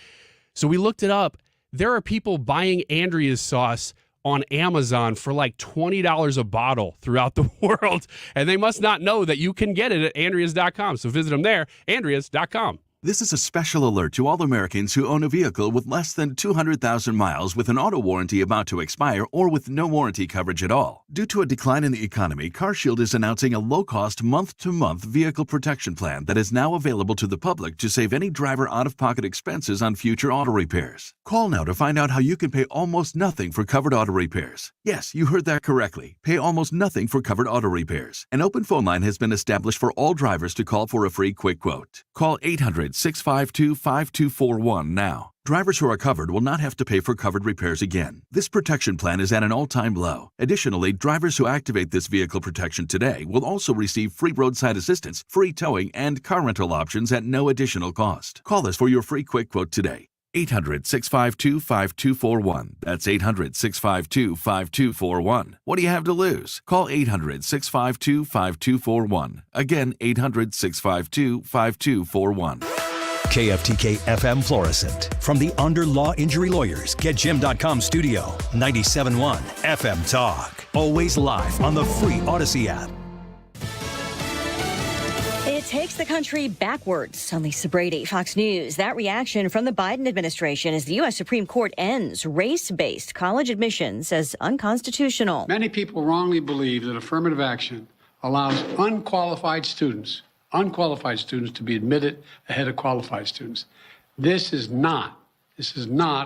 So we looked it up. There are people buying Andrea's sauce on Amazon for like $20 a bottle throughout the world, and they must not know that you can get it at Andreas.com. So visit them there, Andreas.com.
This is a special alert to all Americans who own a vehicle with less than 200,000 miles with an auto warranty about to expire or with no warranty coverage at all. Due to a decline in the economy, CarShield is announcing a low-cost month-to-month vehicle protection plan that is now available to the public to save any driver out-of-pocket expenses on future auto repairs. Call now to find out how you can pay almost nothing for covered auto repairs. Yes, you heard that correctly. Pay almost nothing for covered auto repairs. An open phone line has been established for all drivers to call for a free quick quote. Call 800-652-5241 now. Drivers who are covered will not have to pay for covered repairs again. This protection plan is at an all-time low. Additionally, drivers who activate this vehicle protection today will also receive free roadside assistance, free towing, and car rental options at no additional cost. Call us for your free quick quote today. 800-652-5241. That's 800-652-5241. What do you have to lose? Call 800-652-5241. Again, 800-652-5241.
KFTK FM Florissant. From the Under Law Injury Lawyers, GetJim.com studio, 97.1 FM Talk. Always live on the free Odyssey app.
It takes the country backwards. I'm Lisa Brady, Fox News. That reaction from the Biden administration as the U.S. Supreme Court ends race-based college admissions as unconstitutional.
Many people wrongly believe that affirmative action allows unqualified students to be admitted ahead of qualified students. This is not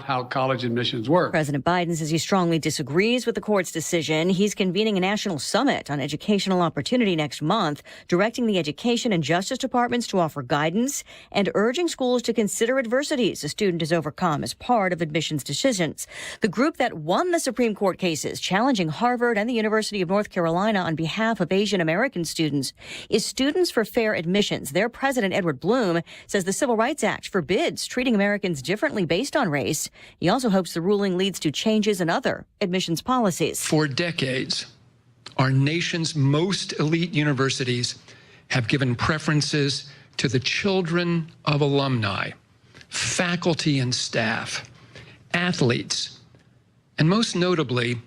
how college admissions work.
President Biden says he strongly disagrees with the court's decision. He's convening a national summit on educational opportunity next month, directing the Education and Justice Departments to offer guidance and urging schools to consider adversities a student has overcome as part of admissions decisions. The group that won the Supreme Court cases challenging Harvard and the University of North Carolina on behalf of Asian American students is Students for Fair Admissions. Their president, Edward Bloom, says the Civil Rights Act forbids treating Americans differently based on race. He also hopes the ruling leads to changes in other admissions policies.
For decades, our nation's most elite universities have given preferences to the children of alumni, faculty and staff, athletes, and most notably,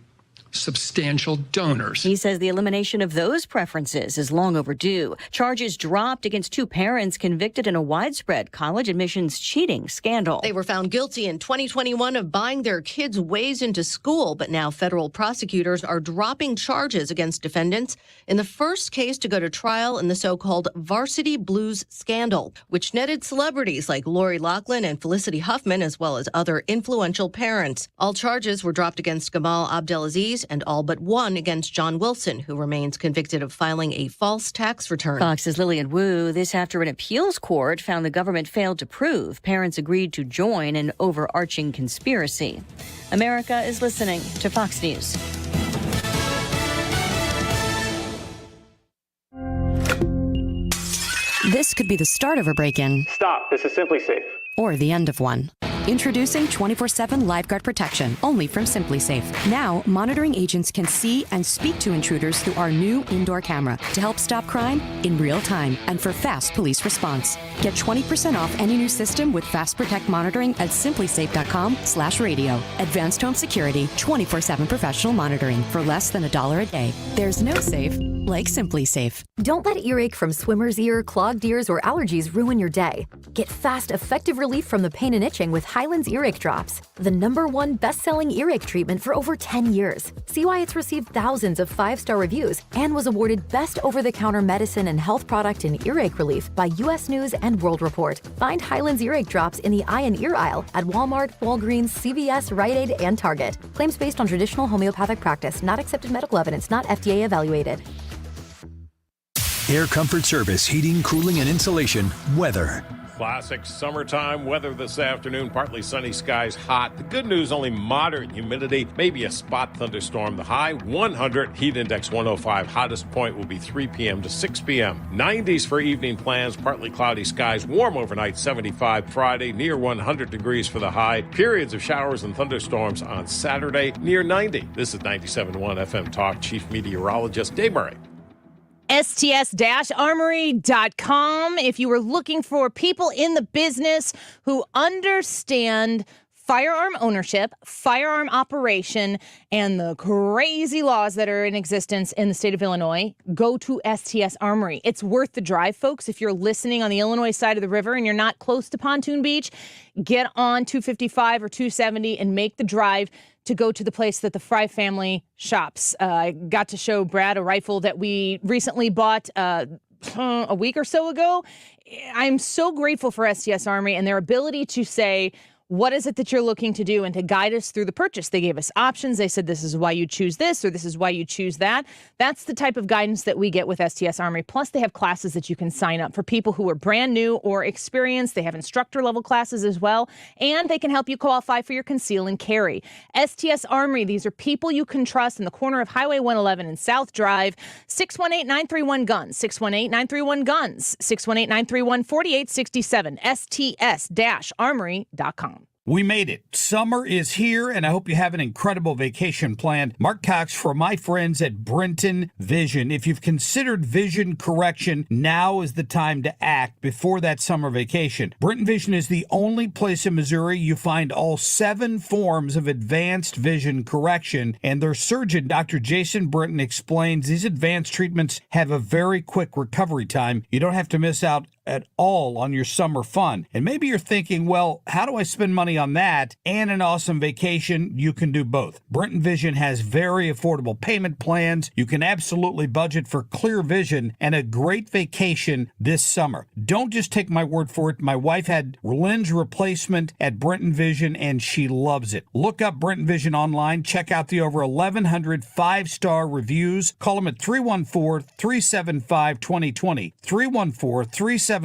substantial donors.
He says the elimination of those preferences is long overdue. Charges dropped against two parents convicted in a widespread college admissions cheating scandal.
They were found guilty in 2021 of buying their kids' ways into school, but now federal prosecutors are dropping charges against defendants in the first case to go to trial in the so-called Varsity Blues scandal, which netted celebrities like Lori Loughlin and Felicity Huffman, as well as other influential parents. All charges were dropped against Gamal Abdelaziz and all but one against John Wilson, who remains convicted of filing a false tax return.
Fox's Lillian Wu, this after an appeals court found the government failed to prove parents agreed to join an overarching conspiracy. America is listening to Fox News.
This could be the start of a break-in.
Stop. This is Simply Safe.
Or the end of one. Introducing 24/7 LiveGuard protection, only from Simply Safe. Now, monitoring agents can see and speak to intruders through our new indoor camera to help stop crime in real time and for fast police response. Get 20% off any new system with Fast Protect monitoring at simplysafe.com/radio. Advanced home security, 24/7 professional monitoring for less than $1 a day. There's no safe like Simply Safe.
Don't let earache from swimmer's ear, clogged ears, or allergies ruin your day. Get fast, effective relief from the pain and itching with Hyland's Earache Drops, the #1 best-selling earache treatment for over 10 years. See why it's received thousands of 5-star reviews and was awarded Best Over-the-Counter Medicine and Health Product in Earache Relief by U.S. News and World Report. Find Hyland's Earache Drops in the eye and ear aisle at Walmart, Walgreens, CVS, Rite Aid, and Target. Claims based on traditional homeopathic practice, not accepted medical evidence, not FDA evaluated.
Air Comfort Service, heating, cooling, and insulation. Weather.
Classic summertime weather this afternoon. Partly sunny skies, hot. The good news, only moderate humidity, maybe a spot thunderstorm. The high 100, heat index 105. Hottest point will be 3 p.m. to 6 p.m. 90s for evening plans. Partly cloudy skies, warm overnight 75. Friday, near 100 degrees for the high. Periods of showers and thunderstorms on Saturday, near 90. This is 97.1 FM Talk. Chief Meteorologist Dave Murray.
STS-armory.com. If you were looking for people in the business who understand firearm ownership, firearm operation, and the crazy laws that are in existence in the state of Illinois, go to STS Armory. It's worth the drive, folks. If you're listening on the Illinois side of the river and you're not close to Pontoon Beach, get on 255 or 270 and make the drive to go to the place that the Frey family shops. I got to show Brad a rifle that we recently bought a week or so ago. I'm so grateful for STS Armory and their ability to say, what is it that you're looking to do, and to guide us through the purchase. They gave us options. They said, this is why you choose this, or this is why you choose that. That's the type of guidance that we get with STS Armory. Plus, they have classes that you can sign up for people who are brand new or experienced. They have instructor level classes as well, and they can help you qualify for your conceal and carry. STS Armory, these are people you can trust in the corner of Highway 111 and South Drive. 618-931-GUNS, 618-931-GUNS, 618-931-4867, STS-armory.com.
We made it. Summer is here, and I hope you have an incredible vacation planned. Mark Cox for my friends at Brenton Vision. If you've considered vision correction, now is the time to act before that summer vacation. Brenton Vision is the only place in Missouri you find all 7 forms of advanced vision correction, and their surgeon, Dr. Jason Brenton, explains these advanced treatments have a very quick recovery time. You don't have to miss out at all on your summer fun. And maybe you're thinking, well, how do I spend money on that and an awesome vacation? You can do both. Brenton Vision has very affordable payment plans. You can absolutely budget for clear vision and a great vacation this summer. Don't just take my word for it. My wife had lens replacement at Brenton Vision and she loves it. Look up Brenton Vision online. Check out the over 1,100 5-star reviews. Call them at 314-375-2020. 314-375-2020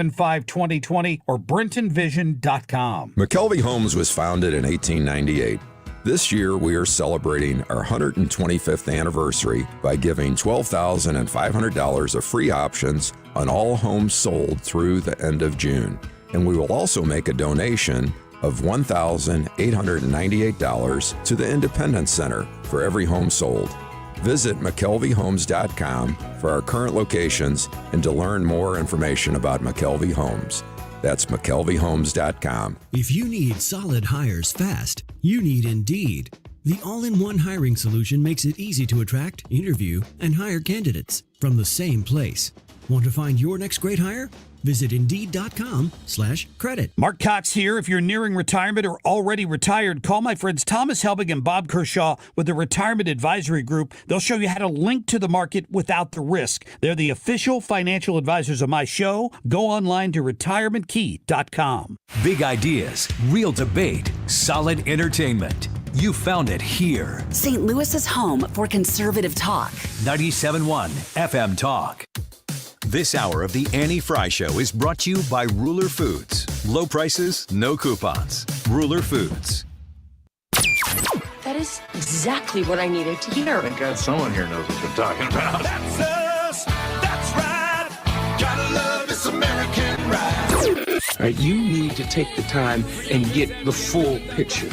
or BrentonVision.com.
McKelvey Homes was founded in 1898. This year, we are celebrating our 125th anniversary by giving $12,500 of free options on all homes sold through the end of June. And we will also make a donation of $1,898 to the Independence Center for every home sold. Visit McKelveyHomes.com for our current locations and to learn more information about McKelvey Homes. That's McKelveyHomes.com.
If you need solid hires fast, you need Indeed. The all-in-one hiring solution makes it easy to attract, interview, and hire candidates from the same place. Want to find your next great hire? Visit Indeed.com/credit.
Mark Cox here. If you're nearing retirement or already retired, call my friends Thomas Helbig and Bob Kershaw with the Retirement Advisory Group. They'll show you how to link to the market without the risk. They're the official financial advisors of my show. Go online to retirementkey.com.
Big ideas, real debate, solid entertainment. You found it here.
St. Louis's home for conservative talk.
97.1 FM Talk. This hour of the Annie Frey Show is brought to you by Ruler Foods. Low prices, no coupons. Ruler Foods.
That is exactly what I needed to hear.
Thank God someone here knows what they're talking about.
That's us. That's right. Gotta love this American ride.
All right, you need to take the time and get the full picture.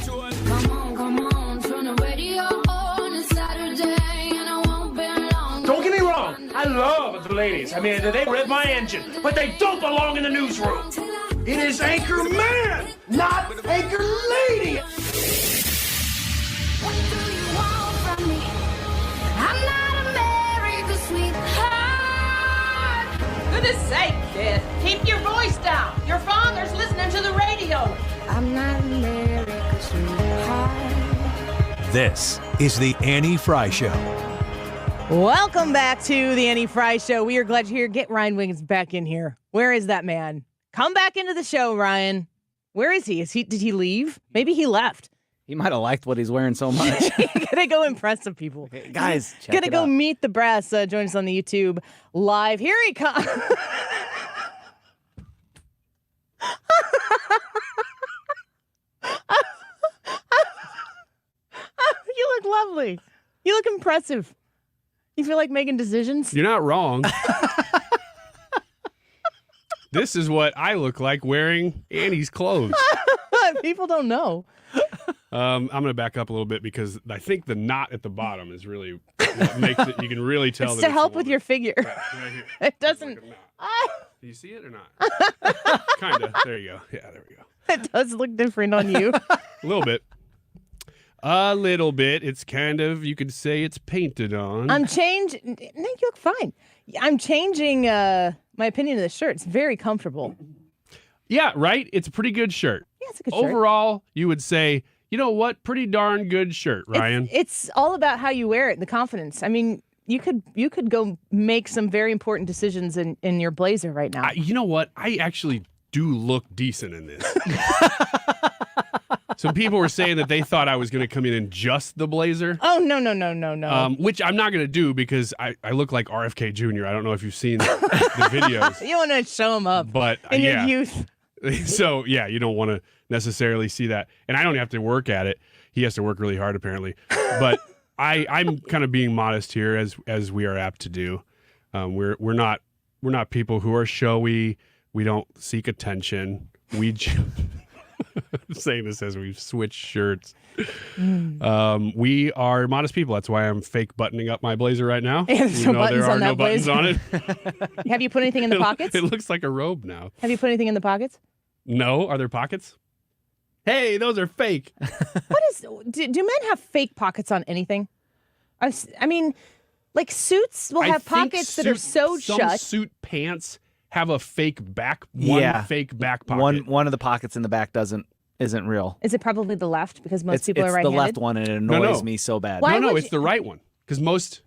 Don't get me wrong, I love the ladies. I mean, they rev my engine, but they don't belong in the newsroom. It is Anchor Man, not Anchor Lady.
What do you want from me? I'm not America's sweetheart.
Goodness sake, kid. Keep your voice down. Your father's listening to the radio.
I'm not America's sweetheart.
This is the Annie Frey Show.
Welcome back to the Annie Frey Show. We are glad you're here. Get Ryan Wiggins back in here. Where is that man? Come back into the show, Ryan. Where is he? Did he leave? Maybe he left.
He might have liked what he's wearing so much.
Gotta go impress some people.
Okay, guys, check
gotta
it
go
out.
meet the brass. Join us on the YouTube live. Here he comes. Exactly. You look impressive. You feel like making decisions?
You're not wrong. This is what I look like wearing Annie's clothes.
People don't know.
I'm going to back up a little bit because I think the knot at the bottom is really what makes it. You can really tell.
It's
that
to help with your figure.
Right here.
It doesn't.
Do you see it or not? Kind of. There you go. Yeah, there we go.
It does look different on you.
A little bit. A little bit. It's kind of, you could say it's painted on.
I'm changing. Nick, you look fine. I'm changing my opinion of the shirt. It's very comfortable.
Yeah, right? It's a pretty good shirt.
Yeah, it's a good shirt.
Overall, you would say, you know what? Pretty darn good shirt, Ryan.
It's all about how you wear it, the confidence. I mean, you could go make some very important decisions in your blazer right now.
You know what? I actually do look decent in this. Some people were saying that they thought I was going to come in just the blazer.
Oh, no.
Which I'm not going to do because I look like RFK Jr. I don't know if you've seen the videos.
You want to show them up
But
in
yeah.
your youth.
So, yeah, you don't want to necessarily see that. And I don't have to work at it. He has to work really hard, apparently. But I'm kind of being modest here, as we are apt to do. We're not people who are showy. We don't seek attention. We I'm saying this as we've switched shirts. We are modest people. That's why I'm fake buttoning up my blazer right now.
There's
Even
no
though there
buttons
are
on
no
that
buttons
blazer.
on it.
Have you put anything in the pockets?
It looks like a robe now.
Have you put anything in the pockets?
No. Are there pockets? Hey, those are fake.
Do men have fake pockets on anything? I mean, like suits will have pockets that are so
some
shut.
Suit pants have a fake back, fake back pocket.
One of the pockets in the back isn't real.
Is it probably the left? Because most people are
It's
right-handed.
the left one, and it annoys me so bad.
No, it's the right one. Because most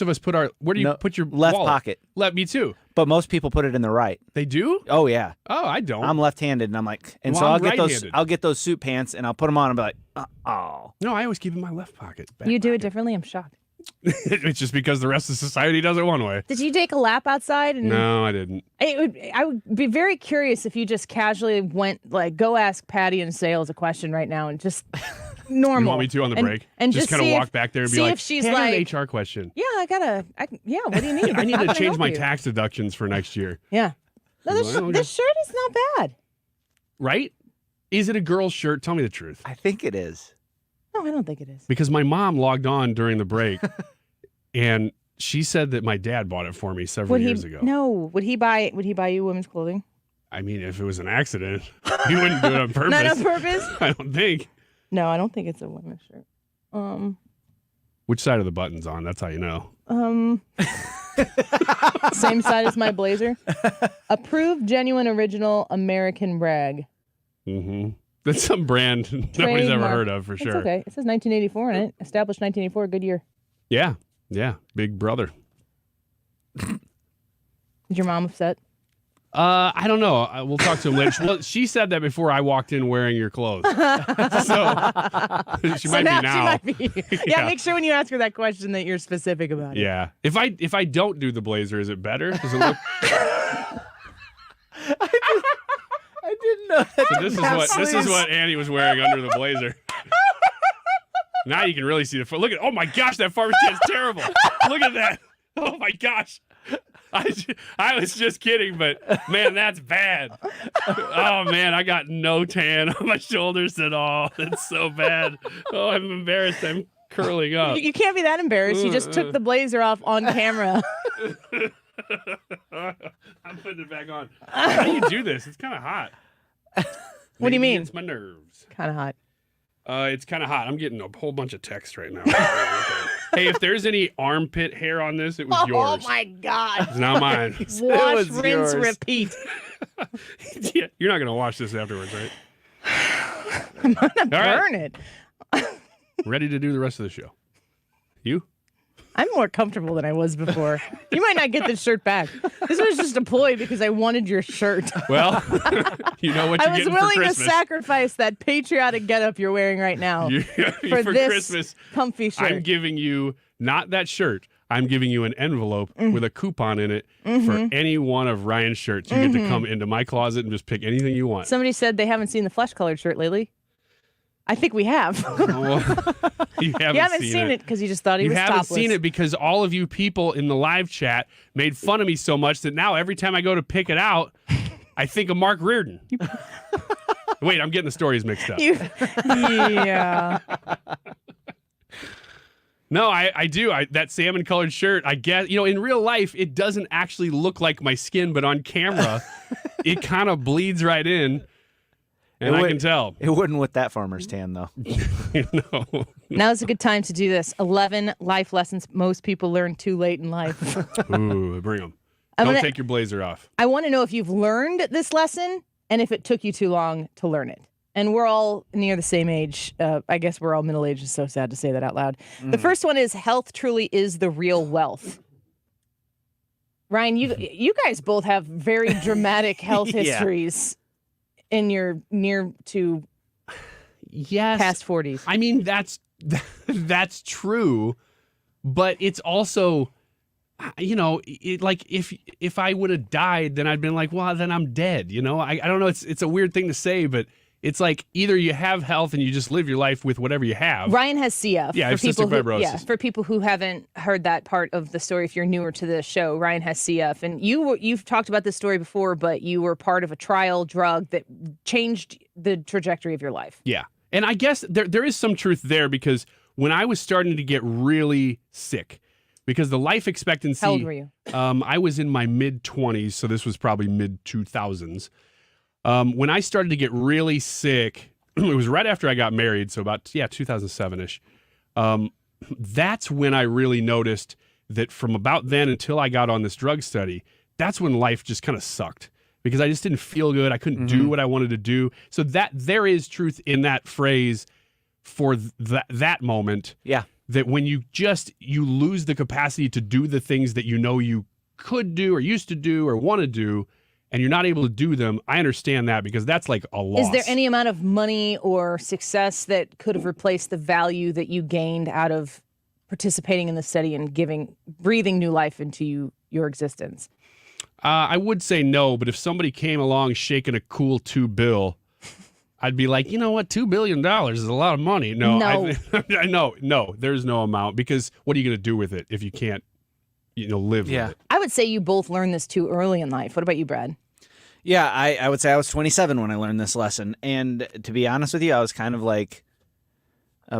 of us put where do you put your
left
wallet?
pocket?
Me too.
But most people put it in the right.
They do?
Oh yeah.
Oh, I don't.
I'm left-handed, and I'm like, and
Well,
so
I'm
I'll get those suit pants, and I'll put them on, and be like, oh.
No, I always keep it in my left pocket.
You do it differently? I'm shocked.
It's just because the rest of society does it one way.
Did you take a lap outside?
No, I didn't.
I would be very curious if you just casually went, like, go ask Patty in sales a question right now and just normal.
You want me to on the break?
And
just kind of walk back there and be like,
if she's
hey, I
like,
got an HR question.
Yeah, what do you need?
I need
How
to
can
change
help
my
you?
tax deductions for next year.
Yeah. No,
Well,
this shirt is not bad.
Right? Is it a girl's shirt? Tell me the truth.
I think it is.
No, I don't think it is.
Because my mom logged on during the break and she said that my dad bought it for me several years ago.
No. Would he buy you women's clothing?
I mean, if it was an accident, he wouldn't do it on purpose.
Not on purpose?
I don't think.
No, I don't think it's a women's shirt.
Which side of the button's on? That's how you know.
Same side as my blazer. Approved, genuine, original American rag.
Mm-hmm. That's some brand nobody's ever heard of for
It's
sure.
okay. It says 1984 in it. Established 1984. Good year.
Yeah. Big brother.
Is your mom upset?
I don't know. We'll talk to him later. Well, she said that before I walked in wearing your clothes. So she might be now.
She might be. Yeah, make sure when you ask her that question that you're specific about it.
Yeah. If I don't do the blazer, is it better? Does it look?
I didn't know that.
So this is what Annie was wearing under the blazer. Now you can really see the foot. Look at, oh my gosh, that pharmacy is terrible. Look at that. Oh my gosh. I was just kidding, but man, that's bad. Oh man, I got no tan on my shoulders at all. It's so bad. Oh, I'm embarrassed. I'm curling up.
You can't be that embarrassed. You just took the blazer off on camera.
I'm putting it back on. How do you do this? It's kind of hot.
What do you mean?
It's my nerves.
Kind of hot.
It's kind of hot. I'm getting a whole bunch of text right now. Hey, if there's any armpit hair on this, it was yours.
Oh my God.
It's not mine.
Wash, rinse, repeat.
Yeah, you're not going to watch this afterwards, right?
I'm going to burn it.
Ready to do the rest of the show? You?
I'm more comfortable than I was before. You might not get this shirt back. This was just a ploy because I wanted your shirt.
Well, you know what you're
I was
getting
willing
for
to
Christmas.
sacrifice that patriotic getup you're wearing right now
for
this
Christmas,
comfy shirt.
I'm giving you not that shirt. I'm giving you an envelope with a coupon in it for any one of Ryan's shirts. You get to come into my closet and just pick anything you want.
Somebody said they haven't seen the flesh-colored shirt lately. I think we have.
You
You haven't seen it because you just thought he was
You haven't
topless.
seen it because all of you people in the live chat made fun of me so much that now every time I go to pick it out, I think of Mark Reardon. Wait, I'm getting the stories mixed up.
Yeah.
No, I do. That salmon colored shirt, I guess, in real life, it doesn't actually look like my skin, but on camera, it kind of bleeds right in. And I can tell.
It wouldn't with that farmer's tan, though.
No.
Now's a good time to do this. 11 life lessons most people learn too late in life.
Ooh, bring them. Don't take your blazer off.
I want to know if you've learned this lesson and if it took you too long to learn it. And we're all near the same age. I guess we're all middle-aged. It's so sad to say that out loud. The first one is health truly is the real wealth. Ryan, you guys both have very dramatic health histories in your near to past 40s.
I mean, that's true, but it's also, like if I would have died, then I'd been like, well, then I'm dead. I don't know. It's a weird thing to say, but it's like either you have health and you just live your life with whatever you have.
Ryan has CF.
Yeah, I have cystic fibrosis.
For people who haven't heard that part of the story, if you're newer to the show, Ryan has CF. And you've talked about this story before, but you were part of a trial drug that changed the trajectory of your life.
Yeah. And I guess there is some truth there because when I was starting to get really sick, because the life expectancy...
How old were you?
I was in my mid-20s, so this was probably mid-2000s. When I started to get really sick, it was right after I got married, so about 2007-ish. That's when I really noticed that from about then until I got on this drug study, that's when life just kind of sucked because I just didn't feel good. I couldn't do what I wanted to do. So that there is truth in that phrase for that moment.
Yeah.
That when you lose the capacity to do the things that you could do or used to do or want to do, and you're not able to do them, I understand that because that's like a loss.
Is there any amount of money or success that could have replaced the value that you gained out of participating in the study and breathing new life into your existence?
I would say no, but if somebody came along shaking a cool $2 bill, I'd be like, you know what, $2 billion is a lot of money. No. No, there's no amount because what are you going to do with it if you can't, live with it?
I would say you both learned this too early in life. What about you, Brad?
Yeah, I would say I was 27 when I learned this lesson. And to be honest with you, I was kind of like,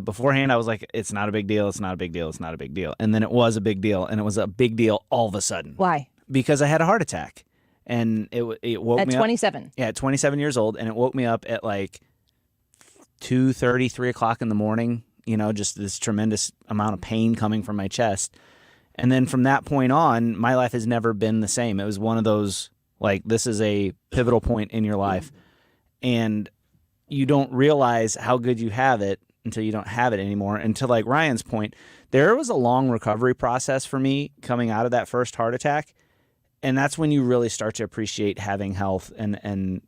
beforehand, I was like, it's not a big deal. It's not a big deal. It's not a big deal. And then it was a big deal. And it was a big deal all of a sudden.
Why?
Because I had a heart attack. And it woke me up.
At 27?
Yeah, at 27 years old. And it woke me up at like 2:30, 3 o'clock in the morning. Just this tremendous amount of pain coming from my chest. And then from that point on, my life has never been the same. It was one of those, like, this is a pivotal point in your life. And you don't realize how good you have it until you don't have it anymore. And to like Ryan's point, there was a long recovery process for me coming out of that first heart attack. And that's when you really start to appreciate having health. And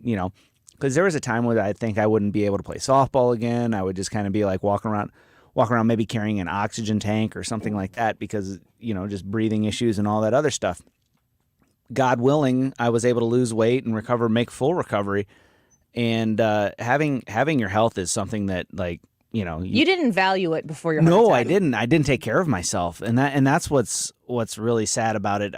because there was a time where I think I wouldn't be able to play softball again. I would just kind of be like walking around maybe carrying an oxygen tank or something like that because, just breathing issues and all that other stuff. God willing, I was able to lose weight and recover, make full recovery. And having your health is something that, like, you
didn't value it before your heart
No,
attack.
I didn't. I didn't take care of myself. And that's what's really sad about it.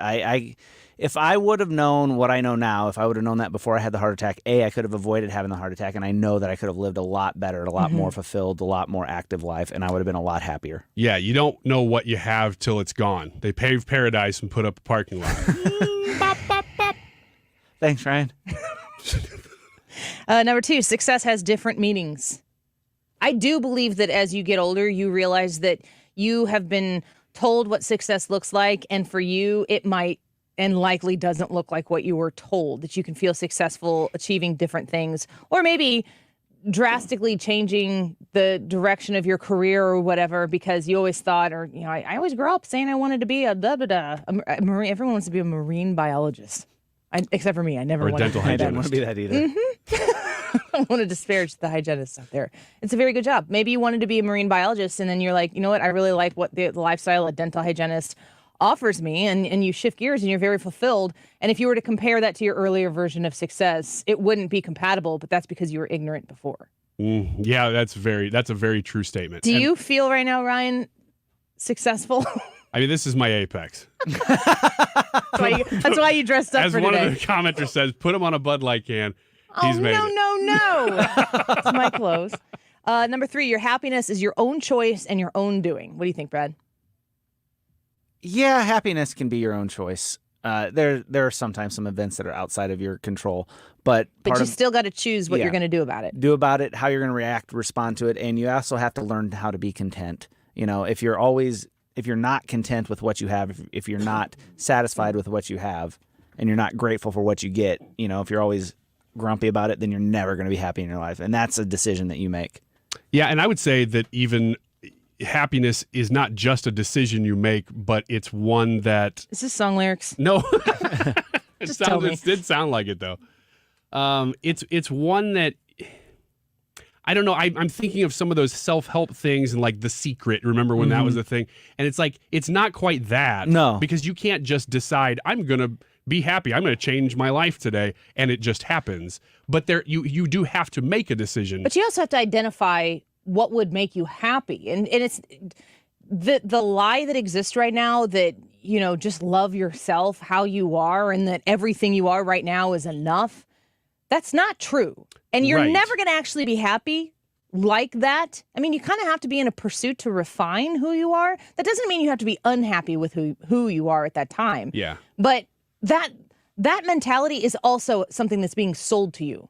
If I would have known what I know now, if I would have known that before I had the heart attack, I could have avoided having the heart attack, and I know that I could have lived a lot better, a lot more fulfilled, a lot more active life, and I would have been a lot happier.
Yeah, you don't know what you have till it's gone. They paved paradise and put up a parking lot.
Bop, bop, bop. Thanks, Ryan.
Number 2, success has different meanings. I do believe that as you get older, you realize that you have been told what success looks like, and for you, it might and likely doesn't look like what you were told, that you can feel successful achieving different things, or maybe drastically changing the direction of your career or whatever because you always thought, or, I always grew up saying I wanted to be a marine. Everyone wants to be a marine biologist. Except for me. I never wanted
dental
I didn't
hygienist.
want to be that either.
I don't want to disparage the hygienists out there. It's a very good job. Maybe you wanted to be a marine biologist, and then you're like, you know what? I really like what the lifestyle a dental hygienist offers me, and you shift gears and you're very fulfilled. And if you were to compare that to your earlier version of success, it wouldn't be compatible, but that's because you were ignorant before.
Yeah, that's a very true statement.
Do you feel right now, Ryan, successful?
I mean, this is my apex.
That's why you dressed up
As
for
one
today.
of the commenters says, put him on a Bud Light can. He's made it.
No. It's my clothes. Number 3, your happiness is your own choice and your own doing. What do you think, Brad?
Yeah, happiness can be your own choice. There are sometimes some events that are outside of your control, but
you still got to choose what you're going to do about it.
Do about it, how you're going to react, respond to it, and you also have to learn how to be content. If you're not content with what you have, if you're not satisfied with what you have, and you're not grateful for what you get, if you're always grumpy about it, then you're never going to be happy in your life, and that's a decision that you make.
Yeah, and I would say that even happiness is not just a decision you make, but it's one that...
Is this song lyrics?
No.
Just tell me.
It did sound like it, though. It's one that... I don't know. I'm thinking of some of those self-help things and like The Secret. Remember when that was the thing? And it's like, it's not quite that.
No.
Because you can't just decide, I'm going to be happy. I'm going to change my life today. And it just happens. But you do have to make a decision.
But you also have to identify what would make you happy. And it's the lie that exists right now that, just love yourself, how you are, and that everything you are right now is enough. That's not true. And you're never going to actually be happy like that. I mean, you kind of have to be in a pursuit to refine who you are. That doesn't mean you have to be unhappy with who you are at that time.
Yeah.
But that mentality is also something that's being sold to you.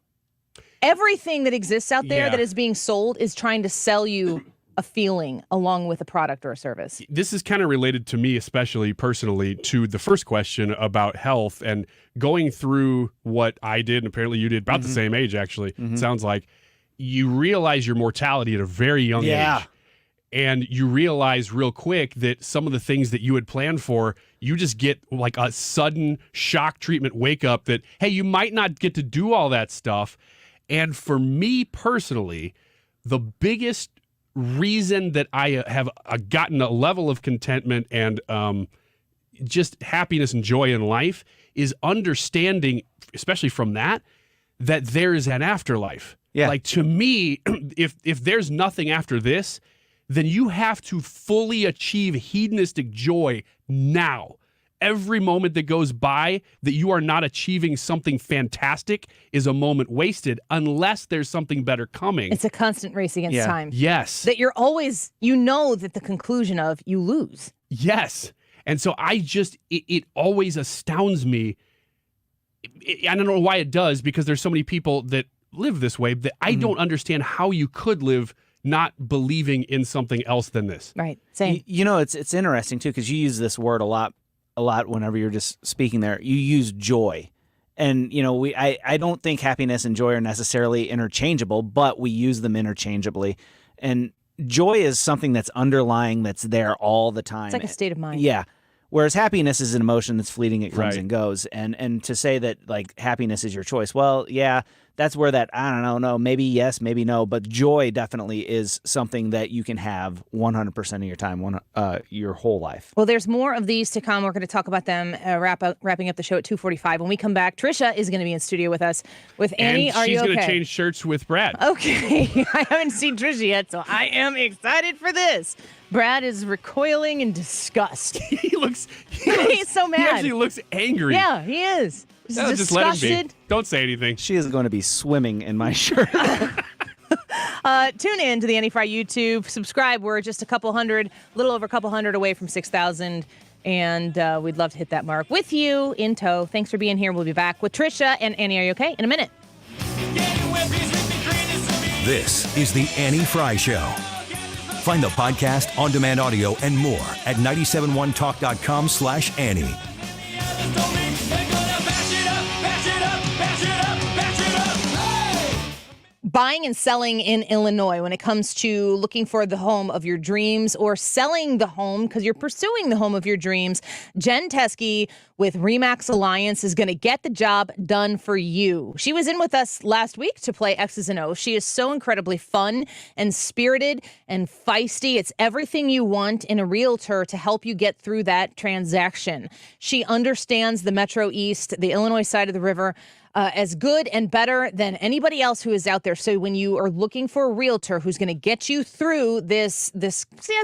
Everything that exists out there that is being sold is trying to sell you a feeling along with a product or a service.
This is kind of related to me, especially personally, to the first question about health and going through what I did, and apparently you did, about the same age, actually. It sounds like you realize your mortality at a very young age. And you realize real quick that some of the things that you had planned for, you just get like a sudden shock treatment wake up that, hey, you might not get to do all that stuff. And for me personally, the biggest reason that I have gotten a level of contentment and just happiness and joy in life is understanding, especially from that there is an afterlife.
Yeah.
Like, to me, if there's nothing after this, then you have to fully achieve hedonistic joy now. Every moment that goes by that you are not achieving something fantastic is a moment wasted unless there's something better coming.
It's a constant race against time.
Yes.
That you're always, that the conclusion of you lose.
Yes. And so it always astounds me. I don't know why it does, because there's so many people that live this way that I don't understand how you could live not believing in something else than this.
Right. Same.
It's interesting too, because you use this word a lot whenever you're just speaking there. You use joy. And, I don't think happiness and joy are necessarily interchangeable, but we use them interchangeably. And joy is something that's underlying, that's there all the time.
It's like a state of mind.
Yeah. Whereas happiness is an emotion that's fleeting, it comes
Right.
and goes. And to say that, like, happiness is your choice, well, yeah, that's where that, I don't know, maybe yes, maybe no, but joy definitely is something that you can have 100% of your time, your whole life.
Well, there's more of these to come. We're going to talk about them wrapping up the show at 2:45. When we come back, Trisha is going to be in studio with us. With Annie,
and
are you
she's
okay?
going to change shirts with Brad.
Okay. I haven't seen Trisha yet, so I am excited for this. Brad is recoiling in disgust.
He's
so mad.
He actually looks angry.
Yeah, he is. He's
No, just let him
disgusted.
be. Don't say anything.
She is going to be swimming in my shirt.
Tune in to the Annie Frey YouTube. Subscribe. We're just a little over a couple hundred away from 6,000. And we'd love to hit that mark with you in tow. Thanks for being here. We'll be back with Trisha and Annie. Are you okay? In a minute.
This is the Annie Frey Show. Find the podcast, on-demand audio, and more at 971talk.com/Annie.
Buying and selling in Illinois when it comes to looking for the home of your dreams or selling the home because you're pursuing the home of your dreams. Jen Teskey with Remax Alliance is going to get the job done for you. She was in with us last week to play X's and O's. She is so incredibly fun and spirited and feisty. It's everything you want in a realtor to help you get through that transaction. She understands the Metro East, the Illinois side of the river, as good and better than anybody else who is out there. So when you are looking for a realtor who's going to get you through this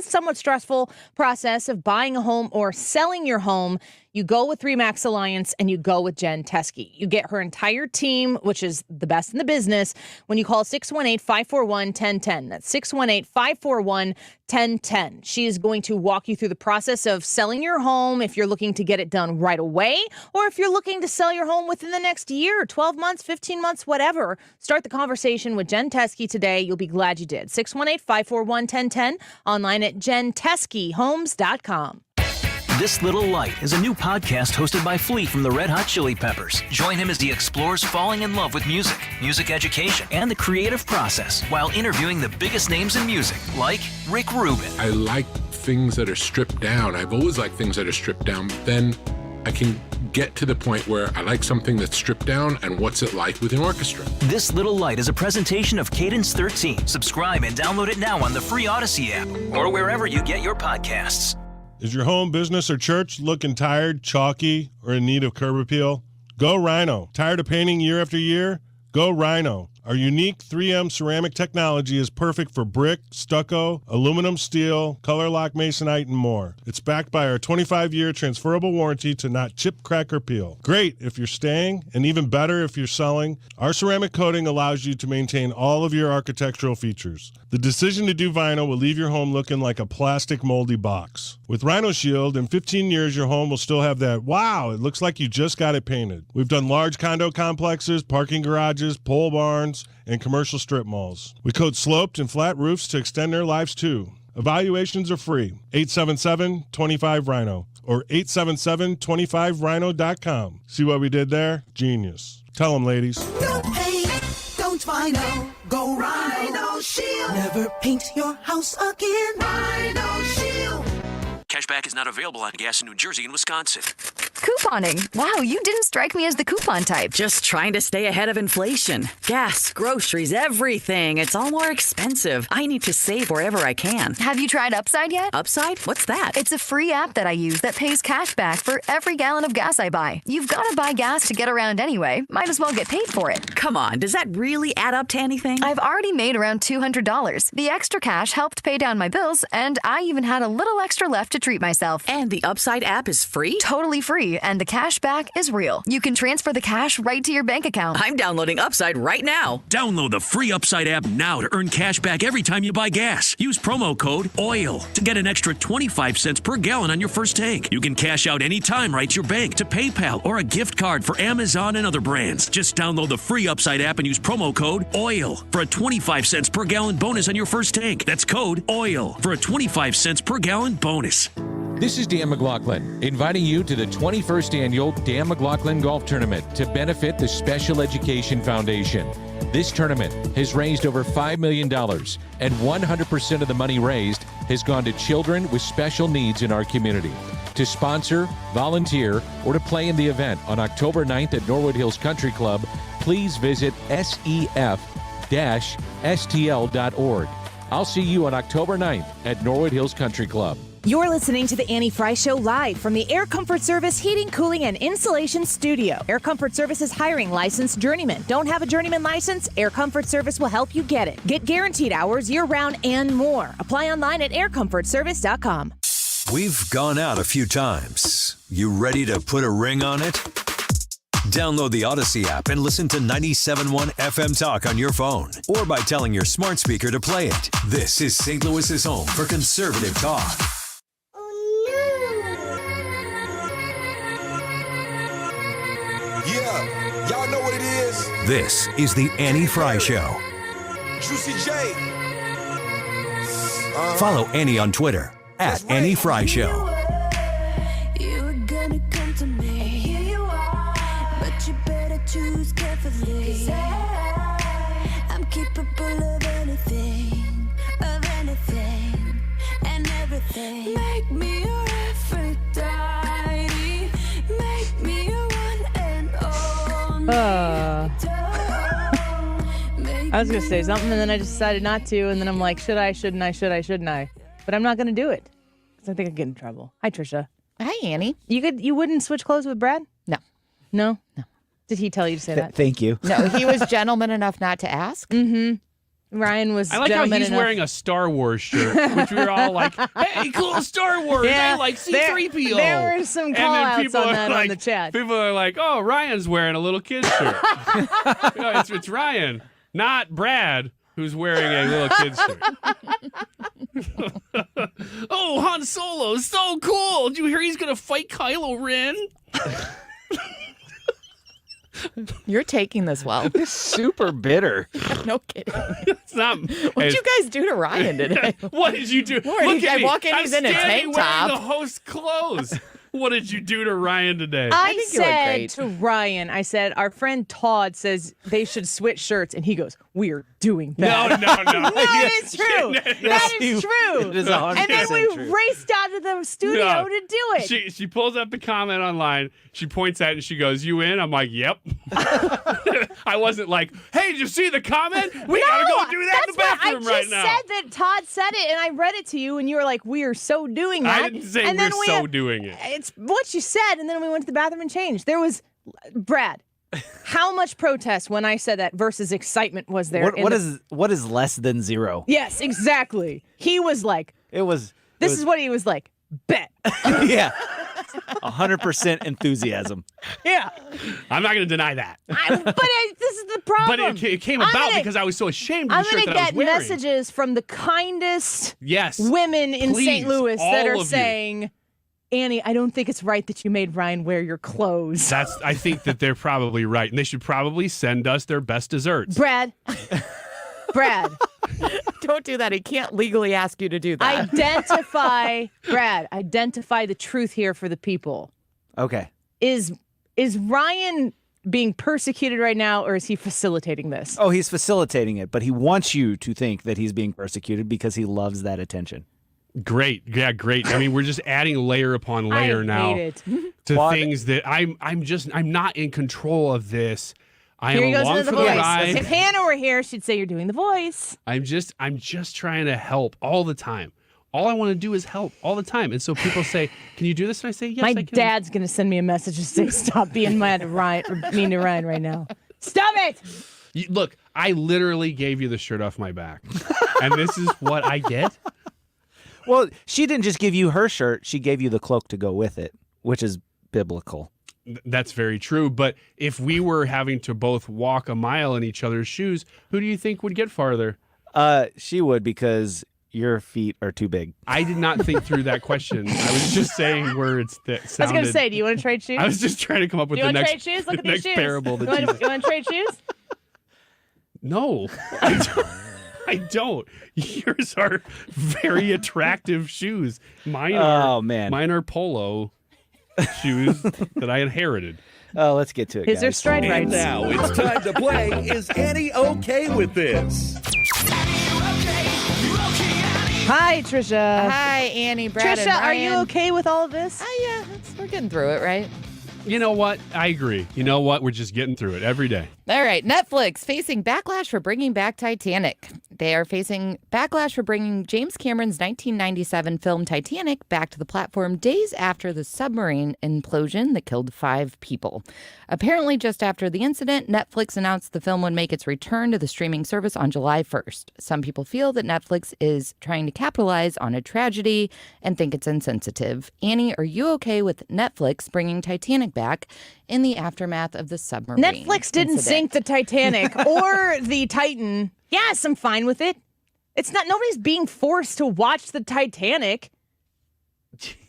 somewhat stressful process of buying a home or selling your home, you go with RE/MAX Alliance and you go with Jen Teskey. You get her entire team, which is the best in the business, when you call 618-541-1010. That's 618-541-1010. She is going to walk you through the process of selling your home if you're looking to get it done right away, or if you're looking to sell your home within the next year, 12 months, 15 months, whatever. Start the conversation with Jen Teskey today. You'll be glad you did. 618-541-1010, online at jenteskeyhomes.com.
This Little Light is a new podcast hosted by Flea from the Red Hot Chili Peppers. Join him as he explores falling in love with music, music education, and the creative process while interviewing the biggest names in music, like Rick Rubin.
I like things that are stripped down. I've always liked things that are stripped down. Then I can get to the point where I like something that's stripped down, and what's it like with an orchestra?
This Little Light is a presentation of Cadence 13. Subscribe and download it now on the free Odyssey app or wherever you get your podcasts.
Is your home, business, or church looking tired, chalky, or in need of curb appeal? Go Rhino. Tired of painting year after year? Go Rhino. Our unique 3M ceramic technology is perfect for brick, stucco, aluminum, steel, color lock masonite, and more. It's backed by our 25-year transferable warranty to not chip, crack, or peel. Great if you're staying, and even better if you're selling. Our ceramic coating allows you to maintain all of your architectural features. The decision to do vinyl will leave your home looking like a plastic moldy box. With Rhino Shield, in 15 years, your home will still have that, wow, it looks like you just got it painted. We've done large condo complexes, parking garages, pole barns, and commercial strip malls. We coat sloped and flat roofs to extend their lives too. Evaluations are free. 877-25-RHINO or 877-25rhino.com. See what we did there? Genius. Tell them, ladies.
Don't paint, don't vinyl, go Rhino Shield. Never paint your house again. Rhino Shield.
Cashback is not available on gas in New Jersey and Wisconsin.
Couponing. Wow, you didn't strike me as the coupon type.
Just trying to stay ahead of inflation. Gas, groceries, everything. It's all more expensive. I need to save wherever I can.
Have you tried Upside yet?
Upside? What's that?
It's a free app that I use that pays cash back for every gallon of gas I buy. You've got to buy gas to get around anyway. Might as well get paid for it.
Come on, does that really add up to anything?
I've already made around $200. The extra cash helped pay down my bills, and I even had a little extra left to treat myself.
And the Upside app is free?
Totally free, and the cash back is real. You can transfer the cash right to your bank account.
I'm downloading Upside right now.
Download the free Upside app now to earn cash back every time you buy gas. Use promo code OIL to get an extra 25 cents per gallon on your first tank. You can cash out anytime right to your bank, to PayPal, or a gift card for Amazon and other brands. Just download the free Upside app and use promo code OIL for a 25 cents per gallon bonus on your first tank. That's code OIL for a 25 cents per gallon bonus.
This is Dan McLaughlin, inviting you to the 21st Annual Dan McLaughlin Golf Tournament to benefit the Special Education Foundation. This tournament has raised over $5 million, and 100% of the money raised has gone to children with special needs in our community. To sponsor, volunteer, or to play in the event on October 9th at Norwood Hills Country Club, please visit sef-stl.org. I'll see you on October 9th at Norwood Hills Country Club.
You're listening to the Annie Frey Show live from the Air Comfort Service Heating, Cooling, and Insulation Studio. Air Comfort Service is hiring licensed journeymen. Don't have a journeyman license? Air Comfort Service will help you get it. Get guaranteed hours year-round and more. Apply online at aircomfortservice.com.
We've gone out a few times. You ready to put a ring on it? Download the Odyssey app and listen to 97.1 FM Talk on your phone or by telling your smart speaker to play it. This is St. Louis's home for conservative talk.
Yeah, y'all know what it is.
This is the Annie Frey Show.
Juicy J.
Follow Annie on Twitter at Annie Frey Show.
You were gonna come to me, here you are, but you better choose carefully. 'Cause I'm capable of anything, and everything. Make me your Aphrodite, make me your one and only.
I was going to say something, and then I just decided not to, and then I'm like, should I, shouldn't I? But I'm not going to do it, because I think I'd get in trouble. Hi, Trisha.
Hi, Annie.
You wouldn't switch clothes with Brad?
No.
No?
No.
Did he tell you to say that?
Thank you.
No, he was gentleman enough not to ask.
Mm-hmm. Ryan was
I like how
gentleman
he's
enough.
wearing a Star Wars shirt, which we were all like, hey, cool Star Wars.
Yeah,
I like C-3PO.
There were some
And
call
then
outs
people
on
are
that
like,
on the chat.
People are like, oh, Ryan's wearing a little kid's shirt. It's Ryan, not Brad, who's wearing a little kid's shirt. Oh, Han Solo, so cool. Did you hear he's going to fight Kylo Ren?
You're taking this well.
Super bitter.
No kidding.
It's not.
What did you guys do to Ryan today?
What did you do?
Look
at
I
me.
walk in,
I'm
he's in a
standing
tank
wearing
top.
the host's clothes. What did you do to Ryan today?
I
think you look
said
great.
to Ryan, I said, our friend Todd says they should switch shirts. And he goes, we're doing that.
No.
No, it is true. That is true.
It is
And then we
100% true.
raced out of the studio
No.
to do it.
She pulls up the comment online. She points at it and she goes, "You in?" I'm like, "Yep." I wasn't like, "Hey, did you see the comment? We gotta go do that in the bathroom right now."
I just said that Todd said it, and I read it to you, and you were like, "We are so doing that."
I didn't say
and
we're
then
so doing it.
It's what you said, and then we went to the bathroom and changed. There was Brad. How much protest when I said that versus excitement was there?
What is less than zero?
Yes, exactly. He was like,
This
is what he was like. Bet.
Yeah. 100% enthusiasm.
Yeah.
I'm not going to deny that.
This is the problem.
But it came about because I was so ashamed of
I'm
the shirt
gonna
that I was
get
wearing.
messages from the kindest
Yes.
women in
Please,
St. Louis that
all
are
of you.
saying, Annie, I don't think it's right that you made Ryan wear your clothes.
I think that they're probably right, and they should probably send us their best desserts.
Brad.
Don't do that. He can't legally ask you to do that.
Identify the truth here for the people.
Okay.
Is Ryan being persecuted right now, or is he facilitating this?
Oh, he's facilitating it, but he wants you to think that he's being persecuted because he loves that attention.
Great. Yeah, great. I mean, we're just adding layer upon layer now
hate it.
to things that I'm not in control of this. I
Here
am
he goes
along
into
for
the
the
voice.
ride.
If Hannah were here, she'd say you're doing the voice.
I'm just trying to help all the time. All I want to do is help all the time. And so people say, "Can you do this?" And I say, "Yes,
My
I can."
dad's gonna send me a message to say, "Stop being mad at Ryan, or mean to Ryan right now. Stop it."
Look, I literally gave you the shirt off my back, and this is what I get.
Well, she didn't just give you her shirt; she gave you the cloak to go with it, which is biblical.
That's very true. But if we were having to both walk a mile in each other's shoes, who do you think would get farther?
She would, because your feet are too big.
I did not think through that question. I was just saying words that sounded...
I was going to say, do you want to trade shoes?
I was just trying to come up with
do you
the
want
next,
to trade shoes? Look at
the
these
next
shoes.
parable.
You
That
want to trade shoes?
No, I don't. Yours are very attractive shoes. Mine are polo shoes that I inherited.
Oh, let's get to it,
Is there
guys.
stride
And
rights?
now it's time to play Is Annie Okay With This?
Hi, Trisha.
Hi, Annie, Brad,
Trisha,
and
are you
Ryan.
okay with all of this?
Yeah, we're getting through it, right?
You know what? I agree. You know what? We're just getting through it every day.
All right, Netflix facing backlash for bringing back Titanic. They are facing backlash for bringing James Cameron's 1997 film Titanic back to the platform days after the submarine implosion that killed 5 people. Apparently, just after the incident, Netflix announced the film would make its return to the streaming service on July 1st. Some people feel that Netflix is trying to capitalize on a tragedy and think it's insensitive. Annie, are you okay with Netflix bringing Titanic back in the aftermath of the submarine
Netflix didn't
incident?
sink the Titanic or the Titan. Yes, I'm fine with it. Nobody's being forced to watch the Titanic.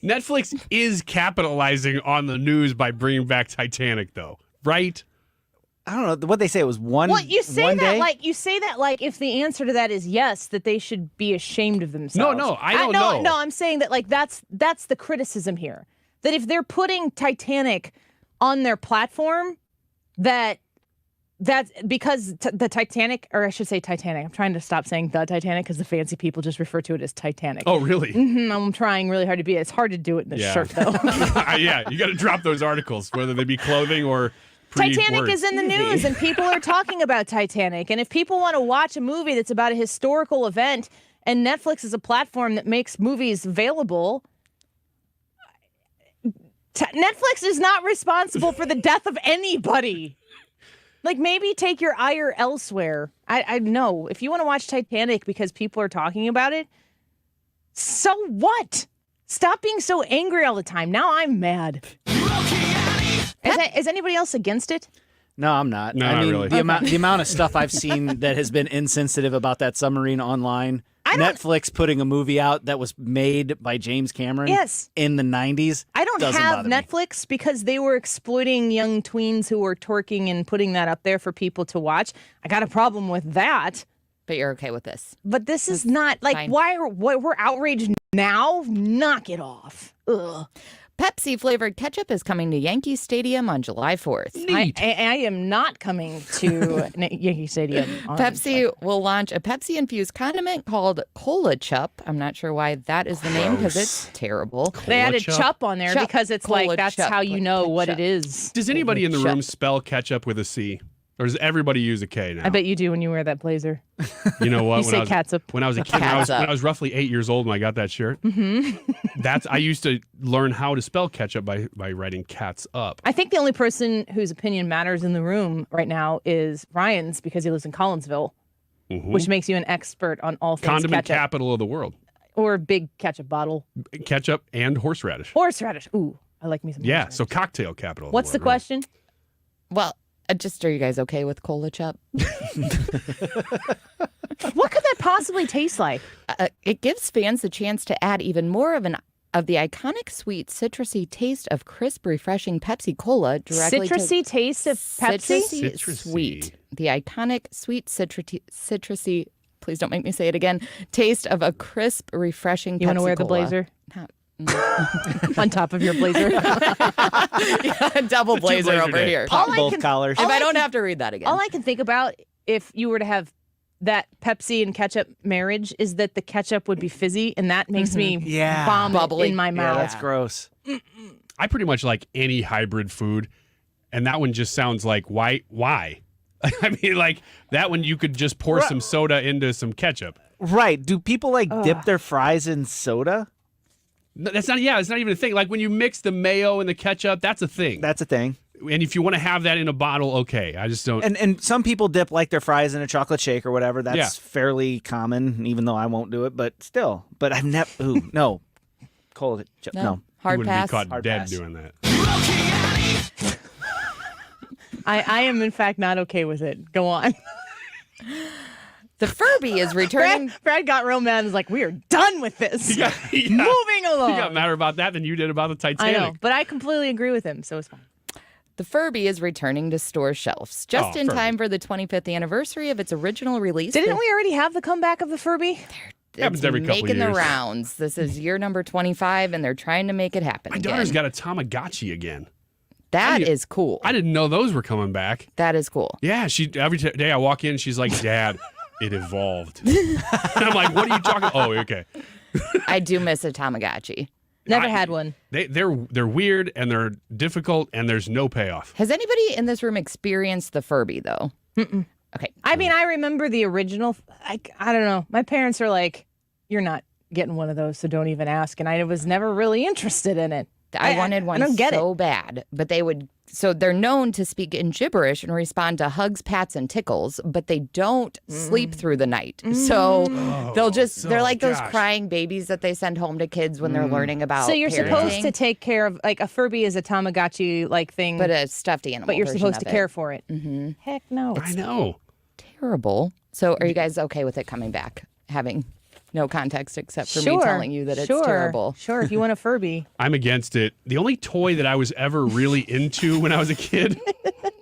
Netflix is capitalizing on the news by bringing back Titanic, though, right?
I don't know what they say. It was one.
Well, you say
one
that
day?
like if the answer to that is yes, that they should be ashamed of themselves.
No, I don't know.
No, I'm saying that that's the criticism here. That if they're putting Titanic on their platform, that's because the Titanic, or I should say Titanic. I'm trying to stop saying the Titanic because the fancy people just refer to it as Titanic.
Oh, really?
I'm trying really hard to be. It's hard to do it in this shirt, though.
Yeah, you got to drop those articles, whether they be clothing or
Titanic
words.
is in the news, and people are talking about Titanic. And if people want to watch a movie that's about a historical event, and Netflix is a platform that makes movies available, Netflix is not responsible for the death of anybody. Like, maybe take your ire elsewhere. I know. If you want to watch Titanic because people are talking about it, so what? Stop being so angry all the time. Now I'm mad. Is anybody else against it?
No, I'm not.
No,
I
not
mean,
really.
the amount of stuff I've seen that has been insensitive about that submarine online. Netflix putting a movie out that was made by James Cameron in the 90s.
I don't have Netflix because they were exploiting young tweens who were twerking and putting that up there for people to watch. I got a problem with that.
But you're okay with this.
But this is not, like,
fine.
why we're outraged now? Knock it off. Ugh.
Pepsi flavored ketchup is coming to Yankee Stadium on July 4th.
I am not coming to Yankee Stadium.
Pepsi will launch a Pepsi infused condiment called Cola Chup. I'm not sure why that is the name because it's terrible.
They added chup on there because it's like that's how you know what it is.
Does anybody in the room spell ketchup with a C? Or does everybody use a K now?
I bet you do when you wear that blazer.
You know what?
You say catsup.
When I was a kid, when I was roughly 8 years old when I got that shirt, I used to learn how to spell ketchup by writing cats up.
I think the only person whose opinion matters in the room right now is Ryan's because he lives in Collinsville, which makes you an expert on all things
Condiment
ketchup.
capital of the world.
Or a big ketchup bottle.
Ketchup and horseradish.
Horseradish. Ooh, I like me some horseradish.
So cocktail capital.
What's the question?
Well, are you guys okay with Cola Chup?
What could that possibly taste like?
It gives fans the chance to add even more of the iconic sweet citrusy taste of crisp, refreshing Pepsi Cola directly
citrusy taste of Pepsi?
Citrusy sweet. The iconic sweet citrusy, please don't make me say it again, taste of a crisp, refreshing Pepsi Cola.
You want to wear the blazer? On top of your blazer.
Double blazer over here.
Pop both collars.
If I don't have to read that again.
All I can think about if you were to have that Pepsi and ketchup marriage is that the ketchup would be fizzy, and that makes me vomit
bubbly
in my mouth.
That's gross.
I pretty much like any hybrid food, and that one just sounds like, why? I mean, like, that one you could just pour some soda into some ketchup.
Right. Do people, dip their fries in soda?
It's not even a thing. Like, when you mix the mayo and the ketchup, that's a thing.
That's a thing.
And if you want to have that in a bottle, okay. I just don't.
And some people dip their fries in a chocolate shake or whatever. That's fairly common, even though I won't do it. But still. But I've never. Ooh, no. Cold. No.
Hard
you
pass.
wouldn't be caught
Hard
dead
pass.
doing that.
I am, in fact, not okay with it. Go on.
The Furby is returning.
Brad got real mad and was like, we are done with this. Moving along.
You got madder about that than you did about the Titanic.
I know, but I completely agree with him, so it's fine.
The Furby is returning to store shelves just in time for the 25th anniversary of its original release.
Didn't we already have the comeback of the Furby?
Happens every couple
making
years.
the rounds. This is year number 25, and they're trying to make it happen
My daughter's got a Tamagotchi again.
That is cool.
I didn't know those were coming back.
That is cool.
Yeah, every day I walk in, she's like, Dad, it evolved. And I'm like, what are you talking about? Oh, okay.
I do miss a Tamagotchi.
Never had one.
They're weird and they're difficult and there's no payoff.
Has anybody in this room experienced the Furby, though?
Mm-mm.
Okay.
I mean, I remember the original. I don't know. My parents are like, you're not getting one of those, so don't even ask. And I was never really interested in it.
I wanted one
I don't get
so bad, but they would. So they're known to speak in gibberish and respond to hugs, pats, and tickles, but they don't sleep through the night. So they're like those crying babies that they send home to kids when they're learning about.
So you're
parenting.
supposed to take care of, like, a Furby is a Tamagotchi like thing,
but a stuffed animal.
But you're
version
supposed
of
to care for it.
Mm-hmm.
Heck no.
I know.
Terrible. So are you guys okay with it coming back, having no context except for me telling you that it's terrible?
Sure, if you want a Furby.
I'm against it. The only toy that I was ever really into when I was a kid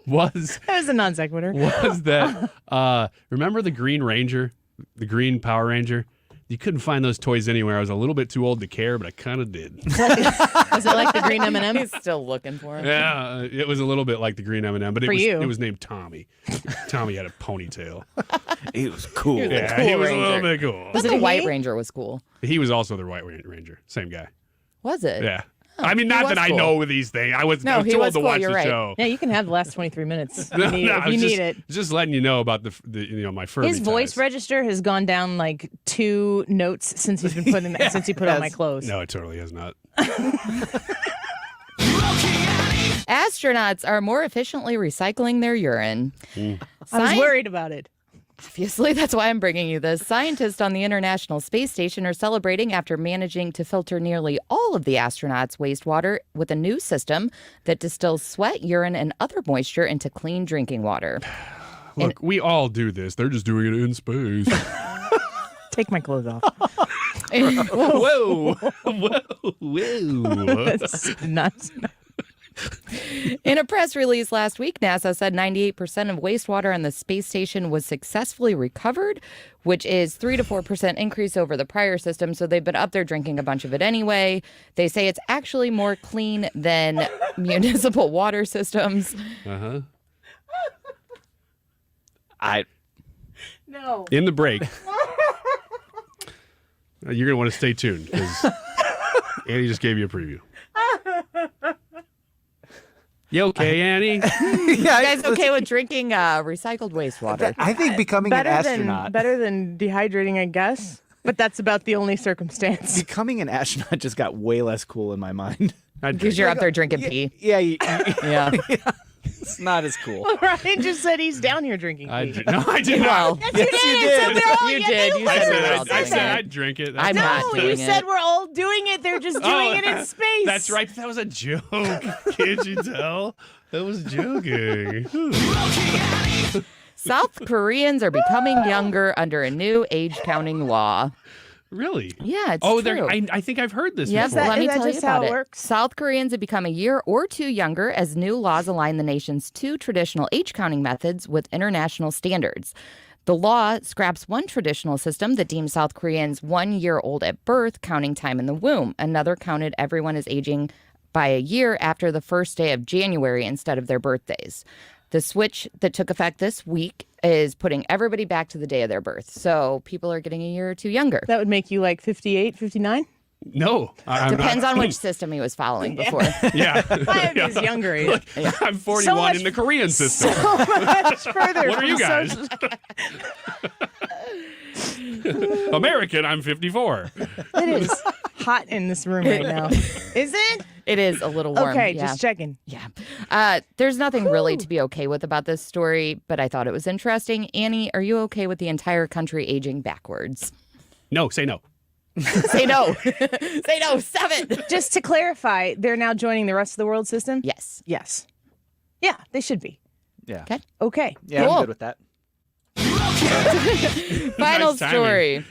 was
That was a non sequitur.
Was that remember the Green Ranger, the Green Power Ranger? You couldn't find those toys anywhere. I was a little bit too old to care, but I kind of did.
Was it like the green M&M?
He's still looking for it.
Yeah, it was a little bit like the green M&M, but it was named Tommy. Tommy had a ponytail.
He was cool.
He was
Yeah,
a cool
he was
ranger.
a little bit cool.
Was it the White Ranger was cool?
He was also the White Ranger. Same guy.
Was it?
Yeah.
Oh,
I mean,
he
not
was
that I
cool.
know these things. I was
No,
too
he
old
was
to
cool,
watch
you're
the
right.
show.
Yeah, you can have the last 23 minutes if you need it.
Just letting you know about the my Furby
His voice
ties.
register has gone down like 2 notes since he's been putting since he put on my clothes.
No, it totally has not.
Astronauts are more efficiently recycling their urine.
I was worried about it.
Obviously, that's why I'm bringing you this. Scientists on the International Space Station are celebrating after managing to filter nearly all of the astronauts' wastewater with a new system that distills sweat, urine, and other moisture into clean drinking water.
Look, we all do this. They're just doing it in space.
Take my clothes off.
Whoa. Whoa.
That's nuts.
In a press release last week, NASA said 98% of wastewater on the space station was successfully recovered, which is 3 to 4% increase over the prior system. So they've been up there drinking a bunch of it anyway. They say it's actually more clean than municipal water systems.
Uh-huh.
No.
In the break, you're going to want to stay tuned because Annie just gave you a preview. You okay, Annie?
You guys okay with drinking recycled wastewater?
I think becoming an astronaut.
Better than dehydrating, I guess. But that's about the only circumstance.
Becoming an astronaut just got way less cool in my mind.
Because you're up there drinking pee.
Yeah.
Yeah.
It's not as cool.
Ryan just said he's down here drinking pee.
No, I did not.
Yes, you did.
You did. You said
I said I'd drink it.
I'm not doing
you
it.
said we're all doing it. They're just doing it in space.
That's right. That was a joke. Can't you tell? That was joking.
South Koreans are becoming younger under a new age counting law.
Really?
Yeah, it's true.
I think I've heard this
Yes,
before.
let me
Is that
tell you
just how
about
it
it.
works?
South Koreans have become a year or two younger as new laws align the nation's two traditional age counting methods with international standards. The law scraps one traditional system that deems South Koreans 1 year old at birth, counting time in the womb. Another counted everyone as aging by a year after the first day of January instead of their birthdays. The switch that took effect this week is putting everybody back to the day of their birth. So people are getting a year or two younger.
That would make you like 58, 59?
No.
Depends on which system he was following before.
Yeah.
I have his younger age.
Look, I'm 41
much-
in the Korean system.
So much further.
What are you guys? American, I'm 54.
It is hot in this room right now. Is it?
It is a little warm.
Okay,
yeah.
just checking.
Yeah. There's nothing really to be okay with about this story, but I thought it was interesting. Annie, are you okay with the entire country aging backwards?
No, say no.
Say no. Say no. Stop it.
Just to clarify, they're now joining the rest of the world system?
Yes.
Yes. Yeah, they should be.
Yeah.
Okay.
Okay.
Yeah,
Cool.
I'm good with that.
Final
Nice timing.
story.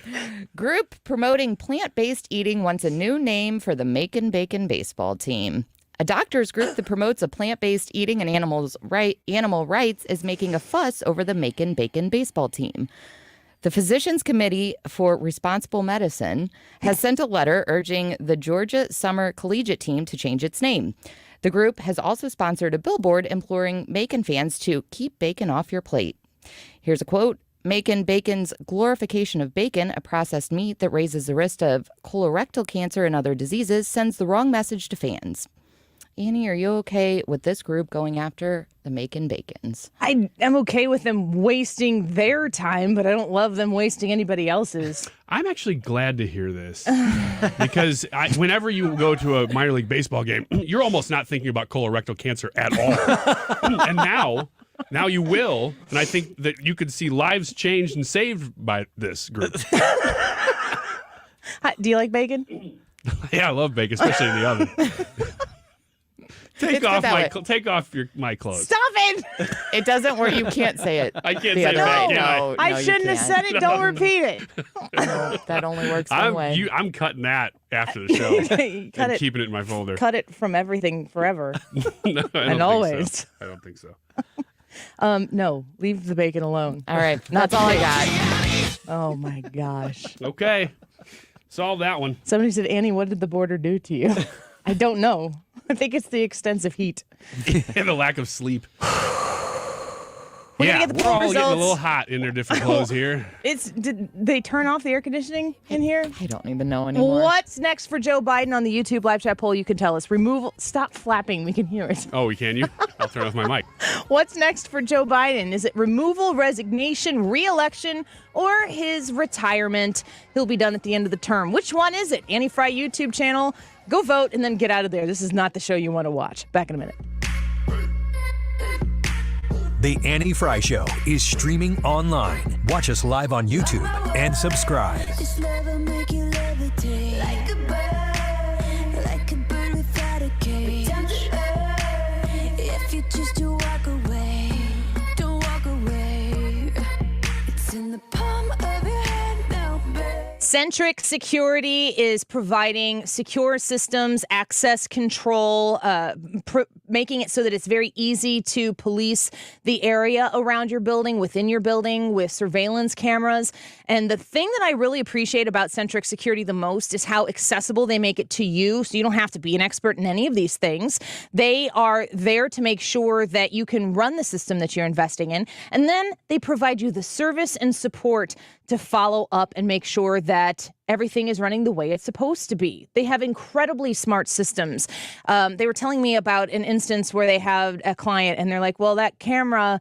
Group promoting plant-based eating wants a new name for the Makin' Bacon baseball team. A doctors group that promotes a plant-based eating and animal rights is making a fuss over the Makin' Bacon baseball team. The Physicians Committee for Responsible Medicine has sent a letter urging the Georgia Summer Collegiate team to change its name. The group has also sponsored a billboard imploring Macon fans to keep bacon off your plate. Here's a quote. Macon Bacon's glorification of bacon, a processed meat that raises the risk of colorectal cancer and other diseases, sends the wrong message to fans. Annie, are you okay with this group going after the Macon Bacons?
I am okay with them wasting their time, but I don't love them wasting anybody else's.
I'm actually glad to hear this because whenever you go to a minor league baseball game, you're almost not thinking about colorectal cancer at all. And now you will. And I think that you could see lives changed and saved by this group.
Do you like bacon?
Yeah, I love bacon, especially in the oven. Take off my clothes.
Stop it!
It doesn't work. You can't say it.
I can't
the
say it
other
back,
way.
can I?
No,
I
no, you
shouldn't have
can't.
said it. Don't repeat it.
No, that only works one way.
I'm cutting that after the show
Cut
and
it.
keeping it in my folder.
Cut it from everything forever.
No, I don't
and
think
always.
so. I don't think so.
No, leave the bacon alone.
All right, that's all I got.
Oh my gosh.
Okay. Solve that one.
Somebody said, Annie, what did the border do to you? I don't know. I think it's the extensive heat.
And the lack of sleep.
We're
yeah,
gonna get the
we're
poll
all getting a
results.
little hot in their different clothes here.
Did they turn off the air conditioning in here?
I don't even know anymore.
What's next for Joe Biden on the YouTube live chat poll? You can tell us. Removal. Stop flapping. We can hear it.
Oh, can you? I'll turn off my mic.
What's next for Joe Biden? Is it removal, resignation, re-election, or his retirement? He'll be done at the end of the term. Which one is it? Annie Frey YouTube channel. Go vote and then get out of there. This is not the show you want to watch. Back in a minute.
The Annie Frey Show is streaming online. Watch us live on YouTube and subscribe.
Centric Security is providing secure systems, access control, making it so that it's very easy to police the area around your building, within your building, with surveillance cameras. And the thing that I really appreciate about Centric Security the most is how accessible they make it to you. So you don't have to be an expert in any of these things. They are there to make sure that you can run the system that you're investing in. And then they provide you the service and support to follow up and make sure that everything is running the way it's supposed to be. They have incredibly smart systems. They were telling me about an instance where they have a client and they're like, well, that camera,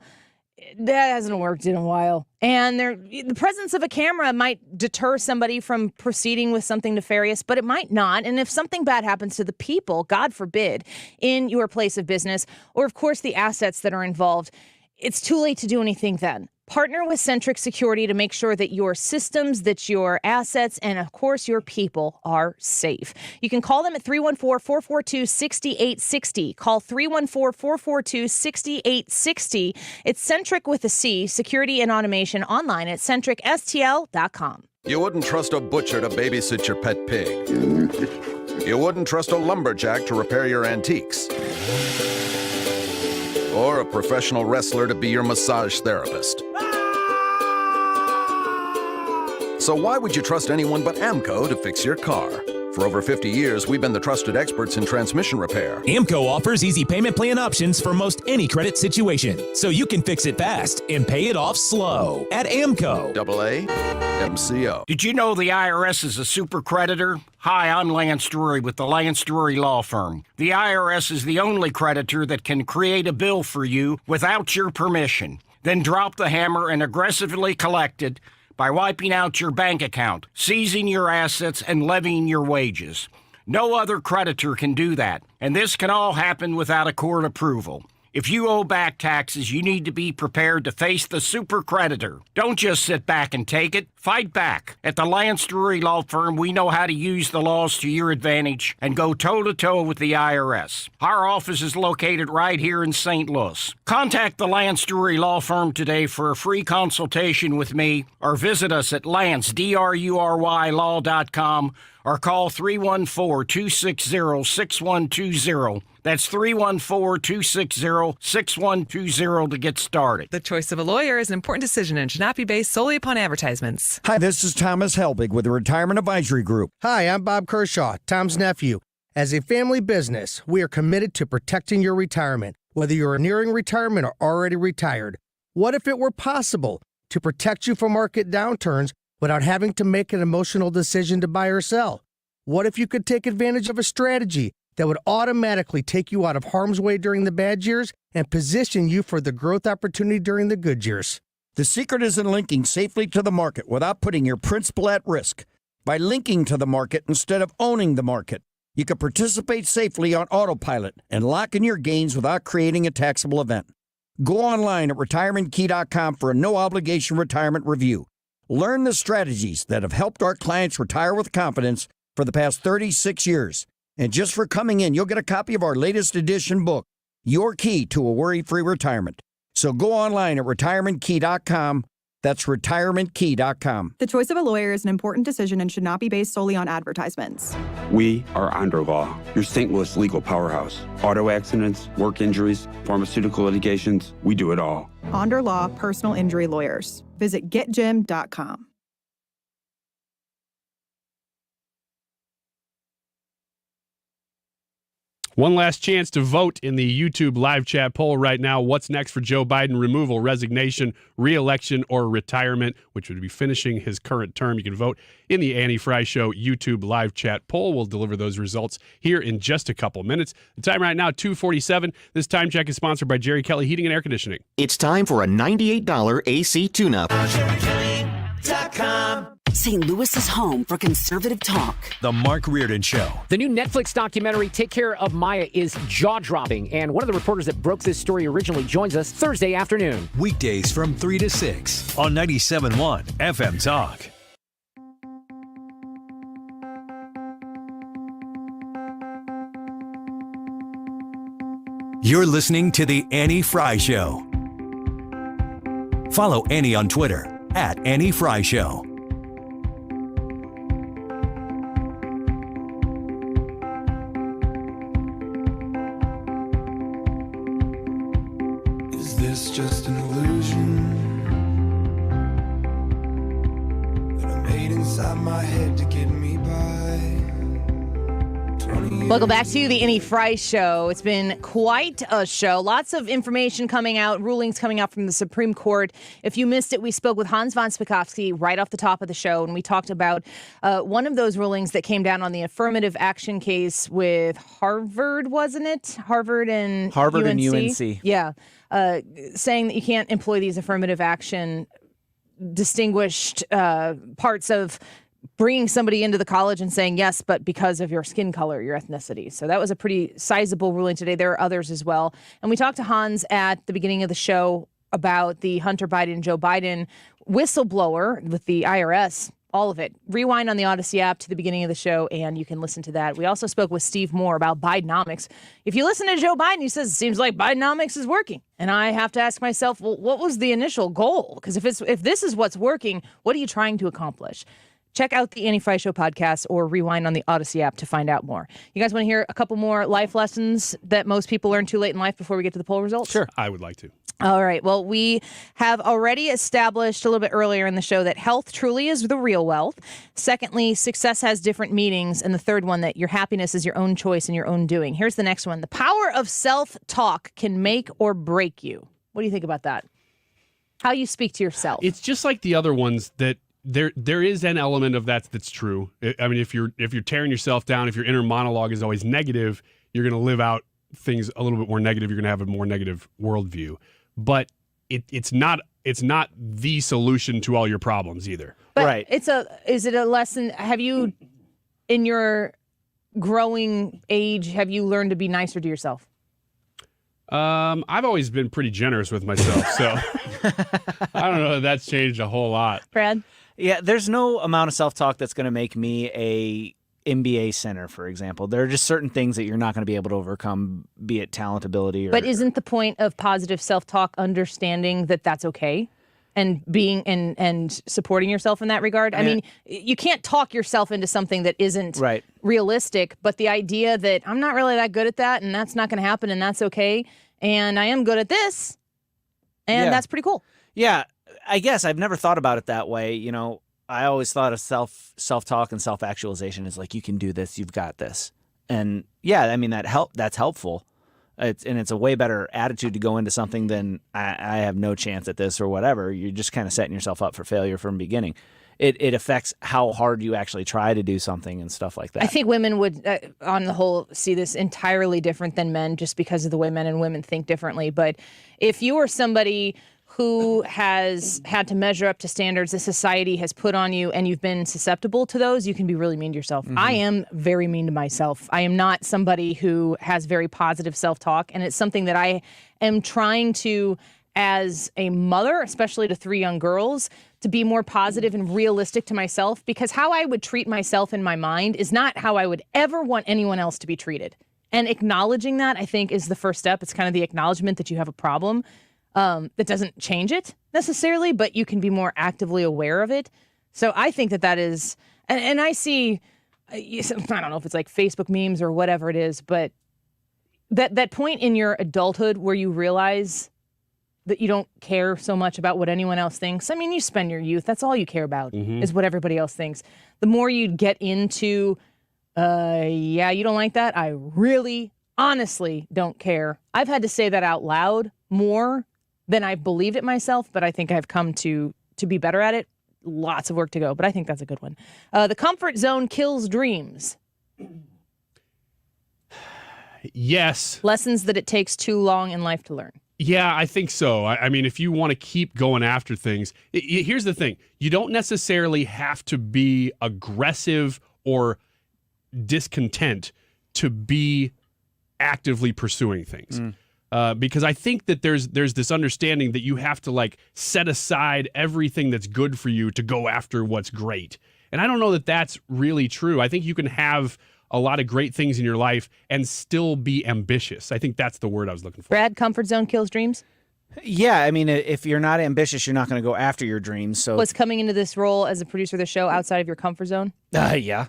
that hasn't worked in a while. And the presence of a camera might deter somebody from proceeding with something nefarious, but it might not. And if something bad happens to the people, God forbid, in your place of business, or of course the assets that are involved, it's too late to do anything then. Partner with Centric Security to make sure that your systems, that your assets, and of course your people are safe. You can call them at 314-442-6860. Call 314-442-6860. It's Centric with a C, security and automation, online at centricstl.com.
You wouldn't trust a butcher to babysit your pet pig. You wouldn't trust a lumberjack to repair your antiques. Or a professional wrestler to be your massage therapist. So why would you trust anyone but AMCO to fix your car? For over 50 years, we've been the trusted experts in transmission repair.
AMCO offers easy payment plan options for most any credit situation, so you can fix it fast and pay it off slow at AMCO.
AAMCO.
Did you know the IRS is a super creditor? Hi, I'm Lance Drury with the Lance Drury Law Firm. The IRS is the only creditor that can create a bill for you without your permission, then drop the hammer and aggressively collect it by wiping out your bank account, seizing your assets, and levying your wages. No other creditor can do that, and this can all happen without a court approval. If you owe back taxes, you need to be prepared to face the super creditor. Don't just sit back and take it. Fight back. At the Lance Drury Law Firm, we know how to use the laws to your advantage and go toe-to-toe with the IRS. Our office is located right here in St. Louis. Contact the Lance Drury Law Firm today for a free consultation with me, or visit us at lancedrurylaw.com or call 314-260-6120. That's 314-260-6120 to get started.
The choice of a lawyer is an important decision and should not be based solely upon advertisements.
Hi, this is Thomas Helbig with the Retirement Advisory Group.
Hi, I'm Bob Kershaw, Tom's nephew. As a family business, we are committed to protecting your retirement, whether you're nearing retirement or already retired. What if it were possible to protect you from market downturns without having to make an emotional decision to buy or sell? What if you could take advantage of a strategy that would automatically take you out of harm's way during the bad years and position you for the growth opportunity during the good years?
The secret is in linking safely to the market without putting your principal at risk. By linking to the market instead of owning the market, you can participate safely on autopilot and lock in your gains without creating a taxable event. Go online at retirementkey.com for a no-obligation retirement review. Learn the strategies that have helped our clients retire with confidence for the past 36 years. And just for coming in, you'll get a copy of our latest edition book, Your Key to a Worry-Free Retirement. So go online at retirementkey.com. That's retirementkey.com.
The choice of a lawyer is an important decision and should not be based solely on advertisements.
We are Onder Law, your St. Louis legal powerhouse. Auto accidents, work injuries, pharmaceutical litigations, we do it all.
Onder Law Personal Injury Lawyers. Visit getjim.com.
One last chance to vote in the YouTube live chat poll right now. What's next for Joe Biden? Removal, resignation, re-election, or retirement, which would be finishing his current term. You can vote in the Annie Frey Show YouTube live chat poll. We'll deliver those results here in just a couple minutes. The time right now, 2:47. This time check is sponsored by Jerry Kelly Heating and Air Conditioning.
It's time for a $98 AC tune-up.
St. Louis's home for conservative talk.
The Mark Reardon Show.
The new Netflix documentary, Take Care of Maya, is jaw-dropping, and one of the reporters that broke this story originally joins us Thursday afternoon.
Weekdays from 3 to 6 on 97.1 FM Talk. You're listening to The Annie Frey Show. Follow Annie on Twitter @Annie Frey Show.
Is this just an illusion that I made inside my head to get me by?
Welcome back to the Annie Frey Show. It's been quite a show. Lots of information coming out, rulings coming out from the Supreme Court. If you missed it, we spoke with Hans von Spakovsky right off the top of the show, and we talked about one of those rulings that came down on the affirmative action case with Harvard, wasn't it? Harvard and
UNC.
Yeah. Saying that you can't employ these affirmative action distinguished parts of bringing somebody into the college and saying, yes, but because of your skin color, your ethnicity. So that was a pretty sizable ruling today. There are others as well. And we talked to Hans at the beginning of the show about the Hunter Biden, Joe Biden whistleblower with the IRS, all of it. Rewind on the Odyssey app to the beginning of the show, and you can listen to that. We also spoke with Steve Moore about Bidenomics. If you listen to Joe Biden, he says, it seems like Bidenomics is working. And I have to ask myself, well, what was the initial goal? Because if this is what's working, what are you trying to accomplish? Check out the Annie Frey Show podcast or rewind on the Odyssey app to find out more. You guys want to hear a couple more life lessons that most people learn too late in life before we get to the poll results?
Sure. I would like to.
All right. Well, we have already established a little bit earlier in the show that health truly is the real wealth. Secondly, success has different meanings. And the third one, that your happiness is your own choice and your own doing. Here's the next one. The power of self-talk can make or break you. What do you think about that? How you speak to yourself.
It's just like the other ones that there is an element of that's true. I mean, if you're tearing yourself down, if your inner monologue is always negative, you're going to live out things a little bit more negative. You're going to have a more negative worldview. But it's not the solution to all your problems either.
But
right.
Is it a lesson? Have you, in your growing age, have you learned to be nicer to yourself?
I've always been pretty generous with myself, so I don't know if that's changed a whole lot.
Brad?
Yeah, there's no amount of self-talk that's going to make me a NBA center, for example. There are just certain things that you're not going to be able to overcome, be it talent, ability.
But isn't the point of positive self-talk understanding that that's okay? And being and supporting yourself in that regard? I mean, you can't talk yourself into something that isn't realistic, but the idea that I'm not really that good at that and that's not going to happen and that's okay, and I am good at this, and that's pretty cool.
Yeah, I guess I've never thought about it that way. You know, I always thought of self-talk and self-actualization as like, you can do this, you've got this. And yeah, I mean, that's helpful. It's a way better attitude to go into something than I have no chance at this or whatever. You're just kind of setting yourself up for failure from the beginning. It affects how hard you actually try to do something and stuff like that.
I think women would, on the whole, see this entirely different than men just because of the way men and women think differently. But if you are somebody who has had to measure up to standards that society has put on you and you've been susceptible to those, you can be really mean to yourself. Mm-hmm. I am very mean to myself. I am not somebody who has very positive self-talk, and it's something that I am trying to, as a mother, especially to 3 young girls, to be more positive and realistic to myself, because how I would treat myself in my mind is not how I would ever want anyone else to be treated. And acknowledging that, I think, is the first step. It's kind of the acknowledgement that you have a problem. That doesn't change it necessarily, but you can be more actively aware of it. So I think that is, and I see, I don't know if it's like Facebook memes or whatever it is, but that point in your adulthood where you realize that you don't care so much about what anyone else thinks. I mean, you spend your youth, that's all you care about is what everybody else thinks. The more you get into, you don't like that? I really, honestly don't care. I've had to say that out loud more than I believed it myself, but I think I've come to be better at it. Lots of work to go, but I think that's a good one. The comfort zone kills dreams.
Yes.
Lessons that it takes too long in life to learn.
Yeah, I think so. I mean, if you want to keep going after things, here's the thing. You don't necessarily have to be aggressive or discontent to be actively pursuing things. Because I think that there's this understanding that you have to like set aside everything that's good for you to go after what's great. And I don't know that that's really true. I think you can have a lot of great things in your life and still be ambitious. I think that's the word I was looking for.
Brad, comfort zone kills dreams?
Yeah, I mean, if you're not ambitious, you're not going to go after your dreams. So
Was coming into this role as a producer of the show outside of your comfort zone?
Yeah.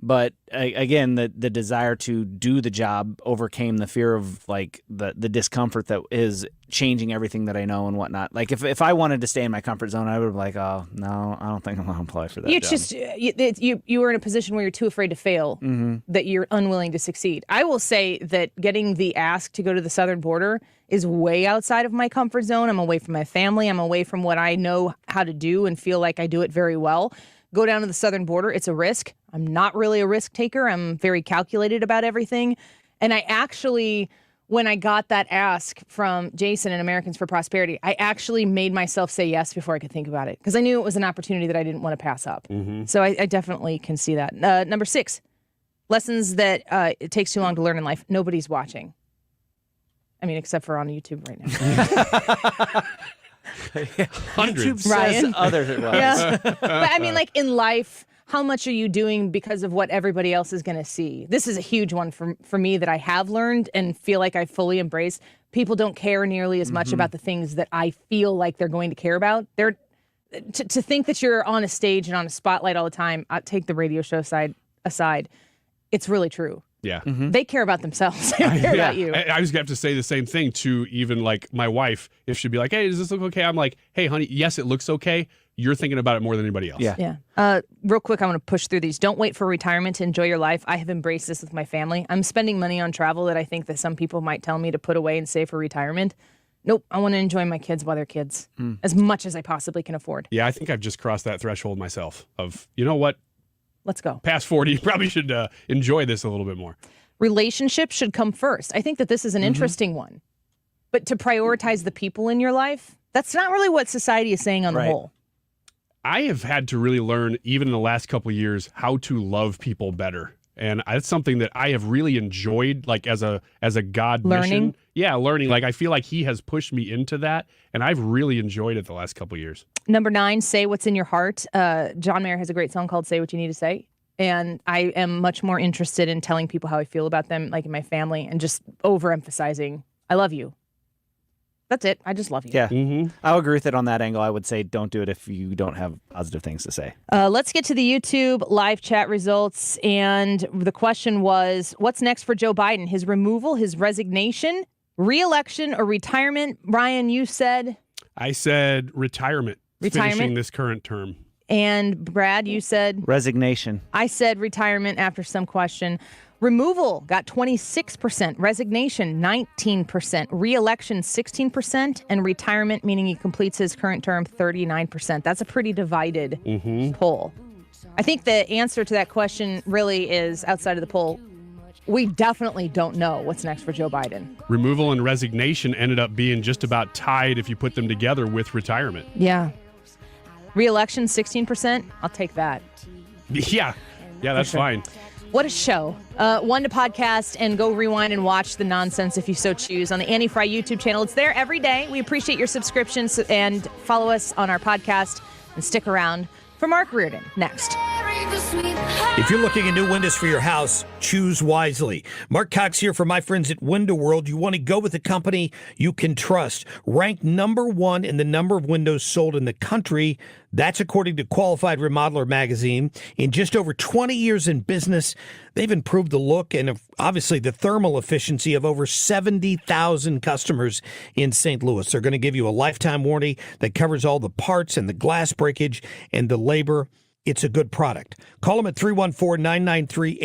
But again, the desire to do the job overcame the fear of like the discomfort that is changing everything that I know and whatnot. Like if I wanted to stay in my comfort zone, I would be like, oh no, I don't think I'm going to apply for that job.
You were in a position where you're too afraid to fail, that you're unwilling to succeed. I will say that getting the ask to go to the southern border is way outside of my comfort zone. I'm away from my family. I'm away from what I know how to do and feel like I do it very well. Go down to the southern border. It's a risk. I'm not really a risk taker. I'm very calculated about everything. And I actually, when I got that ask from Jason and Americans for Prosperity, I actually made myself say yes before I could think about it because I knew it was an opportunity that I didn't want to pass up. So I definitely can see that. Number 6, lessons that it takes too long to learn in life. Nobody's watching. I mean, except for on YouTube right now.
Hundreds.
Says others it was.
Yeah. But I mean, like in life, how much are you doing because of what everybody else is going to see? This is a huge one for me that I have learned and feel like I fully embraced. People don't care nearly as much about the things that I feel like they're going to care about. They're to think that you're on a stage and on a spotlight all the time. I'll take the radio show side aside. It's really true.
Yeah.
They care about themselves. They don't care about you.
I was going to have to say the same thing to even like my wife. If she'd be like, hey, does this look okay? I'm like, hey, honey, yes, it looks okay. You're thinking about it more than anybody else.
Yeah. Real quick, I want to push through these. Don't wait for retirement to enjoy your life. I have embraced this with my family. I'm spending money on travel that I think that some people might tell me to put away and save for retirement. Nope. I want to enjoy my kids while they're kids as much as I possibly can afford.
Yeah, I think I've just crossed that threshold myself of, you know what?
Let's go.
Past 40, you probably should enjoy this a little bit more.
Relationships should come first. I think that this is an interesting one. But to prioritize the people in your life, that's not really what society is saying on the whole.
I have had to really learn, even in the last couple of years, how to love people better. And that's something that I have really enjoyed, like as a God
Learning?
mission. Yeah, learning. Like I feel like he has pushed me into that, and I've really enjoyed it the last couple of years.
Number 9, say what's in your heart. John Mayer has a great song called Say What You Need to Say. And I am much more interested in telling people how I feel about them, like in my family, and just overemphasizing, I love you. That's it. I just love you.
Yeah. I'll agree with it on that angle. I would say don't do it if you don't have positive things to say.
Let's get to the YouTube live chat results. And the question was, what's next for Joe Biden? His removal, his resignation, re-election, or retirement? Ryan, you said?
I said retirement. Finishing this current term.
And Brad, you said?
Resignation.
I said retirement after some question. Removal got 26%, resignation 19%, re-election 16%, and retirement, meaning he completes his current term, 39%. That's a pretty divided poll. I think the answer to that question really is outside of the poll. We definitely don't know what's next for Joe Biden.
Removal and resignation ended up being just about tied if you put them together with retirement.
Yeah. Re-election, 16%. I'll take that.
Yeah, that's fine.
What a show. One to podcast and go rewind and watch the nonsense if you so choose on the Annie Frey YouTube channel. It's there every day. We appreciate your subscriptions and follow us on our podcast and stick around for Mark Reardon next.
If you're looking at new windows for your house, choose wisely. Mark Cox here for my friends at Window World. You want to go with a company you can trust. Ranked number 1 in the number of windows sold in the country. That's according to Qualified Remodeler magazine. In just over 20 years in business, they've improved the look and obviously the thermal efficiency of over 70,000 customers in St. Louis. They're going to give you a lifetime warranty that covers all the parts and the glass breakage and the labor. It's a good product. Call them at 314-993-8000.